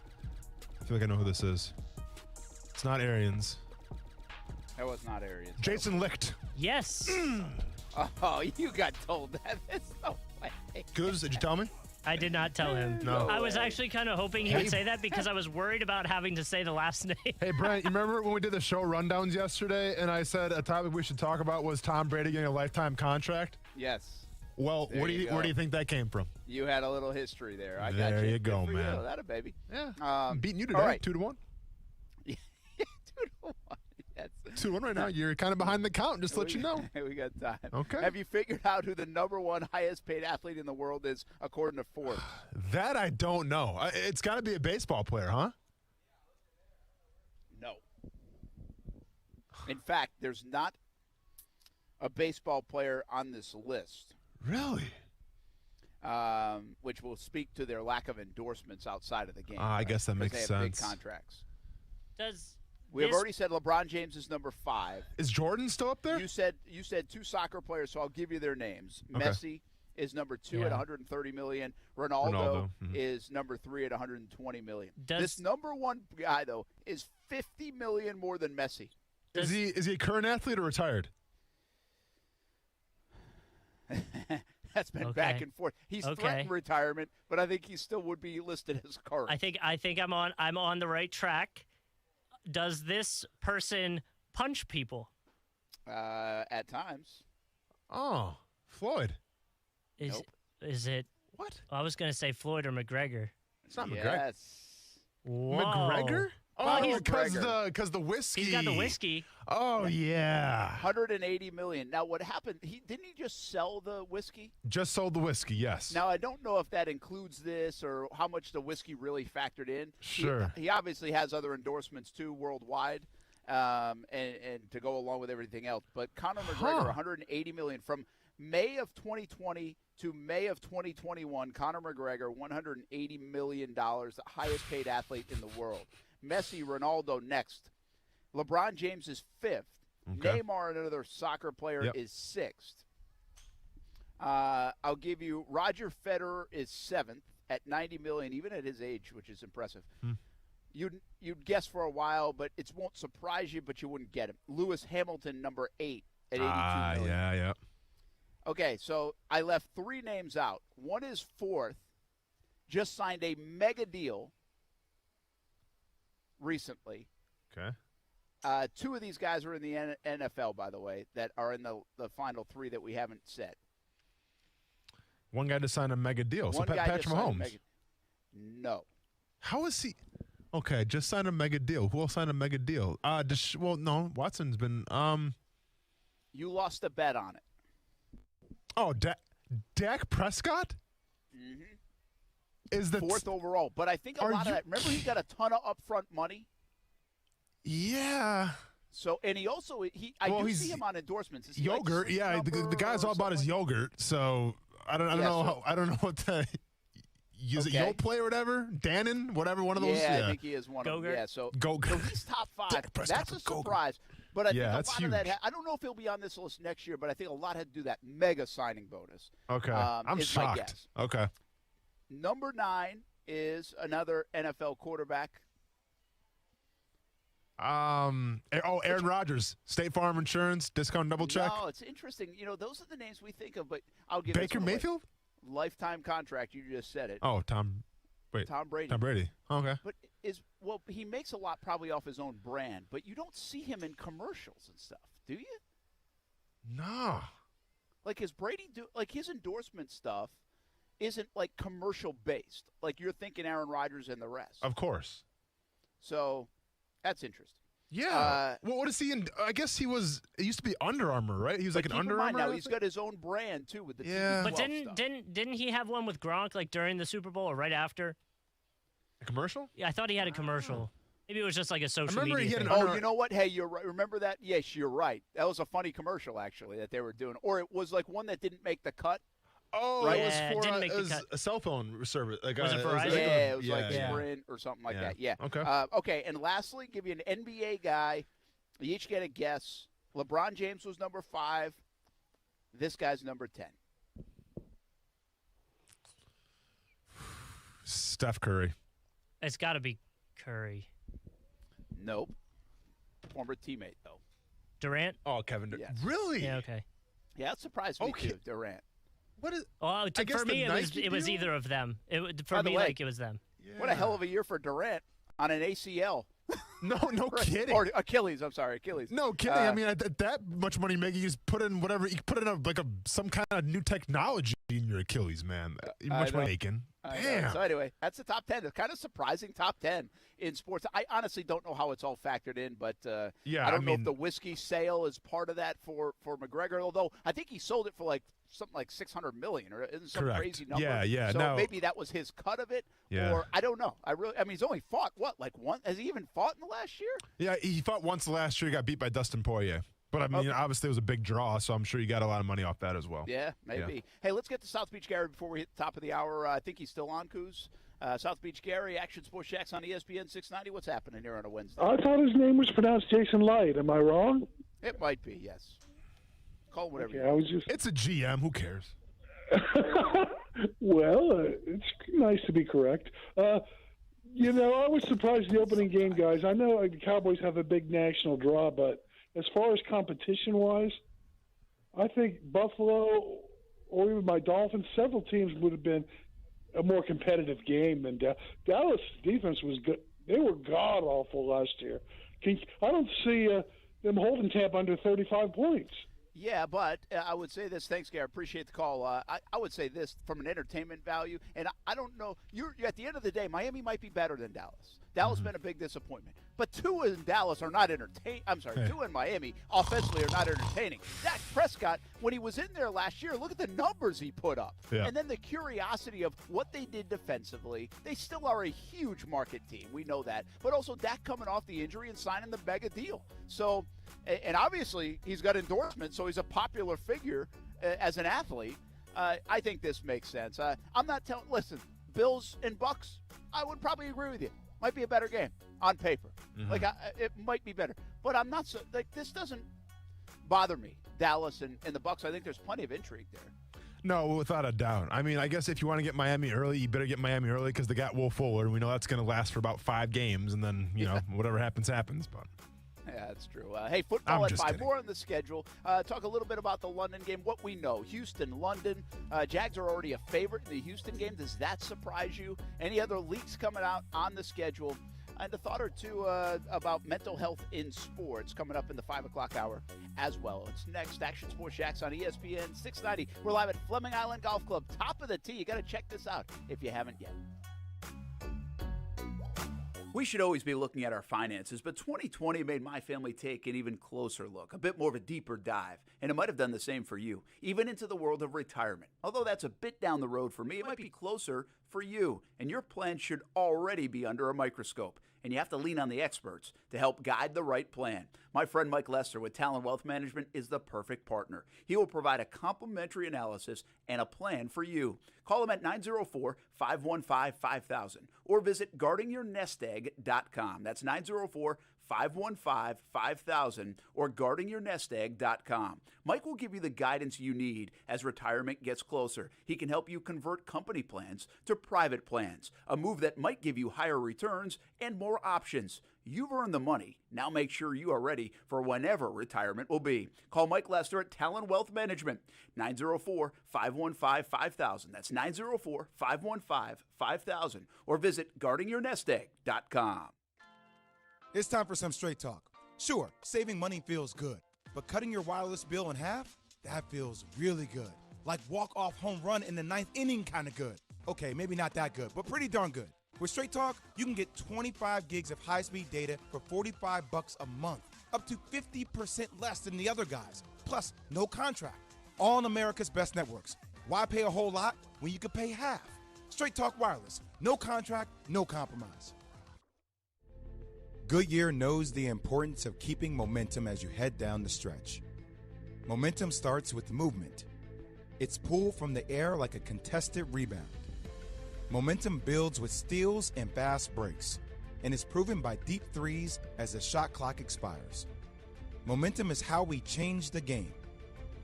like I know who this is. It's not Arians. That was not Arians. Jason Licht. Yes. Oh, you got told that. There's no way. Goose, did you tell me? I did not tell him. No. I was actually kind of hoping he would say that because I was worried about having to say the last name. Hey, Brent, you remember when we did the show rundowns yesterday and I said a topic we should talk about was Tom Brady getting a lifetime contract? Yes. Well, where do you think that came from? You had a little history there. I got there you go, Good for man. You. That a baby. Yeah. I'm beating you today, all right. 2-1. Yeah, 2-1. Yes. 2-1 right now. You're kind of behind the count, just to let you know. We got time. Okay. Have you figured out who the #1 highest paid athlete in the world is, according to Forbes? That I don't know. It's got to be a baseball player, huh? In fact, there's not a baseball player on this list. Really? Which will speak to their lack of endorsements outside of the game. I guess that makes they have sense. Big contracts. We have already said LeBron James is number 5. Is Jordan still up there? You said 2 soccer players, so I'll give you their names. Okay. Messi is number 2 at $130 million. Ronaldo is number 3 at $120 million. This number 1 guy though is $50 million more than Messi. Is he a current athlete or retired? That's been back and forth. He's threatened retirement, but I think he still would be listed as current. I think I'm on the right track. Does this person punch people? At times. Oh, Floyd. Is it what? I was going to say Floyd or McGregor. It's not McGregor. Whoa. McGregor? Oh, because the whiskey. He's got the whiskey. Oh, yeah. $180 million. Now, what happened? Didn't he just sell the whiskey? Just sold the whiskey, yes. Now, I don't know if that includes this or how much the whiskey really factored in. Sure. He obviously has other endorsements, too, worldwide, and to go along with everything else. But Conor McGregor, $180 million. From May of 2020 to May of 2021, Conor McGregor, $180 million, the highest paid athlete in the world. Messi, Ronaldo next. LeBron James is 5th. Okay. Neymar, another soccer player, is 6th. I'll give you Roger Federer is 7th at $90 million, even at his age, which is impressive. You'd guess for a while, but it won't surprise you, but you wouldn't get him. Lewis Hamilton, number 8 at $82 million. Yeah. Okay, so I left 3 names out. One is 4th, just signed a mega deal recently. Okay. 2 of these guys are in the NFL, by the way, that are in the final 3 that we haven't said. One guy just signed a mega deal. One So guy Patrick just signed a Mahomes. mega. No. How is he? Okay, just signed a mega deal. Who else signed a mega deal? No, Watson's been. You lost a bet on it. Oh, Dak Prescott? Mm-hmm. Is the 4th overall, but I think a lot of that. Remember, he got a ton of upfront money. Yeah. So, and he also I do see him on endorsements. Is he yogurt? like yeah, the guy's all about his yogurt. So I don't know what the. Is it Yoplait or whatever? Dannon, whatever, one of those. Yeah, I think he is one of them. Yeah, so he's top 5. That's a surprise. But I think a lot of that. I don't know if he'll be on this list next year, but I think a lot had to do that mega signing bonus. Okay, I'm shocked. Okay. Number 9 is another NFL quarterback. Aaron Rodgers, State Farm Insurance, discount double check. No, it's interesting. You know, those are the names we think of, but I'll give Baker Mayfield? Lifetime contract. You just said it. Oh, Tom Brady. Tom Brady. Okay. But he makes a lot probably off his own brand, but you don't see him in commercials and stuff, do you? No. Like his endorsement stuff isn't like commercial based. Like you're thinking Aaron Rodgers and the rest. Of course. So that's interesting. Yeah. Well, what is he in? I guess he was. It used to be Under Armour, right? He was like an Under Armour. Now he's got his own brand too with the yeah. But didn't he have one with Gronk like during the Super Bowl or right after? A commercial? Yeah, I thought he had a commercial. Maybe it was just like a social media thing. Oh, you know what? Hey, you're right. Remember that? Yes, you're right. That was a funny commercial actually that they were doing, or it was like one that didn't make the cut. Oh, right? It was for a cell phone service. Like was it Verizon? Yeah, it was like Sprint or something like that. Yeah. Okay. Okay, and lastly, give you an NBA guy. You each get a guess. LeBron James was number 5. This guy's number 10. Steph Curry. It's got to be Curry. Nope. Former teammate, though. Durant? Oh, Kevin Durant. Yes. Really? Yeah, okay. Yeah, that surprised me, too, Durant. What is? Well, for me, it was either of them. It was them. Yeah. What a hell of a year for Durant on an ACL. No kidding. Or Achilles. I'm sorry, Achilles. No kidding. I mean, that much money making, you just put in whatever. You put in some kind of new technology in your Achilles, man. Much money making. Damn. So anyway, that's the top 10. It's kind of surprising top 10 in sports. I honestly don't know how it's all factored in, but I don't know if the whiskey sale is part of that for McGregor. Although I think he sold it for something like $600 million, or isn't some crazy number? Yeah. So maybe that was his cut of it, or I don't know. I mean, he's only fought one. Has he even fought in the last year? Yeah, he fought once last year. He got beat by Dustin Poirier. But, I mean, obviously it was a big draw, so I'm sure you got a lot of money off that as well. Yeah, maybe. Yeah. Hey, let's get to South Beach Gary before we hit the top of the hour. I think he's still on, Coos. South Beach Gary, Action Sports Jax on ESPN 690. What's happening here on a Wednesday? I thought his name was pronounced Jason Light. Am I wrong? It might be, yes. Call it whatever you I want. was just. It's a GM. Who cares? Well, it's nice to be correct. I was surprised the opening game, guys. I know the Cowboys have a big national draw, but as far as competition-wise, I think Buffalo or even my Dolphins, several teams would have been a more competitive game than Dallas. Defense was good. They were god-awful last year. I don't see them holding Tampa under 35 points. Yeah, but I would say this. Thanks, Gary. Appreciate the call. I would say this from an entertainment value, and I don't know. You're at the end of the day, Miami might be better than Dallas. Dallas been a big disappointment, but Tua and Dallas are not entertaining. I'm sorry, Tua and Miami offensively are not entertaining. Dak Prescott, when he was in there last year, look at the numbers he put up, and then the curiosity of what they did defensively. They still are a huge market team. We know that, but also Dak coming off the injury and signing the mega deal. So. And obviously, he's got endorsements, so he's a popular figure as an athlete. I think this makes sense. I'm not telling. Listen, Bills and Bucks, I would probably agree with you. Might be a better game on paper. Like it might be better, but I'm not so. Like this doesn't bother me. Dallas and the Bucks. I think there's plenty of intrigue there. No, without a doubt. I mean, I guess if you want to get Miami early, you better get Miami early because they got Will Fuller. We know that's going to last for about 5 games, and then whatever happens. But. Yeah, that's true. Hey, football at 5. Kidding. More on the schedule. Talk a little bit about the London game. What we know. Houston, London. Jags are already a favorite in the Houston game. Does that surprise you? Any other leaks coming out on the schedule? And a thought or two about mental health in sports coming up in the 5 o'clock hour as well. It's next. Action Sports Jax on ESPN 690. We're live at Fleming Island Golf Club. Top of the tee. You got to check this out if you haven't yet. We should always be looking at our finances, but 2020 made my family take an even closer look, a bit more of a deeper dive, and it might have done the same for you, even into the world of retirement. Although that's a bit down the road for me, it might be closer for you, and your plan should already be under a microscope, and you have to lean on the experts to help guide the right plan. My friend Mike Lester with Talon Wealth Management is the perfect partner. He will provide a complimentary analysis and a plan for you. Call him at 904-515-5000 or visit guardingyournestegg.com. That's 904-515-5000 or guardingyournestegg.com. Mike will give you the guidance you need as retirement gets closer. He can help you convert company plans to private plans, a move that might give you higher returns and more options. You've earned the money. Now make sure you are ready for whenever retirement will be. Call Mike Lester at Talon Wealth Management, 904-515-5000. That's 904-515-5000. Or visit guardingyournestegg.com. It's time for some straight talk. Sure, saving money feels good, but cutting your wireless bill in half? That feels really good. Like walk-off home run in the 9th inning kind of good. Okay, maybe not that good, but pretty darn good. With Straight Talk, you can get 25 gigs of high-speed data for $45 a month, up to 50% less than the other guys. Plus, no contract. All on America's best networks. Why pay a whole lot when you could pay half? Straight Talk Wireless. No contract, no compromise. Goodyear knows the importance of keeping momentum as you head down the stretch. Momentum starts with movement. It's pulled from the air like a contested rebound. Momentum builds with steals and fast breaks, and is proven by deep threes as the shot clock expires. Momentum is how we change the game,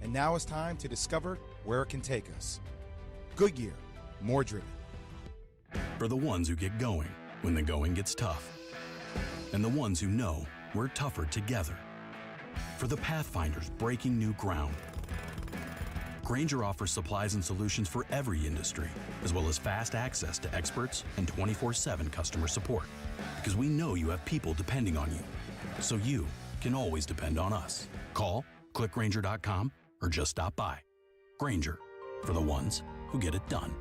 and now it's time to discover where it can take us. Goodyear, more driven. For the ones who get going when the going gets tough, and the ones who know we're tougher together. For the Pathfinders breaking new ground. Grainger offers supplies and solutions for every industry, as well as fast access to experts and 24/7 customer support. Because we know you have people depending on you, so you can always depend on us. Call, click Grainger.com, or just stop by. Grainger, for the ones who get it done.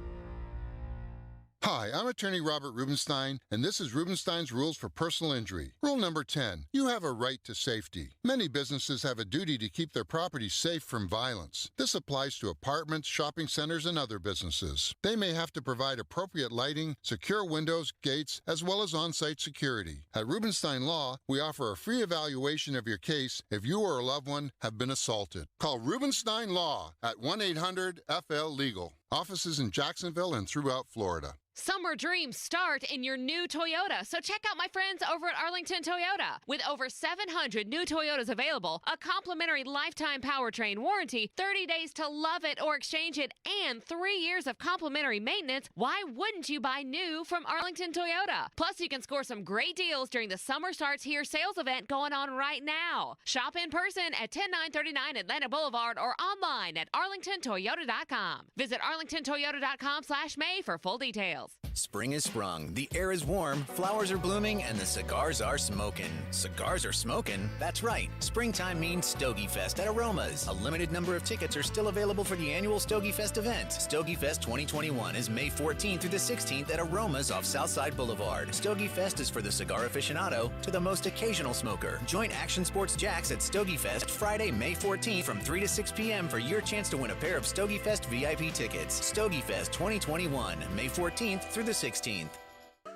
Hi, I'm attorney Robert Rubenstein, and this is Rubenstein's Rules for Personal Injury. Rule number 10, you have a right to safety. Many businesses have a duty to keep their property safe from violence. This applies to apartments, shopping centers, and other businesses. They may have to provide appropriate lighting, secure windows, gates, as well as on-site security. At Rubenstein Law, we offer a free evaluation of your case if you or a loved one have been assaulted. Call Rubenstein Law at 1-800-FL-LEGAL. Offices in Jacksonville and throughout Florida. Summer dreams start in your new Toyota, so check out my friends over at Arlington Toyota. With over 700 new Toyotas available, a complimentary lifetime powertrain warranty, 30 days to love it or exchange it, and 3 years of complimentary maintenance, why wouldn't you buy new from Arlington Toyota? Plus, you can score some great deals during the Summer Starts Here sales event going on right now. Shop in person at 10939 Atlanta Boulevard or online at arlingtontoyota.com. Visit arlingtontoyota.com/May for full details. Spring is sprung, the air is warm, flowers are blooming, and the cigars are smoking. Cigars are smoking? That's right. Springtime means Stogie Fest at Aromas. A limited number of tickets are still available for the annual Stogie Fest event. Stogie Fest 2021 is May 14th through the 16th at Aromas off Southside Boulevard. Stogie Fest is for the cigar aficionado to the most occasional smoker. Join Action Sports Jax at Stogie Fest Friday, May 14th from 3 to 6 p.m. for your chance to win a pair of Stogie Fest VIP tickets. Stogie Fest 2021, May 14th through the 16th.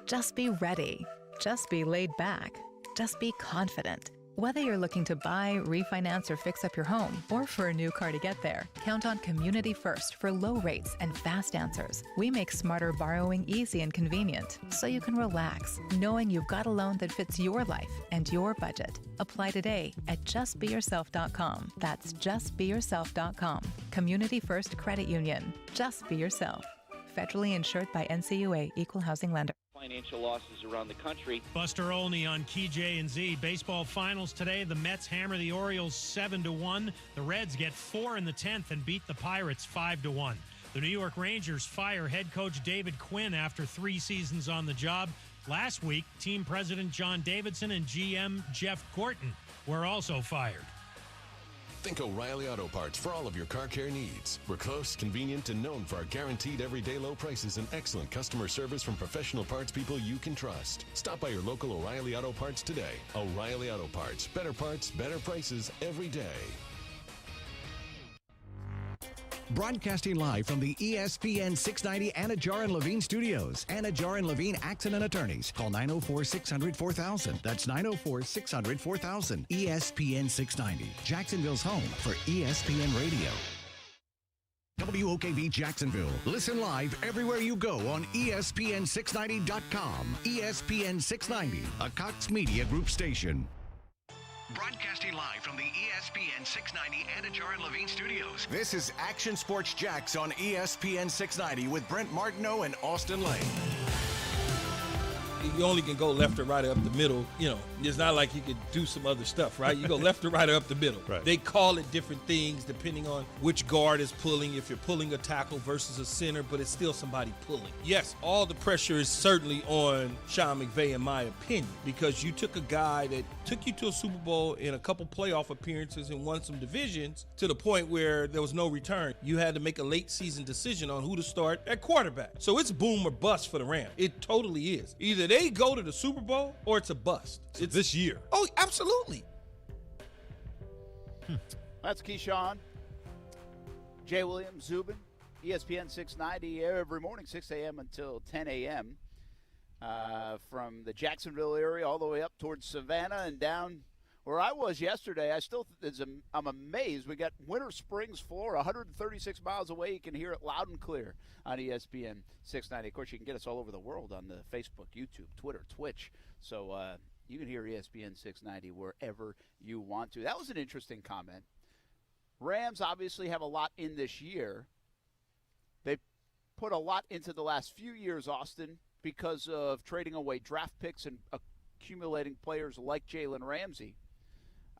Just be ready. Just be laid back. Just be confident. Whether you're looking to buy, refinance, or fix up your home, or for a new car to get there, count on Community First for low rates and fast answers. We make smarter borrowing easy and convenient, so you can relax, knowing you've got a loan that fits your life and your budget. Apply today at justbeyourself.com. That's justbeyourself.com. Community First Credit Union. Just be yourself. Federally insured by NCUA, Equal Housing Lender. Financial losses around the country. Buster Olney on Key J&Z. Baseball finals today. The Mets hammer the Orioles 7-1. The Reds get 4 in the 10th and beat the Pirates 5-1. The New York Rangers fire head coach David Quinn after 3 seasons on the job. Last week, team president John Davidson and GM Jeff Gorton were also fired. Think O'Reilly Auto Parts for all of your car care needs. We're close, convenient, and known for our guaranteed everyday low prices and excellent customer service from professional parts people you can trust. Stop by your local O'Reilly Auto Parts today. O'Reilly Auto Parts. Better parts, better prices every day. Broadcasting live from the ESPN 690 Anajar and Levine studios. Anajar and Levine Accident Attorneys. Call 904-600-4000. That's 904-600-4000. ESPN 690. Jacksonville's home for ESPN Radio. WOKV Jacksonville. Listen live everywhere you go on ESPN690.com. ESPN 690, a Cox Media Group station. Broadcasting live from the ESPN 690 Anajar and Levine studios. This is Action Sports Jax on ESPN 690 with Brent Martineau and Austin Lane. You only can go left or right or up the middle. You know, it's not like you could do some other stuff, right? You go left or right or up the middle. Right. They call it different things depending on which guard is pulling, if you're pulling a tackle versus a center, but it's still somebody pulling. Yes, all the pressure is certainly on Sean McVay, in my opinion, because you took a guy that took you to a Super Bowl in a couple playoff appearances and won some divisions to the point where there was no return. You had to make a late season decision on who to start at quarterback. So it's boom or bust for the Rams. It totally is. Either they go to the Super Bowl or it's a bust. So it's this year. Oh, absolutely. That's Keyshawn. Jay Williams, Zubin, ESPN 690 every morning, 6 a.m. until 10 a.m. From the Jacksonville area all the way up towards Savannah and down where I was yesterday. I'm amazed. We got Winter Springs, Florida, 136 miles away. You can hear it loud and clear on ESPN 690. Of course, you can get us all over the world on the Facebook, YouTube, Twitter, Twitch. So you can hear ESPN 690 wherever you want to. That was an interesting comment. Rams obviously have a lot in this year. They put a lot into the last few years, Austin, because of trading away draft picks and accumulating players like Jalen Ramsey.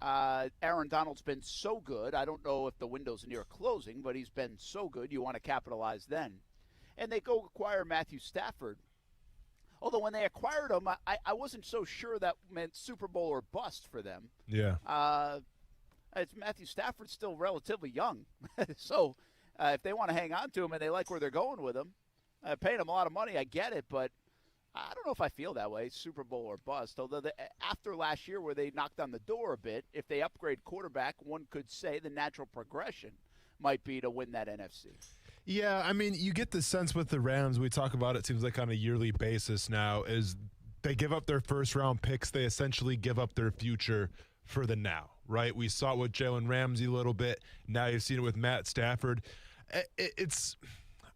Aaron Donald's been so good. I don't know if the window's near closing, but he's been so good. You want to capitalize then. And they go acquire Matthew Stafford. Although when they acquired him, I wasn't so sure that meant Super Bowl or bust for them. Yeah. It's Matthew Stafford's still relatively young. So if they want to hang on to him and they like where they're going with him, Paying him a lot of money, I get it, but I don't know if I feel that way, Super Bowl or bust. Although after last year where they knocked on the door a bit, if they upgrade quarterback, one could say the natural progression might be to win that NFC. Yeah, I mean, you get the sense with the Rams, we talk about it seems like on a yearly basis now, is they give up their first-round picks. They essentially give up their future for the now, right? We saw it with Jalen Ramsey a little bit. Now you've seen it with Matt Stafford. It's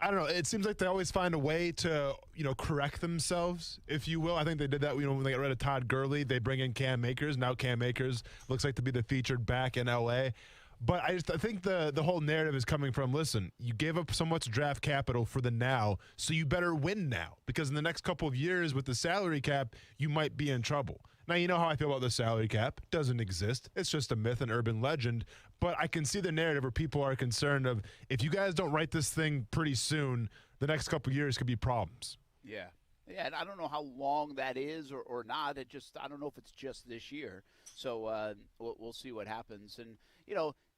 I don't know. It seems like they always find a way to, correct themselves, if you will. I think they did that, when they got rid of Todd Gurley. They bring in Cam Akers. Now Cam Akers looks like to be the featured back in L.A., but I think the whole narrative is coming from, listen, you gave up so much draft capital for the now, so you better win now, because in the next couple of years with the salary cap, you might be in trouble. Now, you know how I feel about the salary cap. It doesn't exist. It's just a myth, an urban legend. But I can see the narrative where people are concerned of, if you guys don't write this thing pretty soon, the next couple of years could be problems. Yeah. Yeah, and I don't know how long that is or not. I don't know if it's just this year. So we'll see what happens. And,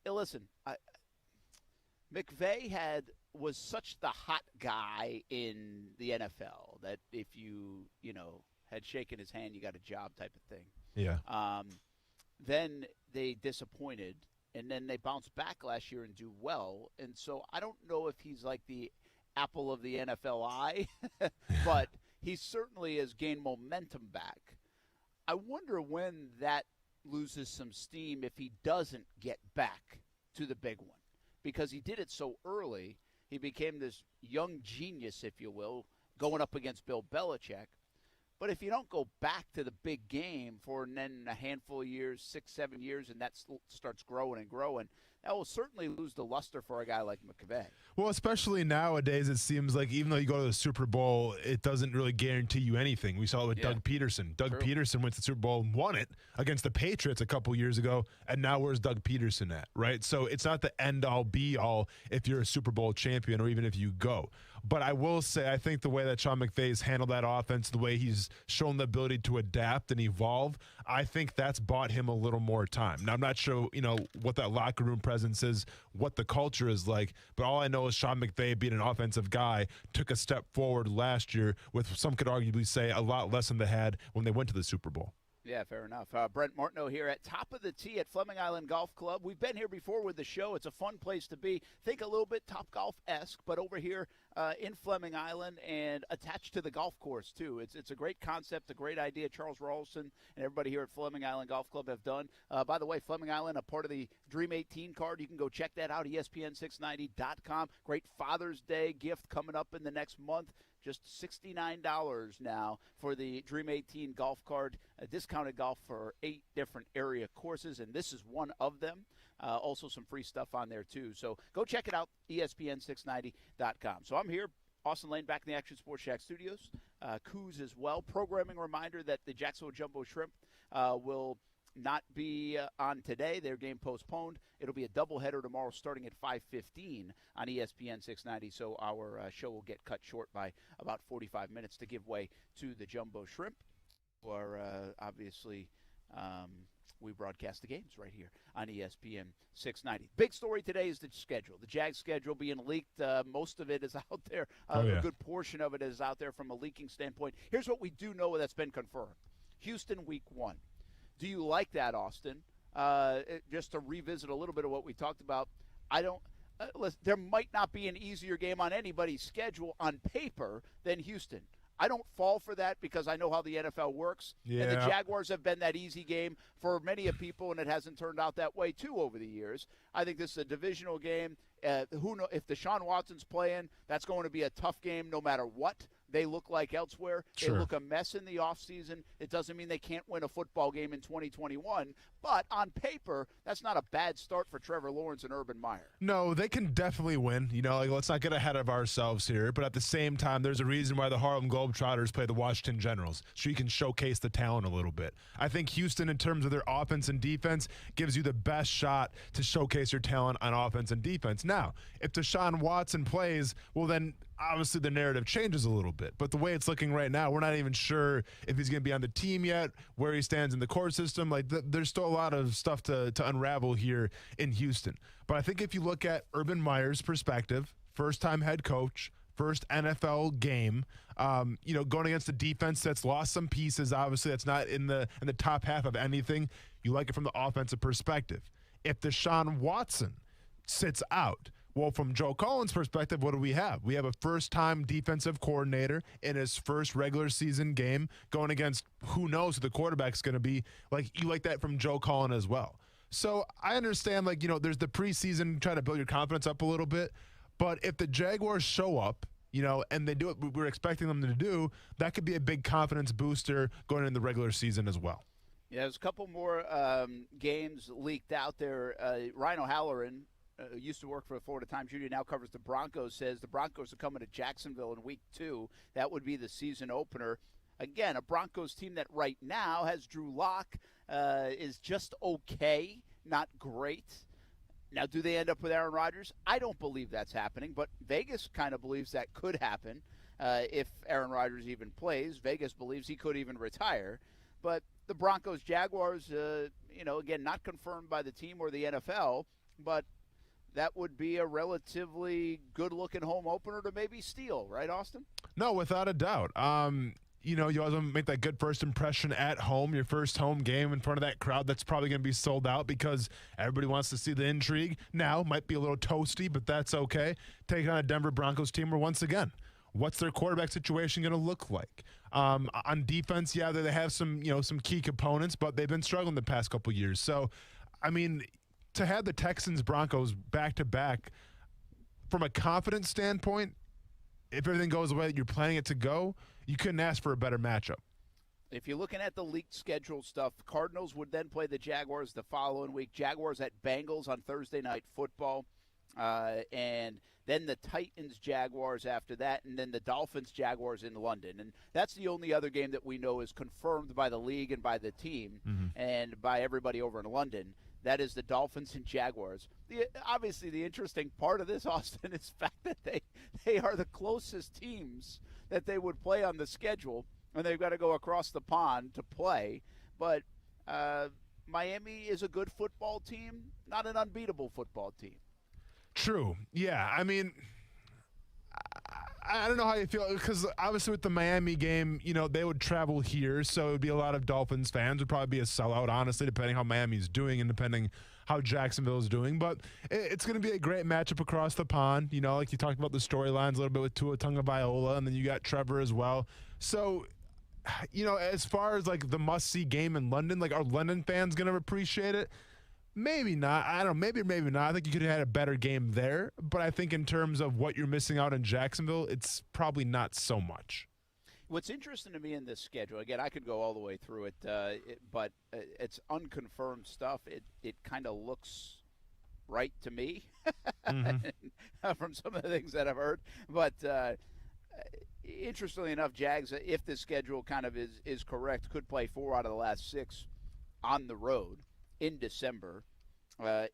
listen, McVay was such the hot guy in the NFL that if you had shaken his hand, you got a job type of thing. Yeah. Then they disappointed, and then they bounced back last year and do well. And so I don't know if he's like the apple of the NFL eye, but he certainly has gained momentum back. I wonder when that loses some steam if he doesn't get back to the big one, because he did it so early. He became this young genius, if you will, going up against Bill Belichick. But if you don't go back to the big game for then a handful of years, 6-7 years, and that starts growing and growing, that will certainly lose the luster for a guy like McVay. Well, especially nowadays, it seems like even though you go to the Super Bowl, it doesn't really guarantee you anything. We saw it with Doug Peterson. Doug Peterson went to the Super Bowl and won it against the Patriots a couple years ago, and now where's Doug Peterson at, right? So it's not the end-all, be-all if you're a Super Bowl champion or even if you go. But I will say, I think the way that Sean McVay's handled that offense, the way he's shown the ability to adapt and evolve, I think that's bought him a little more time. Now, I'm not sure, what that locker room presence is, what the culture is like, but all I know is Sean McVay, being an offensive guy, took a step forward last year with, some could arguably say, a lot less than they had when they went to the Super Bowl. Yeah, fair enough. Brent Martineau here at Top of the Tee at Fleming Island Golf Club. We've been here before with the show. It's a fun place to be. Think a little bit Topgolf-esque, but over here in Fleming Island and attached to the golf course, too. It's a great concept, a great idea Charles Rawlson and everybody here at Fleming Island Golf Club have done. By the way, Fleming Island, a part of the Dream 18 card. You can go check that out, ESPN690.com. Great Father's Day gift coming up in the next month. Just $69 now for the Dream 18 golf card, discounted golf for 8 different area courses, and this is one of them. Also some free stuff on there, too. So go check it out, ESPN690.com. So I'm here, Austin Lane, back in the Action Sports Shack studios. Coos as well. Programming reminder that the Jacksonville Jumbo Shrimp will not be on today. Their game postponed. It'll be a doubleheader tomorrow starting at 5:15 on ESPN 690, so our show will get cut short by about 45 minutes to give way to the Jumbo Shrimp. Or obviously, we broadcast the games right here on ESPN 690. Big story today is the schedule. The Jags schedule being leaked. Most of it is out there. A good portion of it is out there from a leaking standpoint. Here's what we do know that's been confirmed. Houston, week 1. Do you like that, Austin? Just to revisit a little bit of what we talked about, listen, there might not be an easier game on anybody's schedule on paper than Houston. I don't fall for that because I know how the NFL works. Yeah. And the Jaguars have been that easy game for many of people, and it hasn't turned out that way, too, over the years. I think this is a divisional game. Who knows if Deshaun Watson's playing, that's going to be a tough game no matter what they look like elsewhere. Sure. They look a mess in the offseason. It doesn't mean they can't win a football game in 2021. But on paper, that's not a bad start for Trevor Lawrence and Urban Meyer. No, they can definitely win. Let's not get ahead of ourselves here. But at the same time, there's a reason why the Harlem Globetrotters play the Washington Generals, so you can showcase the talent a little bit. I think Houston, in terms of their offense and defense, gives you the best shot to showcase your talent on offense and defense. Now, if Deshaun Watson plays, well, then obviously the narrative changes a little bit. But the way it's looking right now, we're not even sure if he's going to be on the team yet, where he stands in the court system. There's still a lot of stuff to unravel here in Houston. But I think if you look at Urban Meyer's perspective, first-time head coach, first NFL game. Going against a defense that's lost some pieces. Obviously, that's not in the top half of anything. You like it from the offensive perspective. If Deshaun Watson sits out, well, from Joe Cullen's perspective, what do we have? We have a first-time defensive coordinator in his first regular season game going against who knows who the quarterback's going to be. You like that from Joe Cullen as well. So I understand, there's the preseason, try to build your confidence up a little bit. But if the Jaguars show up, and they do what we're expecting them to do, that could be a big confidence booster going into the regular season as well. Yeah, there's a couple more games leaked out there. Ryan O'Halloran, used to work for Florida Times Junior, now covers the Broncos, says the Broncos are coming to Jacksonville in week 2. That would be the season opener. Again, a Broncos team that right now has Drew Lock, is just okay, not great. Now, do they end up with Aaron Rodgers? I don't believe that's happening, but Vegas kind of believes that could happen if Aaron Rodgers even plays. Vegas believes he could even retire. But the Broncos-Jaguars, again, not confirmed by the team or the NFL, but that would be a relatively good-looking home opener to maybe steal, right, Austin? No, without a doubt. You always want to make that good first impression at home, your first home game in front of that crowd that's probably going to be sold out because everybody wants to see the intrigue. Now, might be a little toasty, but that's okay. Taking on a Denver Broncos team where, once again, what's their quarterback situation going to look like? On defense, they have some key components, but they've been struggling the past couple years. So, to have the Texans-Broncos back-to-back, from a confidence standpoint, if everything goes the way that you're planning it to go, you couldn't ask for a better matchup. If you're looking at the leaked schedule stuff, Cardinals would then play the Jaguars the following week. Jaguars at Bengals on Thursday Night Football. And then the Titans-Jaguars after that, and then the Dolphins-Jaguars in London. And that's the only other game that we know is confirmed by the league and by the team and by everybody over in London. That is the Dolphins and Jaguars. Obviously, the interesting part of this, Austin, is the fact that they are the closest teams that they would play on the schedule, and they've got to go across the pond to play. But Miami is a good football team, not an unbeatable football team. True. Yeah. I don't know how you feel, because obviously with the Miami game, they would travel here, so it would be a lot of Dolphins fans. It would probably be a sellout, honestly, depending how Miami's doing and depending how Jacksonville is doing. But it's going to be a great matchup across the pond. Like you talked about the storylines a little bit with Tua Tagovailoa, and then you got Trevor as well. So, as far as the must-see game in London, are London fans going to appreciate it? Maybe not. I don't know. Maybe not. I think you could have had a better game there. But I think in terms of what you're missing out in Jacksonville, it's probably not so much. What's interesting to me in this schedule, again, I could go all the way through it, but it's unconfirmed stuff. It kind of looks right to me from some of the things that I've heard. But interestingly enough, Jags, if this schedule kind of is correct, could play 4 out of the last 6 on the road in December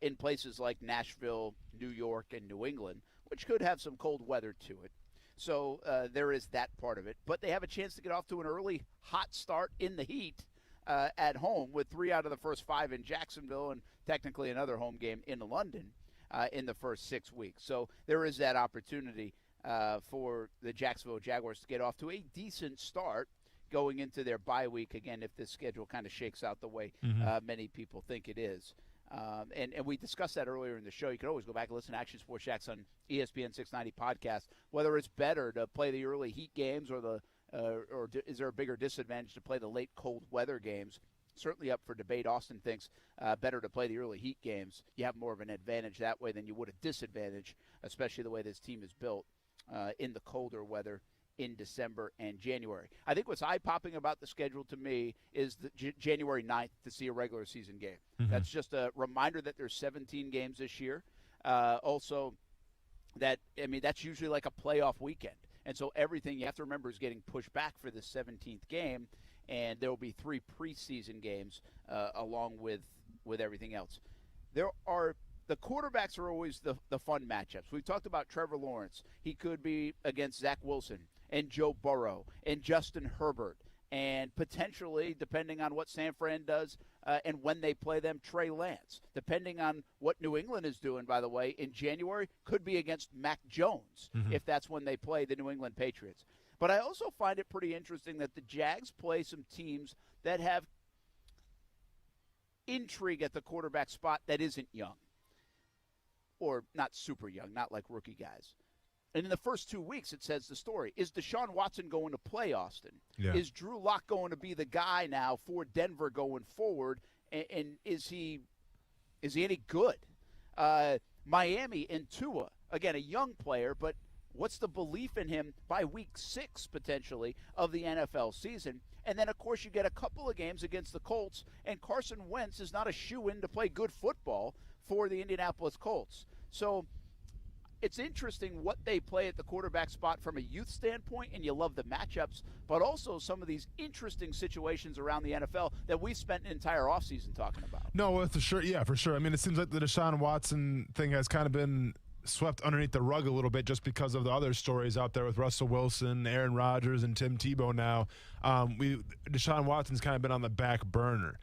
in places like Nashville, New York, and New England, which could have some cold weather to it. So there is that part of it. But they have a chance to get off to an early hot start in the heat at home with 3 out of the first 5 in Jacksonville and technically another home game in London in the first 6 weeks. So there is that opportunity for the Jacksonville Jaguars to get off to a decent start going into their bye week, again, if this schedule kind of shakes out the way many people think it is. And we discussed that earlier in the show. You can always go back and listen to Action Sports Jacks on ESPN 690 podcast, whether it's better to play the early heat games or is there a bigger disadvantage to play the late cold weather games. Certainly up for debate. Austin thinks better to play the early heat games. You have more of an advantage that way than you would a disadvantage, especially the way this team is built in the colder weather in December and January. I think what's eye-popping about the schedule to me is the January 9th to see a regular season game. That's just a reminder that there's 17 games this year. Also, that's usually like a playoff weekend. And so everything you have to remember is getting pushed back for the 17th game, and there will be 3 preseason games along with everything else. The quarterbacks are always the fun matchups. We've talked about Trevor Lawrence. He could be against Zach Wilson and Joe Burrow and Justin Herbert, and potentially, depending on what San Fran does, and when they play them, Trey Lance. Depending on what New England is doing, by the way, in January, could be against Mac Jones if that's when they play the New England Patriots. But I also find it pretty interesting that the Jags play some teams that have intrigue at the quarterback spot that isn't young. Or not super young, not like rookie guys. And in the first 2 weeks, it says the story. Is Deshaun Watson going to play, Austin? Yeah. Is Drew Lock going to be the guy now for Denver going forward? And is he any good? Miami and Tua, again, a young player, but what's the belief in him by week 6, potentially, of the NFL season? And then, of course, you get a couple of games against the Colts, and Carson Wentz is not a shoo-in to play good football for the Indianapolis Colts. So it's interesting what they play at the quarterback spot from a youth standpoint, and you love the matchups, but also some of these interesting situations around the NFL that we spent an entire offseason talking about. No, well, for sure. Yeah, for sure. I mean, it seems like the Deshaun Watson thing has kind of been swept underneath the rug a little bit just because of the other stories out there with Russell Wilson, Aaron Rodgers, and Tim Tebow now. Deshaun Watson's kind of been on the back burner.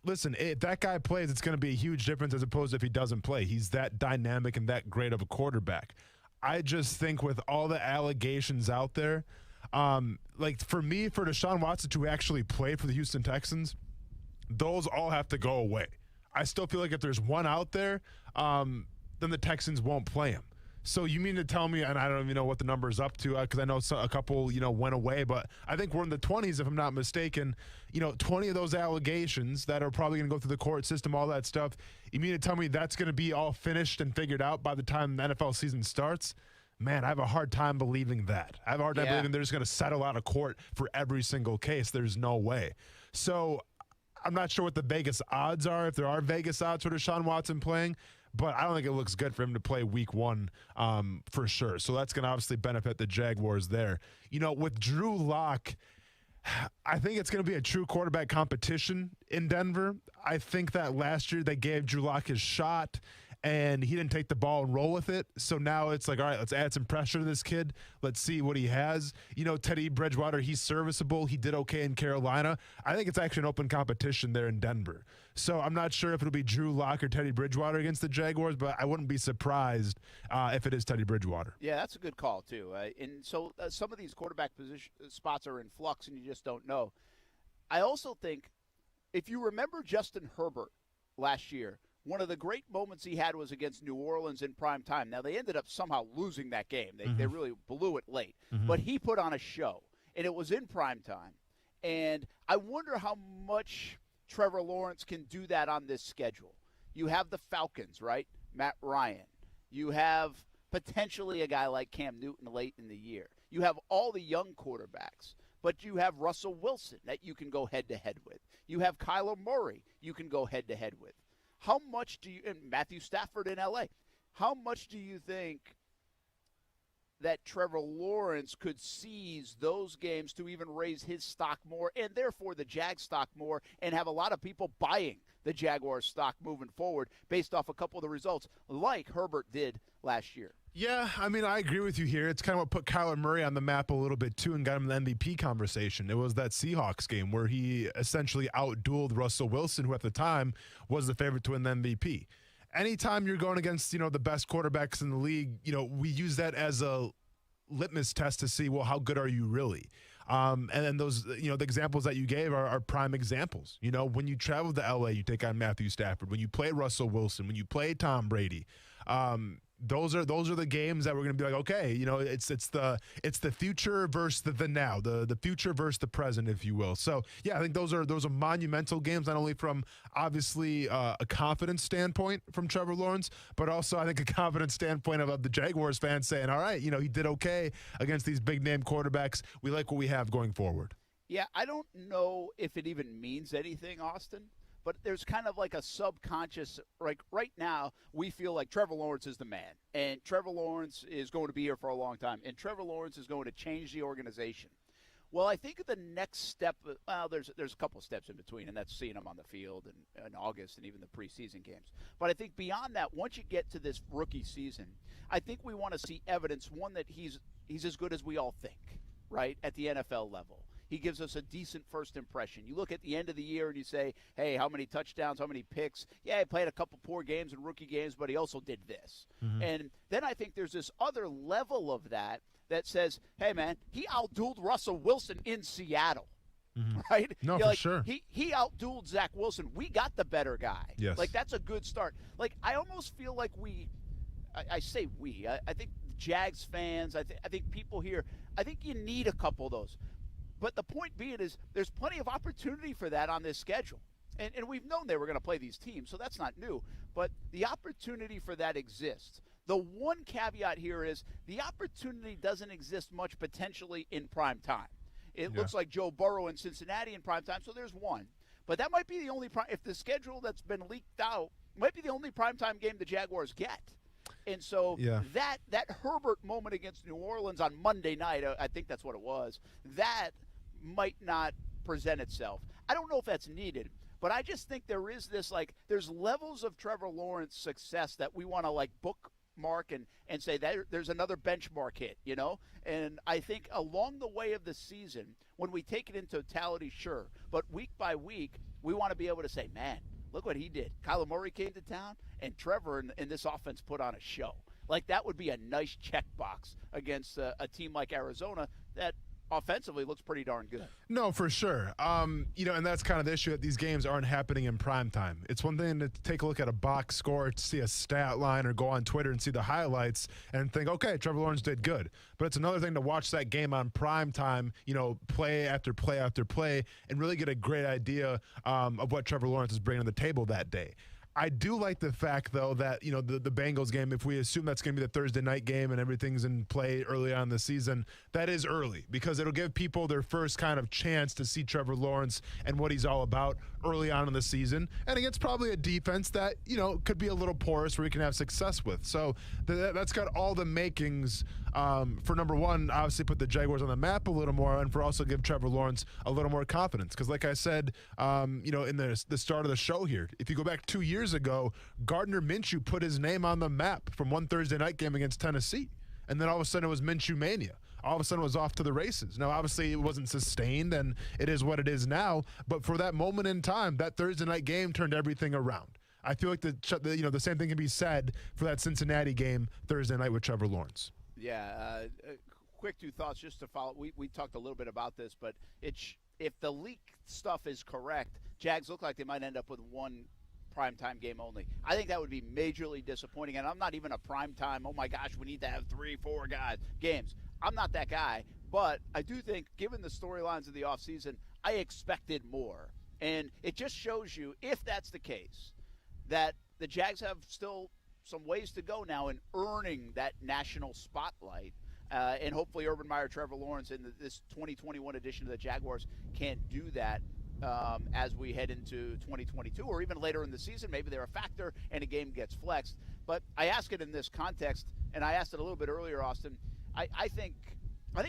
Listen, if that guy plays, it's going to be a huge difference as opposed to if he doesn't play. He's that dynamic and that great of a quarterback. I just think with all the allegations out there, for Deshaun Watson to actually play for the Houston Texans, those all have to go away. I still feel like if there's one out there, then the Texans won't play him. So you mean to tell me, and I don't even know what the number is up to because I know a couple, went away, but I think we're in the 20s if I'm not mistaken. 20 of those allegations that are probably going to go through the court system, all that stuff. You mean to tell me that's going to be all finished and figured out by the time the NFL season starts? Man, I have a hard time believing that. I have a hard time believing they're just going to settle out of court for every single case. There's no way. So I'm not sure what the Vegas odds are, if there are Vegas odds for Deshaun Watson playing, but I don't think it looks good for him to play week 1 for sure. So that's going to obviously benefit the Jaguars there. With Drew Lock, I think it's going to be a true quarterback competition in Denver. I think that last year they gave Drew Lock his shot, and he didn't take the ball and roll with it. So now it's like, all right, let's add some pressure to this kid. Let's see what he has. Teddy Bridgewater, he's serviceable. He did okay in Carolina. I think it's actually an open competition there in Denver. So I'm not sure if it'll be Drew Lock or Teddy Bridgewater against the Jaguars, but I wouldn't be surprised if it is Teddy Bridgewater. Yeah, that's a good call, too. And so some of these quarterback position spots are in flux, and you just don't know. I also think, if you remember Justin Herbert last year, one of the great moments he had was against New Orleans in prime time. Now, they ended up somehow losing that game. They really blew it late. But he put on a show, and it was in prime time. And I wonder how much Trevor Lawrence can do that on this schedule. You have the Falcons, right? Matt Ryan. You have potentially a guy like Cam Newton late in the year. You have all the young quarterbacks. But you have Russell Wilson that you can go head-to-head with. You have Kyler Murray you can go head-to-head with. How much do you – and Matthew Stafford in L.A. How much do you think that Trevor Lawrence could seize those games to even raise his stock more and therefore the Jag stock more and have a lot of people buying the Jaguars stock moving forward based off a couple of the results like Herbert did last year? Yeah, I agree with you here. It's kind of what put Kyler Murray on the map a little bit, too, and got him the MVP conversation. It was that Seahawks game where he essentially outdueled Russell Wilson, who at the time was the favorite to win the MVP. Anytime you're going against, the best quarterbacks in the league, we use that as a litmus test to see, well, how good are you really? And then those, the examples that you gave are prime examples. When you travel to L.A., you take on Matthew Stafford. When you play Russell Wilson, when you play Tom Brady, those are the games that we're going to be like, okay, it's the future versus the now, the future versus the present, if you will. So yeah, I think those are monumental games, not only from obviously a confidence standpoint from Trevor Lawrence, but also I think a confidence standpoint of the Jaguars fans saying, all right, he did okay against these big name quarterbacks. We like what we have going forward. Yeah, I don't know if it even means anything, Austin. But there's kind of like a subconscious, like right now, we feel like Trevor Lawrence is the man. And Trevor Lawrence is going to be here for a long time. And Trevor Lawrence is going to change the organization. Well, I think the next step, there's a couple steps in between, and that's seeing him on the field in August and even the preseason games. But I think beyond that, once you get to this rookie season, I think we want to see evidence, one, that he's as good as we all think, right, at the NFL level. he gives us a decent first impression. You look at the end of the year and you say, hey, how many touchdowns, how many picks? Yeah, he played a couple poor games and rookie games, but he also did this. Mm-hmm. And then I think there's this other level of that says, hey, man, he outdueled Russell Wilson in Seattle. Mm-hmm. Right? No, You're for like, sure. He outdueled Zach Wilson. We got the better guy. Yes. Like, that's a good start. Like, I almost feel like I say we. I think Jags fans, I think people here, I think you need a couple of those. But the point being is there's plenty of opportunity for that on this schedule. And we've known they were going to play these teams, so that's not new. But the opportunity for that exists. The one caveat here is the opportunity doesn't exist much potentially in prime time. It looks like Joe Burrow in Cincinnati in prime time, so there's one. But that might be the only if the schedule that's been leaked out might be the only primetime game the Jaguars get. And so that Herbert moment against New Orleans on Monday night, I think that's what it was, that might not present itself. I don't know if that's needed, but I just think there is this, there's levels of Trevor Lawrence success that we want to, bookmark and say that there's another benchmark hit, And I think along the way of the season, when we take it in totality, sure, but week by week, we want to be able to say, man, look what he did. Kyler Murray came to town, and Trevor and this offense put on a show. That would be a nice checkbox against a team like Arizona that offensively looks pretty darn good. No, for sure. And that's kind of the issue, that these games aren't happening in prime time. It's one thing to take a look at a box score, to see a stat line, or go on Twitter and see the highlights and think, okay, Trevor Lawrence did good. But it's another thing to watch that game on prime time, play after play after play, and really get a great idea of what Trevor Lawrence is bringing to the table that day. I do like the fact, though, that, the Bengals game, if we assume that's going to be the Thursday night game and everything's in play early on in the season, that is early because it'll give people their first kind of chance to see Trevor Lawrence and what he's all about early on in the season, and against probably a defense that, could be a little porous where he can have success with. So that's got all the makings for, number one, obviously put the Jaguars on the map a little more, and for also give Trevor Lawrence a little more confidence. Because like I said, in the start of the show here, if you go back 2 years ago, Gardner Minshew put his name on the map from one Thursday night game against Tennessee. And then all of a sudden it was Minshew mania. All of a sudden it was off to the races. Now, obviously it wasn't sustained, and it is what it is now. But for that moment in time, that Thursday night game turned everything around. I feel like the same thing can be said for that Cincinnati game Thursday night with Trevor Lawrence. Yeah, quick two thoughts just to follow. We talked a little bit about this, but if the leak stuff is correct, Jags look like they might end up with one primetime game only. I think that would be majorly disappointing, and I'm not even a primetime, oh my gosh, we need to have 3-4 games. I'm not that guy, but I do think, given the storylines of the offseason, I expected more. And it just shows you, if that's the case, that the Jags have still some ways to go now in earning that national spotlight. And hopefully Urban Meyer, Trevor Lawrence, and this 2021 edition of the Jaguars can't do that as we head into 2022, or even later in the season. Maybe they're a factor and a game gets flexed. But I ask it in this context, and I asked it a little bit earlier, Austin. I think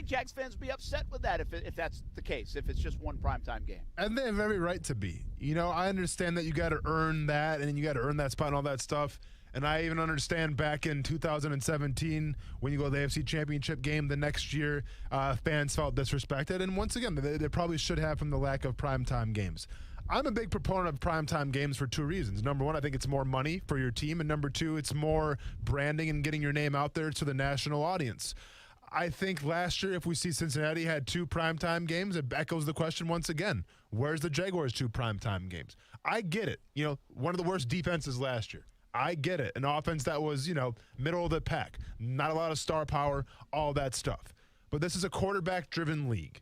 Jags fans would be upset with that if that's the case, if it's just one primetime game. And they have every right to be. I understand that you got to earn that, and then you got to earn that spot and all that stuff. And I even understand back in 2017 when you go to the AFC Championship game the next year, fans felt disrespected. And once again, they probably should have from the lack of primetime games. I'm a big proponent of primetime games for two reasons. Number one, I think it's more money for your team. And number two, it's more branding and getting your name out there to the national audience. I think last year, if we see Cincinnati had two primetime games, it echoes the question once again. Where's the Jaguars' two primetime games? I get it. One of the worst defenses last year. I get it. An offense that was, middle of the pack. Not a lot of star power, all that stuff. But this is a quarterback-driven league.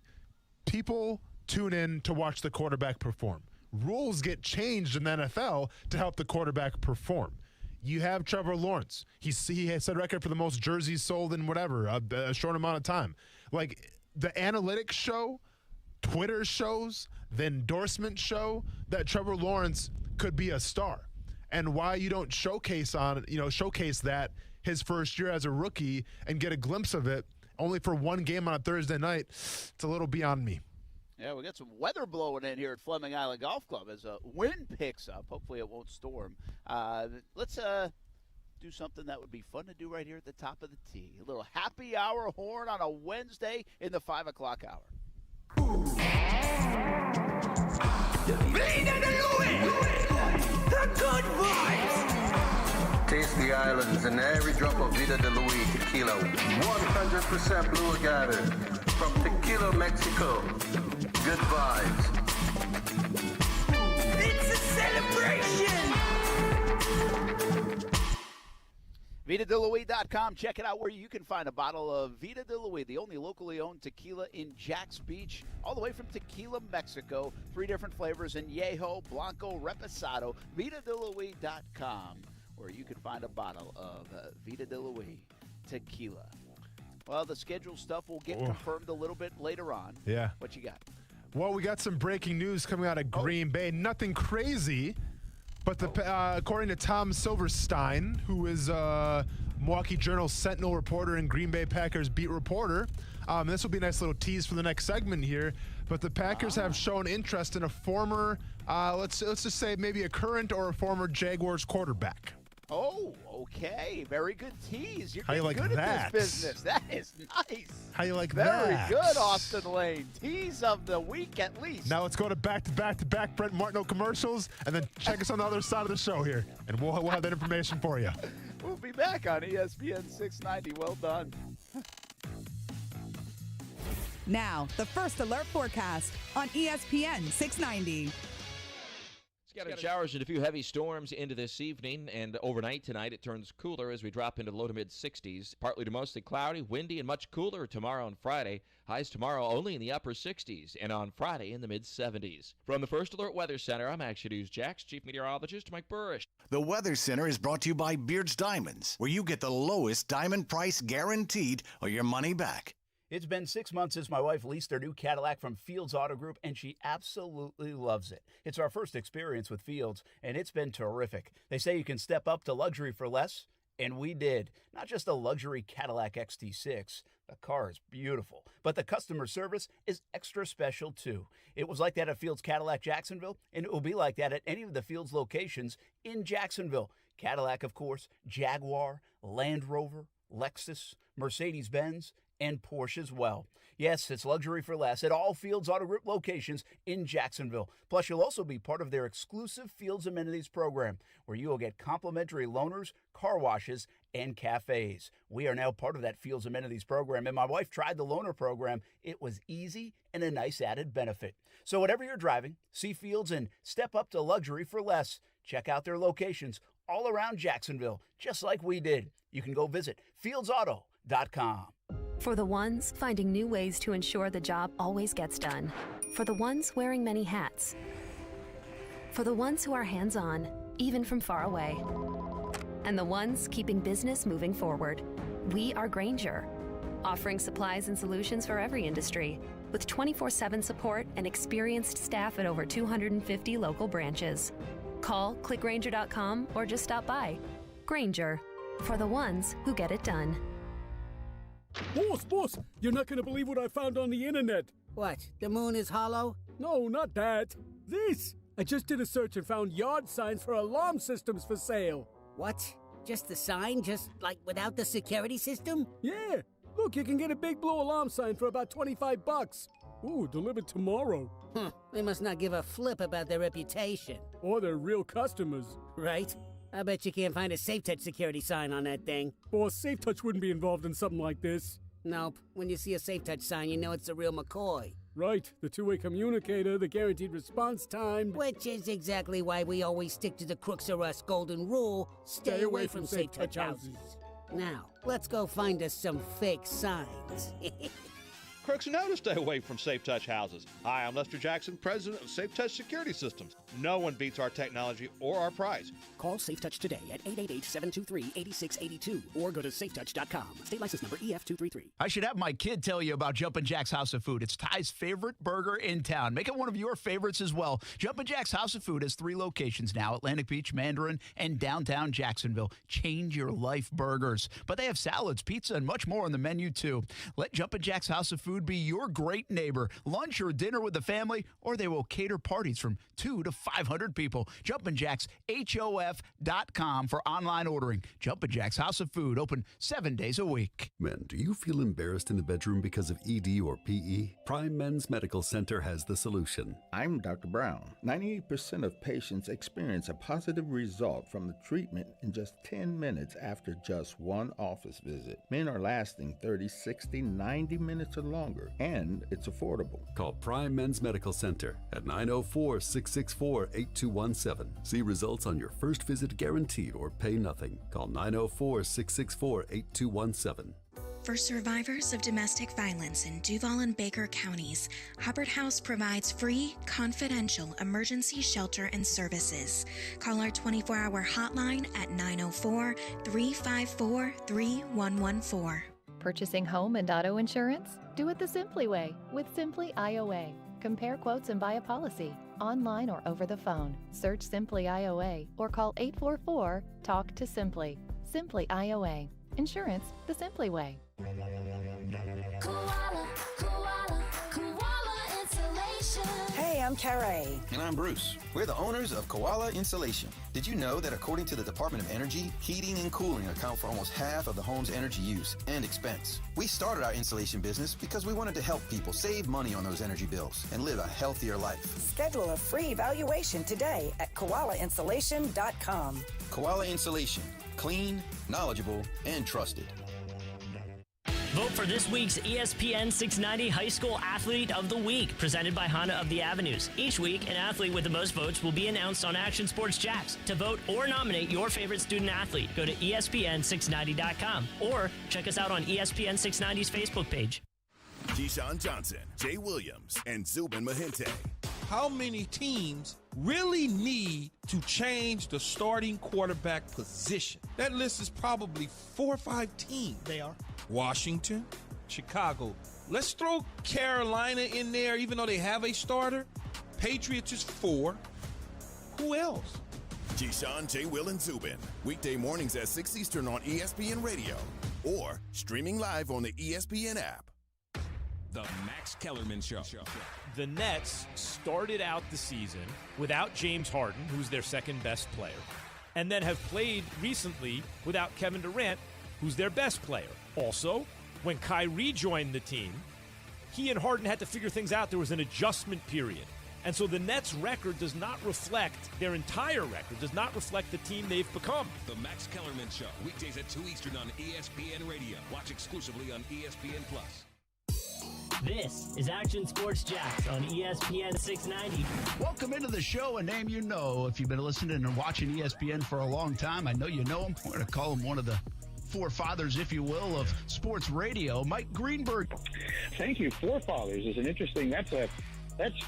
People tune in to watch the quarterback perform. Rules get changed in the NFL to help the quarterback perform. You have Trevor Lawrence. He has set a record for the most jerseys sold in a short amount of time. The analytics show, Twitter shows, the endorsement show that Trevor Lawrence could be a star. And why you don't showcase that his first year as a rookie and get a glimpse of it only for one game on a Thursday night, it's a little beyond me. Yeah, we got some weather blowing in here at Fleming Island Golf Club as a wind picks up. Hopefully it won't storm. Let's do something that would be fun to do right here at the top of the tee. A little happy hour horn on a Wednesday in the 5 o'clock hour. Vida de Louis! The good vibes! Taste the islands and every drop of Vida de Louis tequila. 100% blue agave from Tequila, Mexico. Good vibes. It's a celebration! VitaDeLuis.com. Check it out where you can find a bottle of Vida de Louis, the only locally owned tequila in Jax Beach, all the way from Tequila, Mexico. 3 different flavors: Añejo, Blanco, Reposado. VitaDeLuis.com, where you can find a bottle of Vida de Louis tequila. Well, the schedule stuff will get confirmed a little bit later on. Yeah. What you got? Well, we got some breaking news coming out of Green Bay. Nothing crazy. But according to Tom Silverstein, who is Milwaukee Journal Sentinel reporter and Green Bay Packers beat reporter, this will be a nice little tease for the next segment here. But the Packers have shown interest in a former, let's just say maybe a current or a former Jaguars quarterback. Oh, okay. Very good tease. You're How you like good that? at this business. That is nice. How you like Very that? good, Austin Lane. Tease of the week at least. Now let's go to back-to-back Brent Martineau commercials, and then check us on the other side of the show here, and we'll have that information for you. We'll be back on ESPN 690. Well done. Now, the first alert forecast on ESPN 690. Scattered showers and a few heavy storms into this evening, and overnight tonight it turns cooler as we drop into the low to mid 60s. Partly to mostly cloudy, windy, and much cooler tomorrow and Friday. Highs tomorrow only in the upper 60s, and on Friday in the mid 70s. From the First Alert Weather Center, I'm Action News Jax Chief Meteorologist Mike Burrish. The Weather Center is brought to you by Beard's Diamonds, where you get the lowest diamond price guaranteed or your money back. It's been 6 months since my wife leased her new Cadillac from Fields Auto Group, and she absolutely loves it. It's our first experience with Fields, and it's been terrific. They say you can step up to luxury for less, and we did. Not just a luxury Cadillac XT6. The car is beautiful, but the customer service is extra special, too. It was like that at Fields Cadillac Jacksonville, and it will be like that at any of the Fields locations in Jacksonville. Cadillac, of course, Jaguar, Land Rover, Lexus, Mercedes-Benz, and Porsche as well. Yes, it's luxury for less at all Fields Auto Group locations in Jacksonville. Plus, you'll also be part of their exclusive Fields Amenities program, where you will get complimentary loaners, car washes, and cafes. We are now part of that Fields Amenities program, and my wife tried the loaner program. It was easy and a nice added benefit. So whatever you're driving, see Fields and step up to luxury for less. Check out their locations all around Jacksonville, just like we did. You can go visit fieldsauto.com. For the ones finding new ways to ensure the job always gets done. For the ones wearing many hats. For the ones who are hands-on, even from far away. And the ones keeping business moving forward. We are Grainger, offering supplies and solutions for every industry, with 24/7 support and experienced staff at over 250 local branches. Call, click Grainger.com, or just stop by. Grainger, for the ones who get it done. Boss, you're not gonna believe what I found on the internet. What, the moon is hollow? No, not that. This! I just did a search and found yard signs for alarm systems for sale. What? Just the sign? Just, like, without the security system? Yeah. Look, you can get a big blue alarm sign for about $25. Ooh, delivered tomorrow. They must not give a flip about their reputation. Or their real customers. Right. I bet you can't find a SafeTouch security sign on that thing. Boss, SafeTouch wouldn't be involved in something like this. Nope. When you see a SafeTouch sign, you know it's the real McCoy. Right. The two-way communicator, the guaranteed response time. Which is exactly why we always stick to the Crooks or Us golden rule. Stay away from SafeTouch houses. Now, let's go find us some fake signs. Crooks know to stay away from SafeTouch houses. Hi, I'm Lester Jackson, president of SafeTouch Security Systems. No one beats our technology or our price. Call SafeTouch today at 888-723-8682 or go to safetouch.com. State license number EF233. I should have my kid tell you about Jumpin' Jack's House of Food. It's Ty's favorite burger in town. Make it one of your favorites as well. Jumpin' Jack's House of Food has 3 locations now: Atlantic Beach, Mandarin, and downtown Jacksonville. Change your life burgers. But they have salads, pizza, and much more on the menu, too. Let Jumpin' Jack's House of Food Food be your great neighbor. Lunch or dinner with the family, or they will cater parties from 2 to 500 people. Jumpin' Jacks, HOF.com for online ordering. Jumpin' Jacks House of Food, open 7 days a week. Men, do you feel embarrassed in the bedroom because of ED or PE? Prime Men's Medical Center has the solution. I'm Dr. Brown. 98% of patients experience a positive result from the treatment in just 10 minutes after just one office visit. Men are lasting 30, 60, 90 minutes or longer, and it's affordable. Call Prime Men's Medical Center at 904-664-8217. See results on your first visit guaranteed or pay nothing. Call 904-664-8217. For survivors of domestic violence in Duval and Baker counties, Hubbard House provides free, confidential emergency shelter and services. Call our 24-hour hotline at 904-354-3114. Purchasing home and auto insurance? Do it the Simply way with Simply IOA. Compare quotes and buy a policy online or over the phone. Search Simply IOA or call 844-TALK-TO-SIMPLY. Simply IOA. Insurance the Simply way. Hey, I'm Carrie. And I'm Bruce. We're the owners of Koala Insulation. Did you know that according to the Department of Energy, heating and cooling account for almost half of the home's energy use and expense? We started our insulation business because we wanted to help people save money on those energy bills and live a healthier life. Schedule a free evaluation today at koalainsulation.com. Koala Insulation. Clean, knowledgeable, and trusted. Vote for this week's ESPN 690 High School Athlete of the Week, presented by Honda of the Avenues. Each week, an athlete with the most votes will be announced on Action Sports Jax. To vote or nominate your favorite student athlete, go to ESPN690.com or check us out on ESPN 690's Facebook page. Keyshawn Johnson, Jay Williams, and Zubin Mahente. How many teams really need to change the starting quarterback position? That list is probably 4 or 5 teams. They are. Washington, Chicago. Let's throw Carolina in there, even though they have a starter. Patriots is 4. Who else? Keyshawn, J. Will, and Zubin. Weekday mornings at 6 Eastern on ESPN Radio. Or streaming live on the ESPN app. The Max Kellerman Show. The Nets started out the season without James Harden, who's their second best player, and then have played recently without Kevin Durant, who's their best player. Also, when Kyrie joined the team, he and Harden had to figure things out. There was an adjustment period. And so the Nets' record does not reflect, their entire record does not reflect the team they've become. The Max Kellerman Show, weekdays at 2 Eastern on ESPN Radio. Watch exclusively on ESPN+. This is Action Sports Jax on ESPN 690. Welcome into the show, a name you know. If you've been listening and watching ESPN for a long time, I know you know him. We're going to call him one of the forefathers, if you will, of sports radio, Mike Greenberg. Thank you. Forefathers is an interesting, that's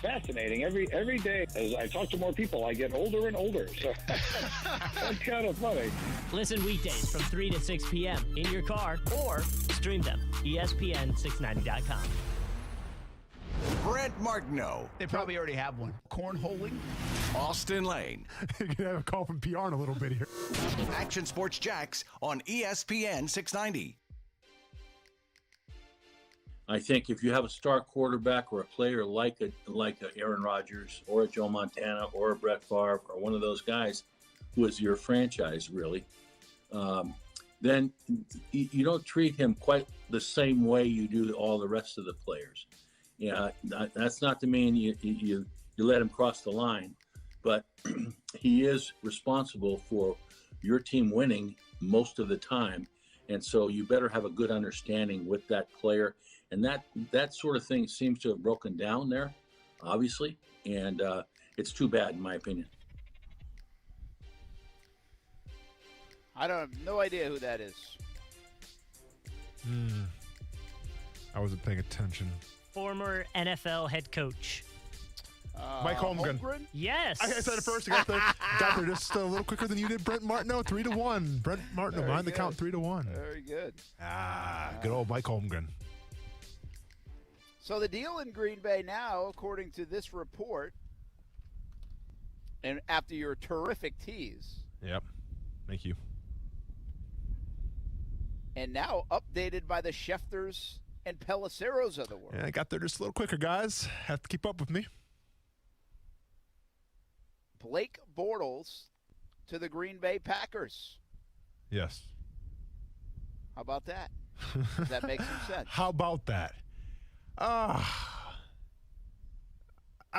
fascinating. Every day, as I talk to more people, I get older and older. So that's kind of funny. Listen weekdays from 3 to 6 p.m. in your car or stream them. ESPN690.com. Brent Martineau. They probably already have one. Cornholing. Austin Lane. You're going to have a call from PR in a little bit here. Action Sports Jax on ESPN 690. I think if you have a star quarterback or a player like a Aaron Rodgers or a Joe Montana or a Brett Favre or one of those guys who is your franchise, really, then you don't treat him quite the same way you do all the rest of the players. Yeah, that's not to mean you let him cross the line, but he is responsible for your team winning most of the time, and so you better have a good understanding with that player. And that sort of thing seems to have broken down there, obviously, and it's too bad, in my opinion. I have no idea who that is. I wasn't paying attention. Former NFL head coach. Mike Holmgren. Yes. I said it first. I got there just a little quicker than you did. Brent Martineau, 3-1. Brent Martineau behind the count, 3-1. Very good. Good old Mike Holmgren. So the deal in Green Bay now, according to this report, and after your terrific tease. Yep. Thank you. And now updated by the Schefters and Peliceros of the world. Yeah, I got there just a little quicker, guys. Have to keep up with me. Blake Bortles to the Green Bay Packers. Yes. How about that? Does that make some sense? How about that? I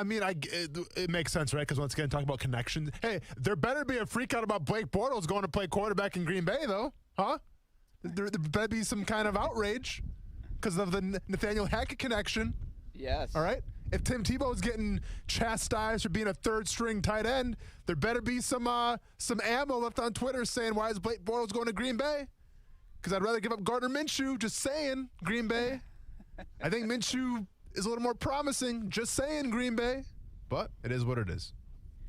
mean, it makes sense, right? Because once again, talking about connections. Hey, there better be a freak out about Blake Bortles going to play quarterback in Green Bay, though. Huh? There better be some kind of outrage because of the Nathaniel Hackett connection. Yes. All right? If Tim Tebow's getting chastised for being a third-string tight end, there better be some ammo left on Twitter saying, why is Blake Bortles going to Green Bay? Because I'd rather give up Gardner Minshew, just saying, Green Bay. I think Minshew is a little more promising, just saying, Green Bay. But it is what it is.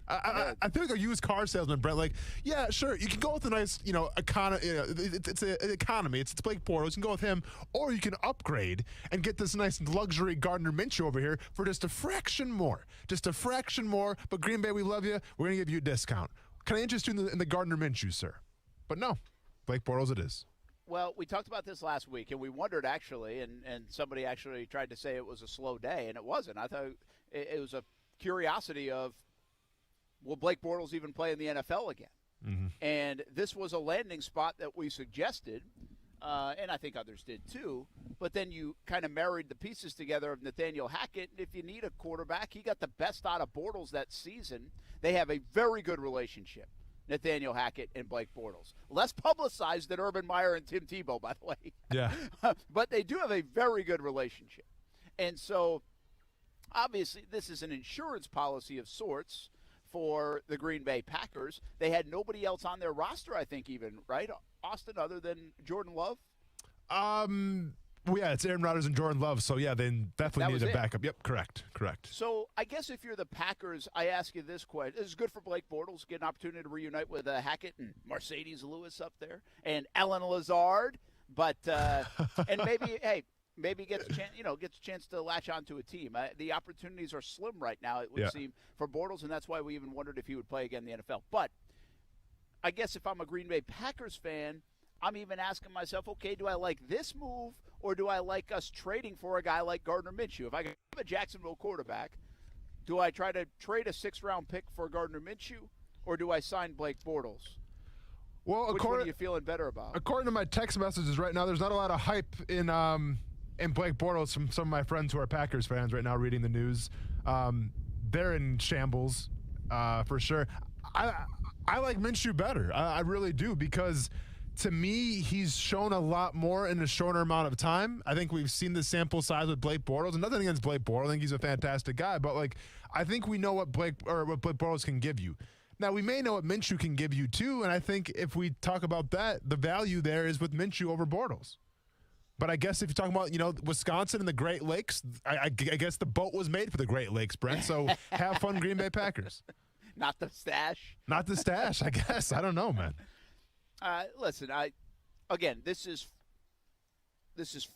I feel like a used car salesman, Brent. Like, yeah, sure, you can go with a nice, economy. It's an economy. It's Blake Bortles. You can go with him, or you can upgrade and get this nice luxury Gardner Minshew over here for just a fraction more. Just a fraction more. But Green Bay, we love you. We're gonna give you a discount. Can I interest you in the Gardner Minshew, sir? But no, Blake Bortles it is. Well, we talked about this last week, and we wondered actually, and somebody actually tried to say it was a slow day, and it wasn't. I thought it was a curiosity of, will Blake Bortles even play in the NFL again? Mm-hmm. And this was a landing spot that we suggested, and I think others did too. But then you kind of married the pieces together of Nathaniel Hackett. And if you need a quarterback, he got the best out of Bortles that season. They have a very good relationship, Nathaniel Hackett and Blake Bortles. Less publicized than Urban Meyer and Tim Tebow, by the way. Yeah. But they do have a very good relationship. And so, obviously, this is an insurance policy of sorts for the Green Bay Packers. They had nobody else on their roster, I think, even, right, Austin, other than Jordan Love? Well, yeah, it's Aaron Rodgers and Jordan Love, so yeah, they definitely need a backup. Yep, correct. So I guess if you're the Packers, I ask you this question. This is good for Blake Bortles, get an opportunity to reunite with Hackett and Mercedes Lewis up there and Ellen Lazard, but and maybe gets a chance to latch onto a team. The opportunities are slim right now, it would seem, for Bortles, and that's why we even wondered if he would play again in the NFL. But I guess if I'm a Green Bay Packers fan, I'm even asking myself, okay, do I like this move or do I like us trading for a guy like Gardner Minshew? If I have a Jacksonville quarterback, do I try to trade a 6th-round pick for Gardner Minshew or do I sign Blake Bortles? Well, which one are you feeling better about? According to my text messages right now, there's not a lot of hype in Blake Bortles from some of my friends who are Packers fans right now reading the news. They're in shambles for sure. I like Minshew better. I really do, because to me, he's shown a lot more in a shorter amount of time. I think we've seen the sample size with Blake Bortles. And nothing against Blake Bortles. I think he's a fantastic guy. But, I think we know what Blake Bortles can give you. Now, we may know what Minshew can give you, too. And I think if we talk about that, the value there is with Minshew over Bortles. But I guess if you're talking about, Wisconsin and the Great Lakes, I guess the boat was made for the Great Lakes, Brent. So have fun, Green Bay Packers. Not the stash. Not the stash, I guess. I don't know, man. Listen, this is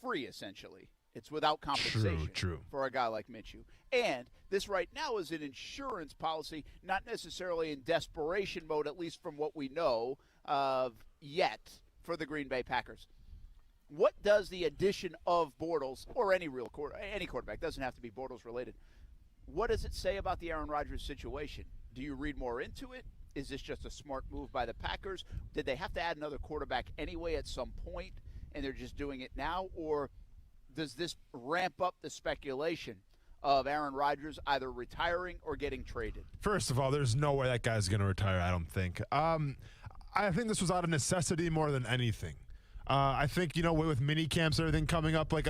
free, essentially. It's without compensation True. for a guy like Minshew. And this right now is an insurance policy, not necessarily in desperation mode, at least from what we know of yet, for the Green Bay Packers. What does the addition of Bortles, or any quarterback, doesn't have to be Bortles related, what does it say about the Aaron Rodgers situation? Do you read more into it? Is this just a smart move by the Packers? Did they have to add another quarterback anyway at some point, and they're just doing it now? Or does this ramp up the speculation of Aaron Rodgers either retiring or getting traded? First of all, there's no way that guy's going to retire, I don't think. I think this was out of necessity more than anything. I think, with mini camps and everything coming up, I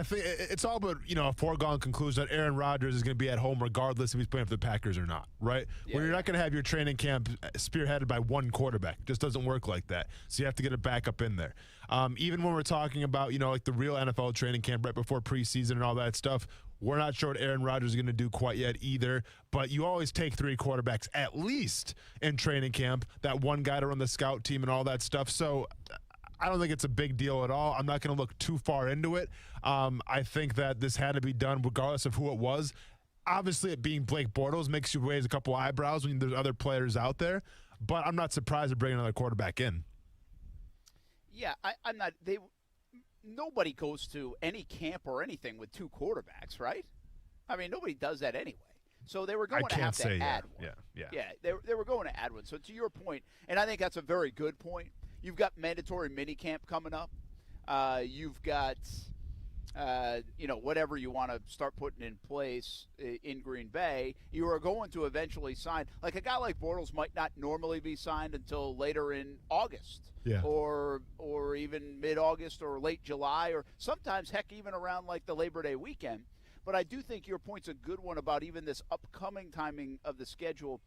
think it's all but, a foregone conclusion that Aaron Rodgers is going to be at home regardless if he's playing for the Packers or not, right? Yeah, Where you're not going to have your training camp spearheaded by one quarterback. It just doesn't work like that. So you have to get a backup in there. Even when we're talking about, the real NFL training camp right before preseason and all that stuff, we're not sure what Aaron Rodgers is going to do quite yet either. But you always take 3 quarterbacks at least in training camp, that one guy to run the scout team and all that stuff. So I don't think it's a big deal at all. I'm not going to look too far into it. I think that this had to be done regardless of who it was. Obviously, it being Blake Bortles makes you raise a couple eyebrows when there's other players out there. But I'm not surprised to bring another quarterback in. Yeah, I'm not. nobody goes to any camp or anything with 2 quarterbacks, right? I mean, nobody does that anyway. So they were going to have to add one. Yeah. They were going to add one. So to your point, and I think that's a very good point, you've got mandatory minicamp coming up. You've got, whatever you want to start putting in place in Green Bay. You are going to eventually sign. Like a guy like Bortles might not normally be signed until later in August. Yeah. Or even mid-August or late July, or sometimes, heck, even around like the Labor Day weekend. But I do think your point's a good one about even this upcoming timing of the schedule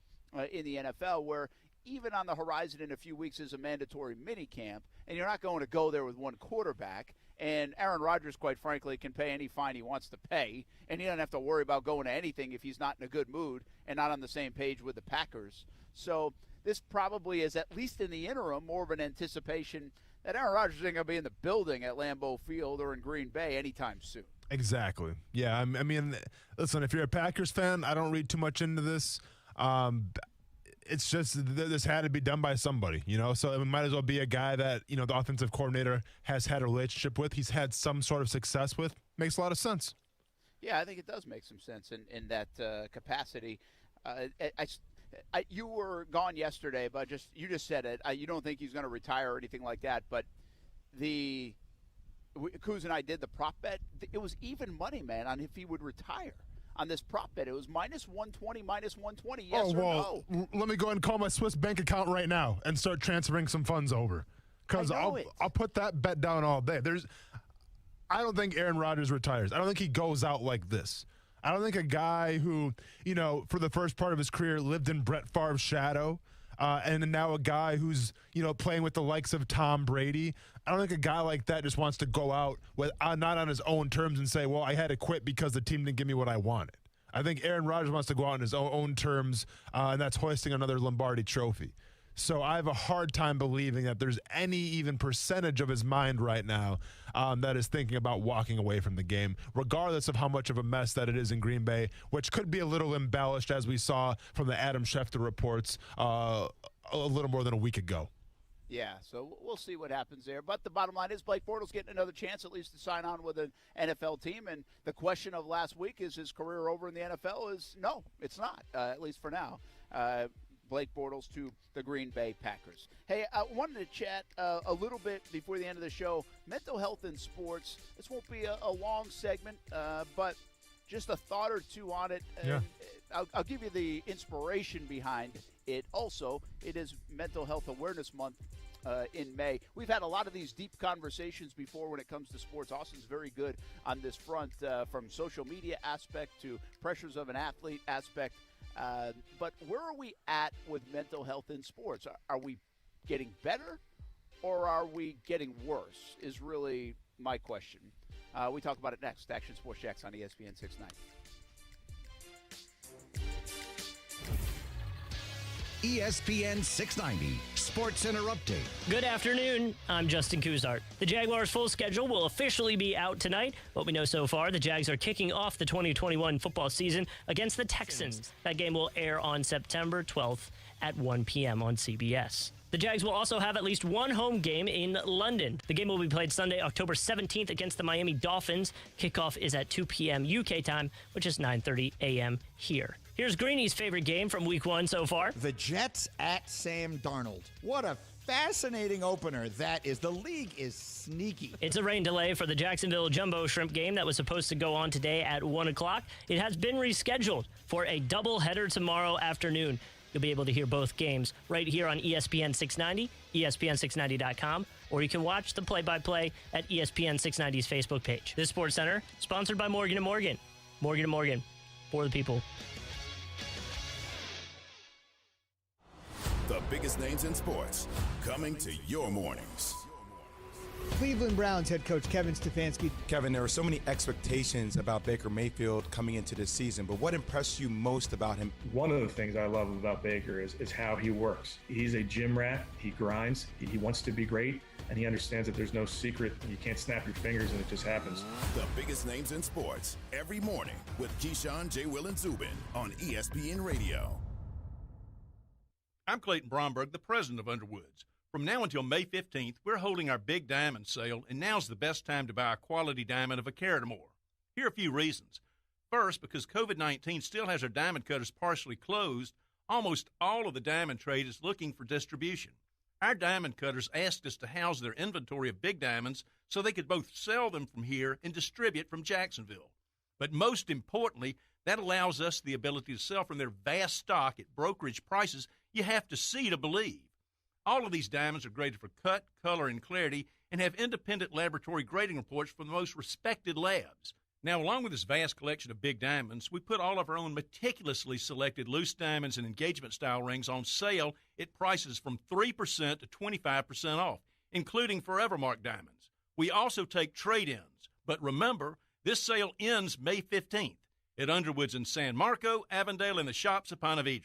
in the NFL, where even on the horizon in a few weeks is a mandatory minicamp, and you're not going to go there with 1 quarterback. And Aaron Rodgers, quite frankly, can pay any fine he wants to pay, and he doesn't have to worry about going to anything if he's not in a good mood and not on the same page with the Packers. So this probably is, at least in the interim, more of an anticipation that Aaron Rodgers isn't going to be in the building at Lambeau Field or in Green Bay anytime soon. Exactly. Yeah, I mean, listen, if you're a Packers fan, I don't read too much into this. It's just this had to be done by somebody, so it might as well be a guy that, the offensive coordinator has had a relationship with. He's had some sort of success with. Makes a lot of sense. Yeah, I think it does make some sense in that capacity. You were gone yesterday, but you just said it. You don't think he's going to retire or anything like that, but Kuz and I did the prop bet. It was even money, man, on if he would retire. On this prop bet, it was minus 120, minus 120, yes or no. Let me go ahead and call my Swiss bank account right now and start transferring some funds over, because I'll put that bet down all day. I don't think Aaron Rodgers retires. I don't think he goes out like this. I don't think a guy who, for the first part of his career lived in Brett Favre's shadow, and now a guy who's, playing with the likes of Tom Brady. I don't think a guy like that just wants to go out with not on his own terms and say, well, I had to quit because the team didn't give me what I wanted. I think Aaron Rodgers wants to go out on his own terms, and that's hoisting another Lombardi trophy. So I have a hard time believing that there's any even percentage of his mind right now that is thinking about walking away from the game, regardless of how much of a mess that it is in Green Bay, which could be a little embellished, as we saw from the Adam Schefter reports a little more than a week ago. Yeah, so we'll see what happens there. But the bottom line is Blake Bortles getting another chance at least to sign on with an NFL team. And the question of last week, is his career over in the NFL? Is no, it's not, at least for now. Blake Bortles to the Green Bay Packers. Hey, I wanted to chat a little bit before the end of the show. Mental health in sports. This won't be a long segment, but just a thought or two on it. Yeah. I'll give you the inspiration behind it. Also, it is Mental Health Awareness Month in May. We've had a lot of these deep conversations before when it comes to sports. Austin's very good on this front, from social media aspect to pressures of an athlete aspect. But where are we at with mental health in sports? Are we getting better or are we getting worse is really my question. We talk about it next. Action Sports Jax on ESPN 690. ESPN 690 Sports Center Update. Good afternoon. I'm Justin Kuzart. The Jaguars' full schedule will officially be out tonight. What we know so far, the Jags are kicking off the 2021 football season against the Texans. That game will air on September 12th at 1 p.m. on CBS. The Jags will also have at least one home game in London. The game will be played Sunday, October 17th against the Miami Dolphins. Kickoff is at 2 p.m. UK time, which is 9:30 a.m. here. Here's Greeny's favorite game from week one so far. The Jets at Sam Darnold. What a fascinating opener that is. The league is sneaky. It's a rain delay for the Jacksonville Jumbo Shrimp game that was supposed to go on today at 1 o'clock. It has been rescheduled for a doubleheader tomorrow afternoon. You'll be able to hear both games right here on ESPN 690, ESPN690.com, or you can watch the play-by-play at ESPN 690's Facebook page. This Sports Center, sponsored by Morgan & Morgan. Morgan & Morgan, for the people. The biggest names in sports, coming to your mornings. Cleveland Browns head coach Kevin Stefanski. Kevin, there were so many expectations about Baker Mayfield coming into this season, but what impressed you most about him? One of the things I love about Baker is how he works. He's a gym rat. He grinds. He wants to be great, and he understands that there's no secret. You can't snap your fingers and it just happens. The biggest names in sports, every morning with Keyshawn, J. Will, and Zubin on ESPN Radio. I'm Clayton Bromberg, the president of Underwoods. From now until May 15th, we're holding our Big Diamond sale, and now's the best time to buy a quality diamond of a carat or more. Here are a few reasons. First, because COVID-19 still has our diamond cutters partially closed, almost all of the diamond trade is looking for distribution. Our diamond cutters asked us to house their inventory of big diamonds so they could both sell them from here and distribute from Jacksonville. But most importantly, that allows us the ability to sell from their vast stock at brokerage prices you have to see to believe. All of these diamonds are graded for cut, color, and clarity and have independent laboratory grading reports from the most respected labs. Now, along with this vast collection of big diamonds, we put all of our own meticulously selected loose diamonds and engagement-style rings on sale at prices from 3% to 25% off, including Forevermark diamonds. We also take trade-ins. But remember, this sale ends May 15th at Underwoods in San Marco, Avondale, and the shops of Ponte Vedra.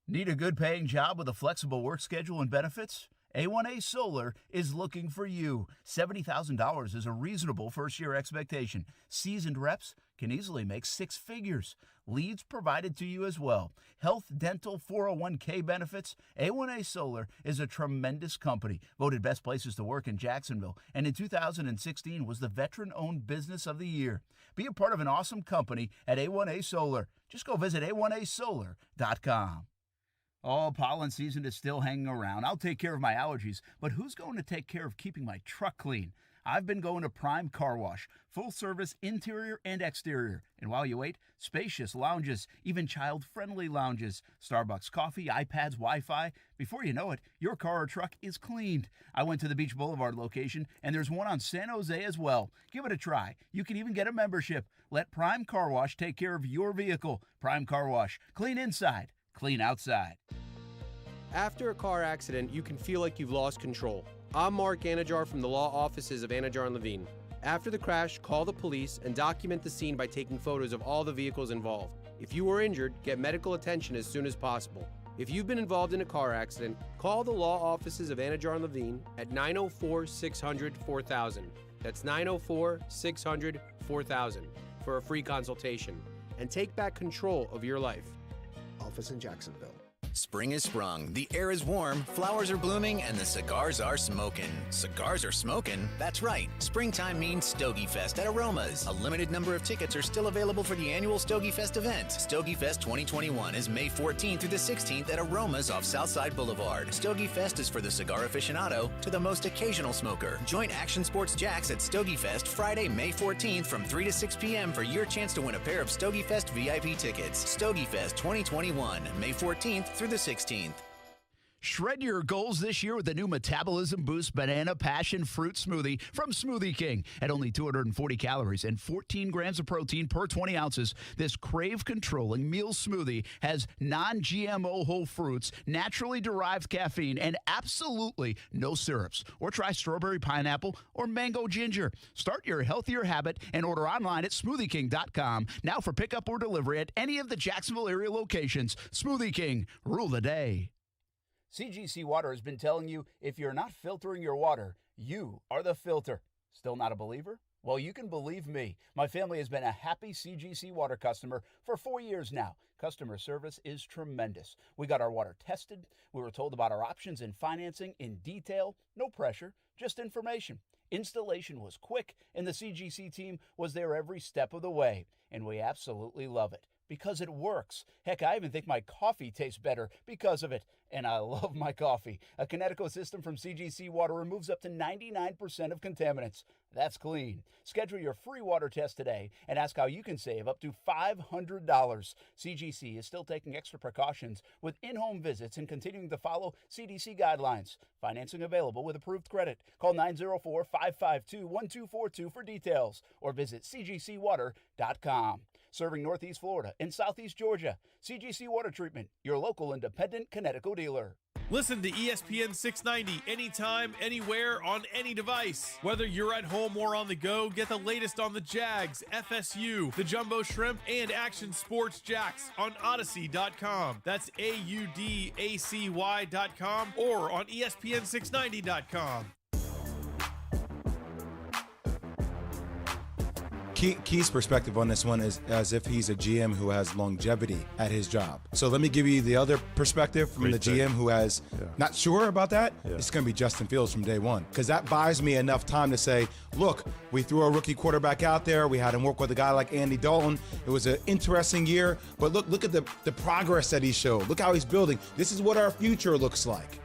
Need a good-paying job with a flexible work schedule and benefits? A1A Solar is looking for you. $70,000 is a reasonable first-year expectation. Seasoned reps can easily make six figures. Leads provided to you as well. Health, dental, 401k benefits. A1A Solar is a tremendous company, voted best places to work in Jacksonville, and in 2016 was the Veteran-Owned Business of the Year. Be a part of an awesome company at A1A Solar. Just go visit A1ASolar.com. Oh, pollen season is still hanging around. I'll take care of my allergies, but who's going to take care of keeping my truck clean? I've been going to Prime Car Wash, full service interior and exterior. And while you wait, spacious lounges, even child-friendly lounges, Starbucks coffee, iPads, Wi-Fi. Before you know it, your car or truck is cleaned. I went to the Beach Boulevard location, and there's one on San Jose as well. Give it a try. You can even get a membership. Let Prime Car Wash take care of your vehicle. Prime Car Wash. Clean inside, clean outside. After a car accident, you can feel like you've lost control. I'm Mark Anajar from the law offices of Anajar and Levine. After the crash, call the police and document the scene by taking photos of all the vehicles involved. If you were injured, get medical attention as soon as possible. If you've been involved in a car accident, call the law offices of Anajar and Levine at 904-600-4000. That's 904-600-4000 for a free consultation. And take back control of your life. Office in Jacksonville. Spring is sprung, the air is warm, flowers are blooming, and the cigars are smoking. Cigars are smoking? That's right. Springtime means Stogie Fest at Aromas. A limited number of tickets are still available for the annual Stogie Fest event. Stogie Fest 2021 is May 14th through the 16th at Aromas off Southside Boulevard. Stogie Fest is for the cigar aficionado to the most occasional smoker. Join Action Sports Jax at Stogie Fest Friday, May 14th from 3 to 6 p.m. for your chance to win a pair of Stogie Fest VIP tickets. Stogie Fest 2021, May 14th through the 16th. Shred your goals this year with the new Metabolism Boost Banana Passion Fruit Smoothie from Smoothie King. At only 240 calories and 14 grams of protein per 20 ounces, this crave-controlling meal smoothie has non-GMO whole fruits, naturally derived caffeine, and absolutely no syrups. Or try strawberry pineapple or mango ginger. Start your healthier habit and order online at smoothieking.com. Now for pickup or delivery at any of the Jacksonville area locations. Smoothie King, rule the day. CGC Water has been telling you if you're not filtering your water, you are the filter. Still not a believer? Well, you can believe me. My family has been a happy CGC Water customer for 4 years now. Customer service is tremendous. We got our water tested. We were told about our options and financing in detail. No pressure, just information. Installation was quick, and the CGC team was there every step of the way. And we absolutely love it. Because it works. Heck, I even think my coffee tastes better because of it. And I love my coffee. A Kinetico system from CGC Water removes up to 99% of contaminants. That's clean. Schedule your free water test today and ask how you can save up to $500. CGC is still taking extra precautions with in-home visits and continuing to follow CDC guidelines. Financing available with approved credit. Call 904-552-1242 for details or visit cgcwater.com. Serving Northeast Florida and Southeast Georgia. CGC Water Treatment, your local independent Kinetico dealer. Listen to ESPN 690 anytime, anywhere, on any device. Whether you're at home or on the go, get the latest on the Jags, FSU, the Jumbo Shrimp, and Action Sports Jax on Odyssey.com. That's AUDACY.com or on ESPN690.com. Key's perspective on this one is as if he's a GM who has longevity at his job. So let me give you the other perspective from the GM who has not sure about that. It's going to be Justin Fields from day one, because that buys me enough time to say, look, we threw a rookie quarterback out there. We had him work with a guy like Andy Dalton. It was an interesting year, but look at the progress that he showed. Look how he's building. This is what our future looks like.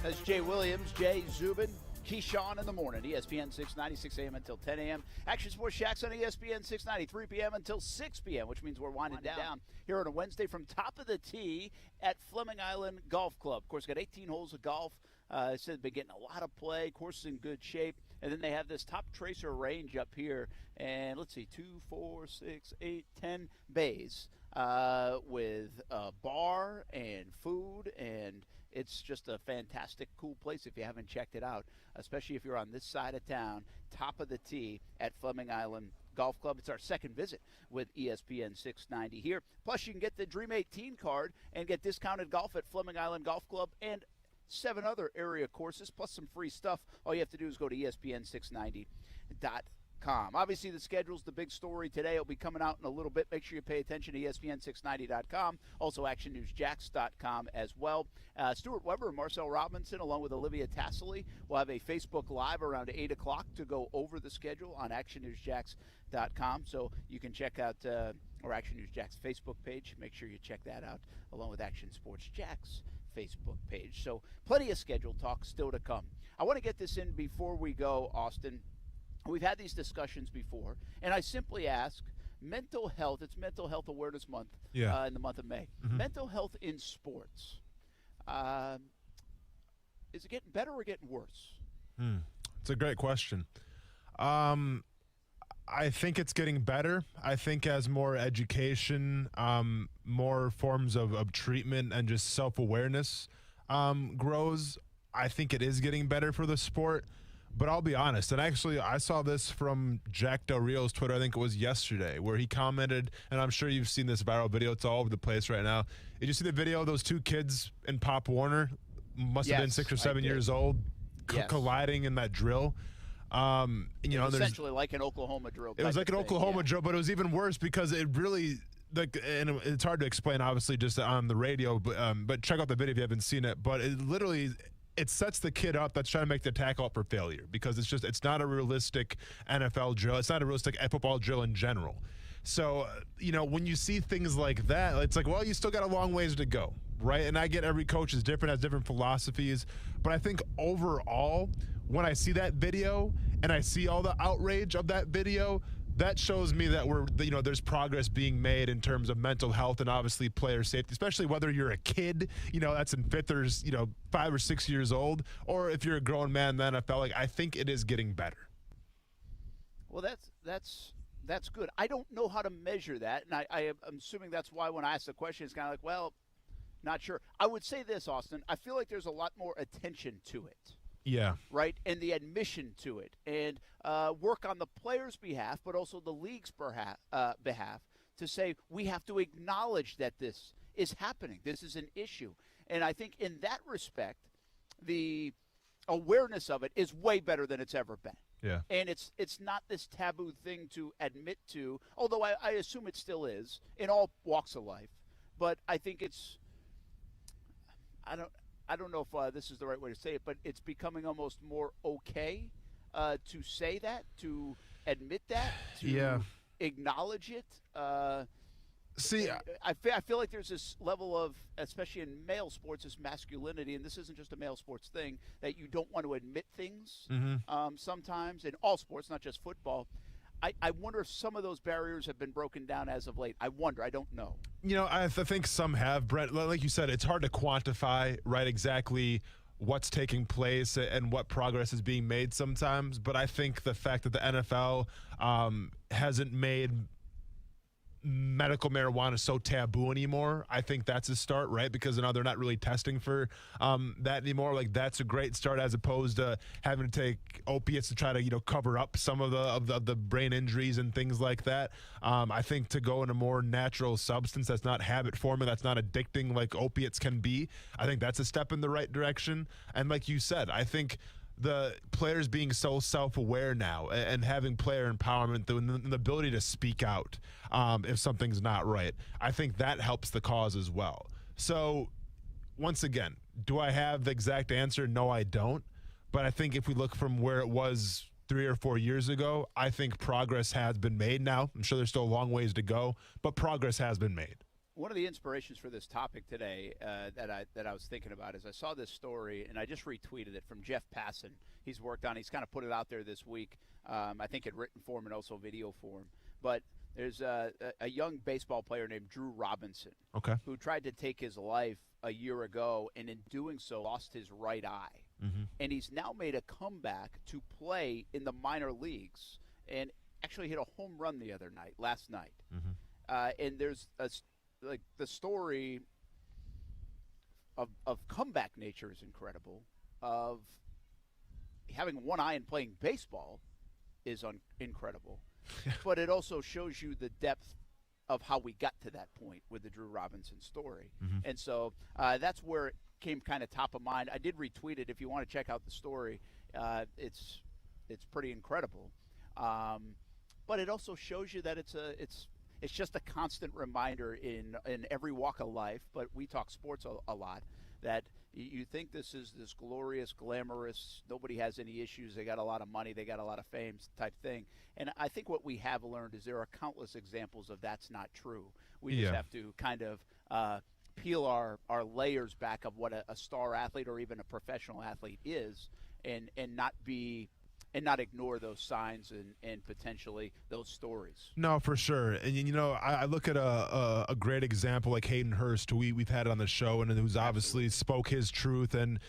That's Jay Williams, Jay Zubin, Keyshawn in the morning, ESPN 690, 6 a.m. until 10 a.m. Action Sports Shacks on ESPN 690, 3 p.m. until 6 p.m., which means we're winding down here on a Wednesday from Top of the Tee at Fleming Island Golf Club. Of course, got 18 holes of golf. Said they've been getting a lot of play. Course is in good shape. And then they have this top tracer range up here. And let's see, 2, 4, 6, 8, 10 bays with a bar and food, and it's just a fantastic, cool place if you haven't checked it out, especially if you're on this side of town. Top of the Tee at Fleming Island Golf Club. It's our second visit with ESPN 690 here. Plus, you can get the Dream 18 card and get discounted golf at Fleming Island Golf Club and 7 other area courses, plus some free stuff. All you have to do is go to ESPN690.com. Obviously, the schedule's the big story today. It'll be coming out in a little bit. Make sure you pay attention to ESPN690.com. Also, ActionNewsJax.com as well. Stuart Weber and Marcel Robinson, along with Olivia Tassily, will have a Facebook Live around 8 o'clock to go over the schedule on ActionNewsJax.com. So you can check out our Action News Jax Facebook page. Make sure you check that out, along with Action Sports Jax Facebook page. So plenty of schedule talk still to come. I want to get this in before we go, Austin. We've had these discussions before, and I simply ask, mental health, it's Mental Health Awareness Month in the month of May. Mm-hmm. Mental health in sports, is it getting better or getting worse? It's a great question. I think it's getting better. I think as more education, more forms of treatment and just self-awareness grows, I think it is getting better for the sport. But I'll be honest, and actually I saw this from Jack Del Rio's Twitter, I think it was yesterday, where he commented, and I'm sure you've seen this viral video, it's all over the place right now. Did you see the video of those 2 kids in Pop Warner, must have been 6 or 7 years old, colliding in that drill? Essentially like an Oklahoma drill. It was like an Oklahoma drill, but it was even worse because it really, and it's hard to explain, obviously, just on the radio, but check out the video if you haven't seen it. But it literally, it sets the kid up that's trying to make the tackle up for failure, because it's not a realistic NFL drill. It's not a realistic football drill in general. So, when you see things like that, it's like, well, you still got a long ways to go, right? And I get every coach is different, has different philosophies. But I think overall, when I see that video and I see all the outrage of that video, that shows me that there's progress being made in terms of mental health and obviously player safety, especially whether you're a kid, that's in 5th or 5 or 6 years old, or if you're a grown man in the NFL. Like, I think it is getting better. Well, that's good. I don't know how to measure that, and I'm assuming that's why when I ask the question, it's kind of like, well, not sure. I would say this, Austin. I feel like there's a lot more attention to it. Yeah. Right? And the admission to it. And work on the player's behalf, but also the league's behalf to say we have to acknowledge that this is happening. This is an issue. And I think in that respect, the awareness of it is way better than it's ever been. Yeah. And it's not this taboo thing to admit to, although I assume it still is in all walks of life. But I think it's I don't know if this is the right way to say it, but it's becoming almost more okay to say that, to admit that, to acknowledge it. I feel like there's this level of, especially in male sports, this masculinity, and this isn't just a male sports thing, that you don't want to admit things sometimes in all sports, not just football. I wonder if some of those barriers have been broken down as of late. I wonder. I don't know. I think some have, Brett. Like you said, it's hard to quantify, right, exactly what's taking place and what progress is being made sometimes. But I think the fact that the NFL hasn't made medical marijuana so taboo anymore, I think that's a start, right? Because now they're not really testing for that anymore. Like, that's a great start, as opposed to having to take opiates to try to cover up some of the brain injuries and things like that. I think to go in a more natural substance that's not habit forming, that's not addicting like opiates can be, I think that's a step in the right direction. And like you said, I think the players being so self-aware now and having player empowerment, the ability to speak out if something's not right, I think that helps the cause as well. So once again, do I have the exact answer? No, I don't. But I think if we look from where it was 3 or 4 years ago, I think progress has been made now. I'm sure there's still a long ways to go, but progress has been made. One of the inspirations for this topic today that I was thinking about is I saw this story, and I just retweeted it, from Jeff Passan. He's kind of put it out there this week, I think in written form and also video form. But there's a young baseball player named Drew Robinson, who tried to take his life a year ago, and in doing so lost his right eye. Mm-hmm. And he's now made a comeback to play in the minor leagues, and actually hit a home run last night. Mm-hmm. And there's the story of comeback nature is incredible. Of having one eye and playing baseball is incredible. But it also shows you the depth of how we got to that point with the Drew Robinson story. Mm-hmm. And so that's where it came kind of top of mind. I did retweet it. If you want to check out the story, it's pretty incredible. But it also shows you that it's just a constant reminder in every walk of life, but we talk sports a lot, that you think this is this glorious, glamorous, nobody has any issues, they got a lot of money, they got a lot of fame type thing. And I think what we have learned is there are countless examples of that's not true. We just have to kind of peel our layers back of what a star athlete or even a professional athlete is, and not ignore those signs and potentially those stories. No, for sure. And, I look at a great example like Hayden Hurst, who we've had on the show, and who's obviously spoke his truth and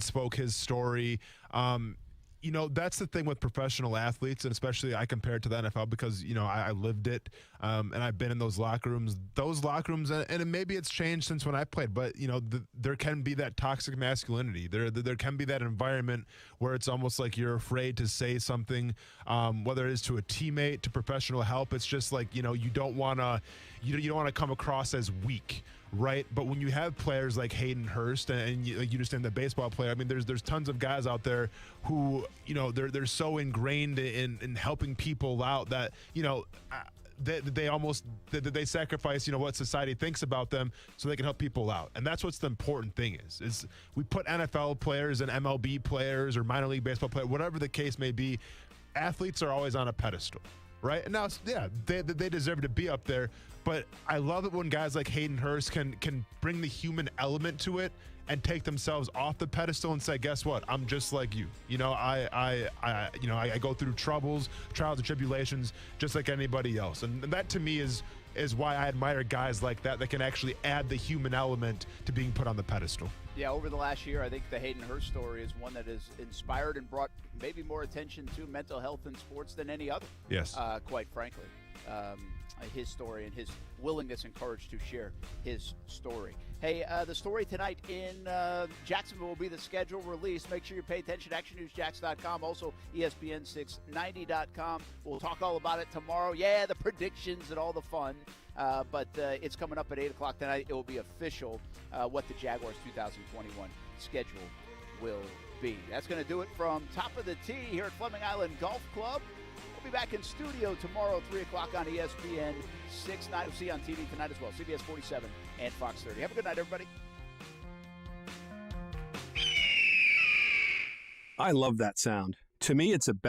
spoke his story. That's the thing with professional athletes, and especially I compare it to the NFL because, I lived it, and I've been in those locker rooms. And maybe it's changed since when I played, but, there can be that toxic masculinity. There can be that environment where it's almost like you're afraid to say something, whether it is to a teammate, to professional help. It's just like, you don't want to come across as weak. Right, but when you have players like Hayden Hurst and you understand the baseball player, I mean, there's tons of guys out there who, they're so ingrained in helping people out that, they sacrifice, what society thinks about them so they can help people out. And that's what's the important thing is we put NFL players and MLB players or minor league baseball players, whatever the case may be, athletes are always on a pedestal. Right? And now, they deserve to be up there. But I love it when guys like Hayden Hurst can bring the human element to it and take themselves off the pedestal and say, guess what? I'm just like you. I go through trials and tribulations just like anybody else. And that to me is why I admire guys like that can actually add the human element to being put on the pedestal. Yeah, over the last year, I think the Hayden Hurst story is one that has inspired and brought maybe more attention to mental health in sports than any other. Yes. Quite frankly. His story and his willingness and courage to share his story. Hey, the story tonight in Jacksonville will be the schedule release. Make sure you pay attention. ActionNewsJax.com, also ESPN690.com. We'll talk all about it tomorrow. Yeah, the predictions and all the fun. But it's coming up at 8 o'clock tonight. It will be official what the Jaguars 2021 schedule will be. That's going to do it from Top of the Tee here at Fleming Island Golf Club. We'll be back in studio tomorrow, 3 o'clock on ESPN 6. We'll see you on TV tonight as well, CBS 47 and Fox 30. Have a good night, everybody. I love that sound. To me, it's a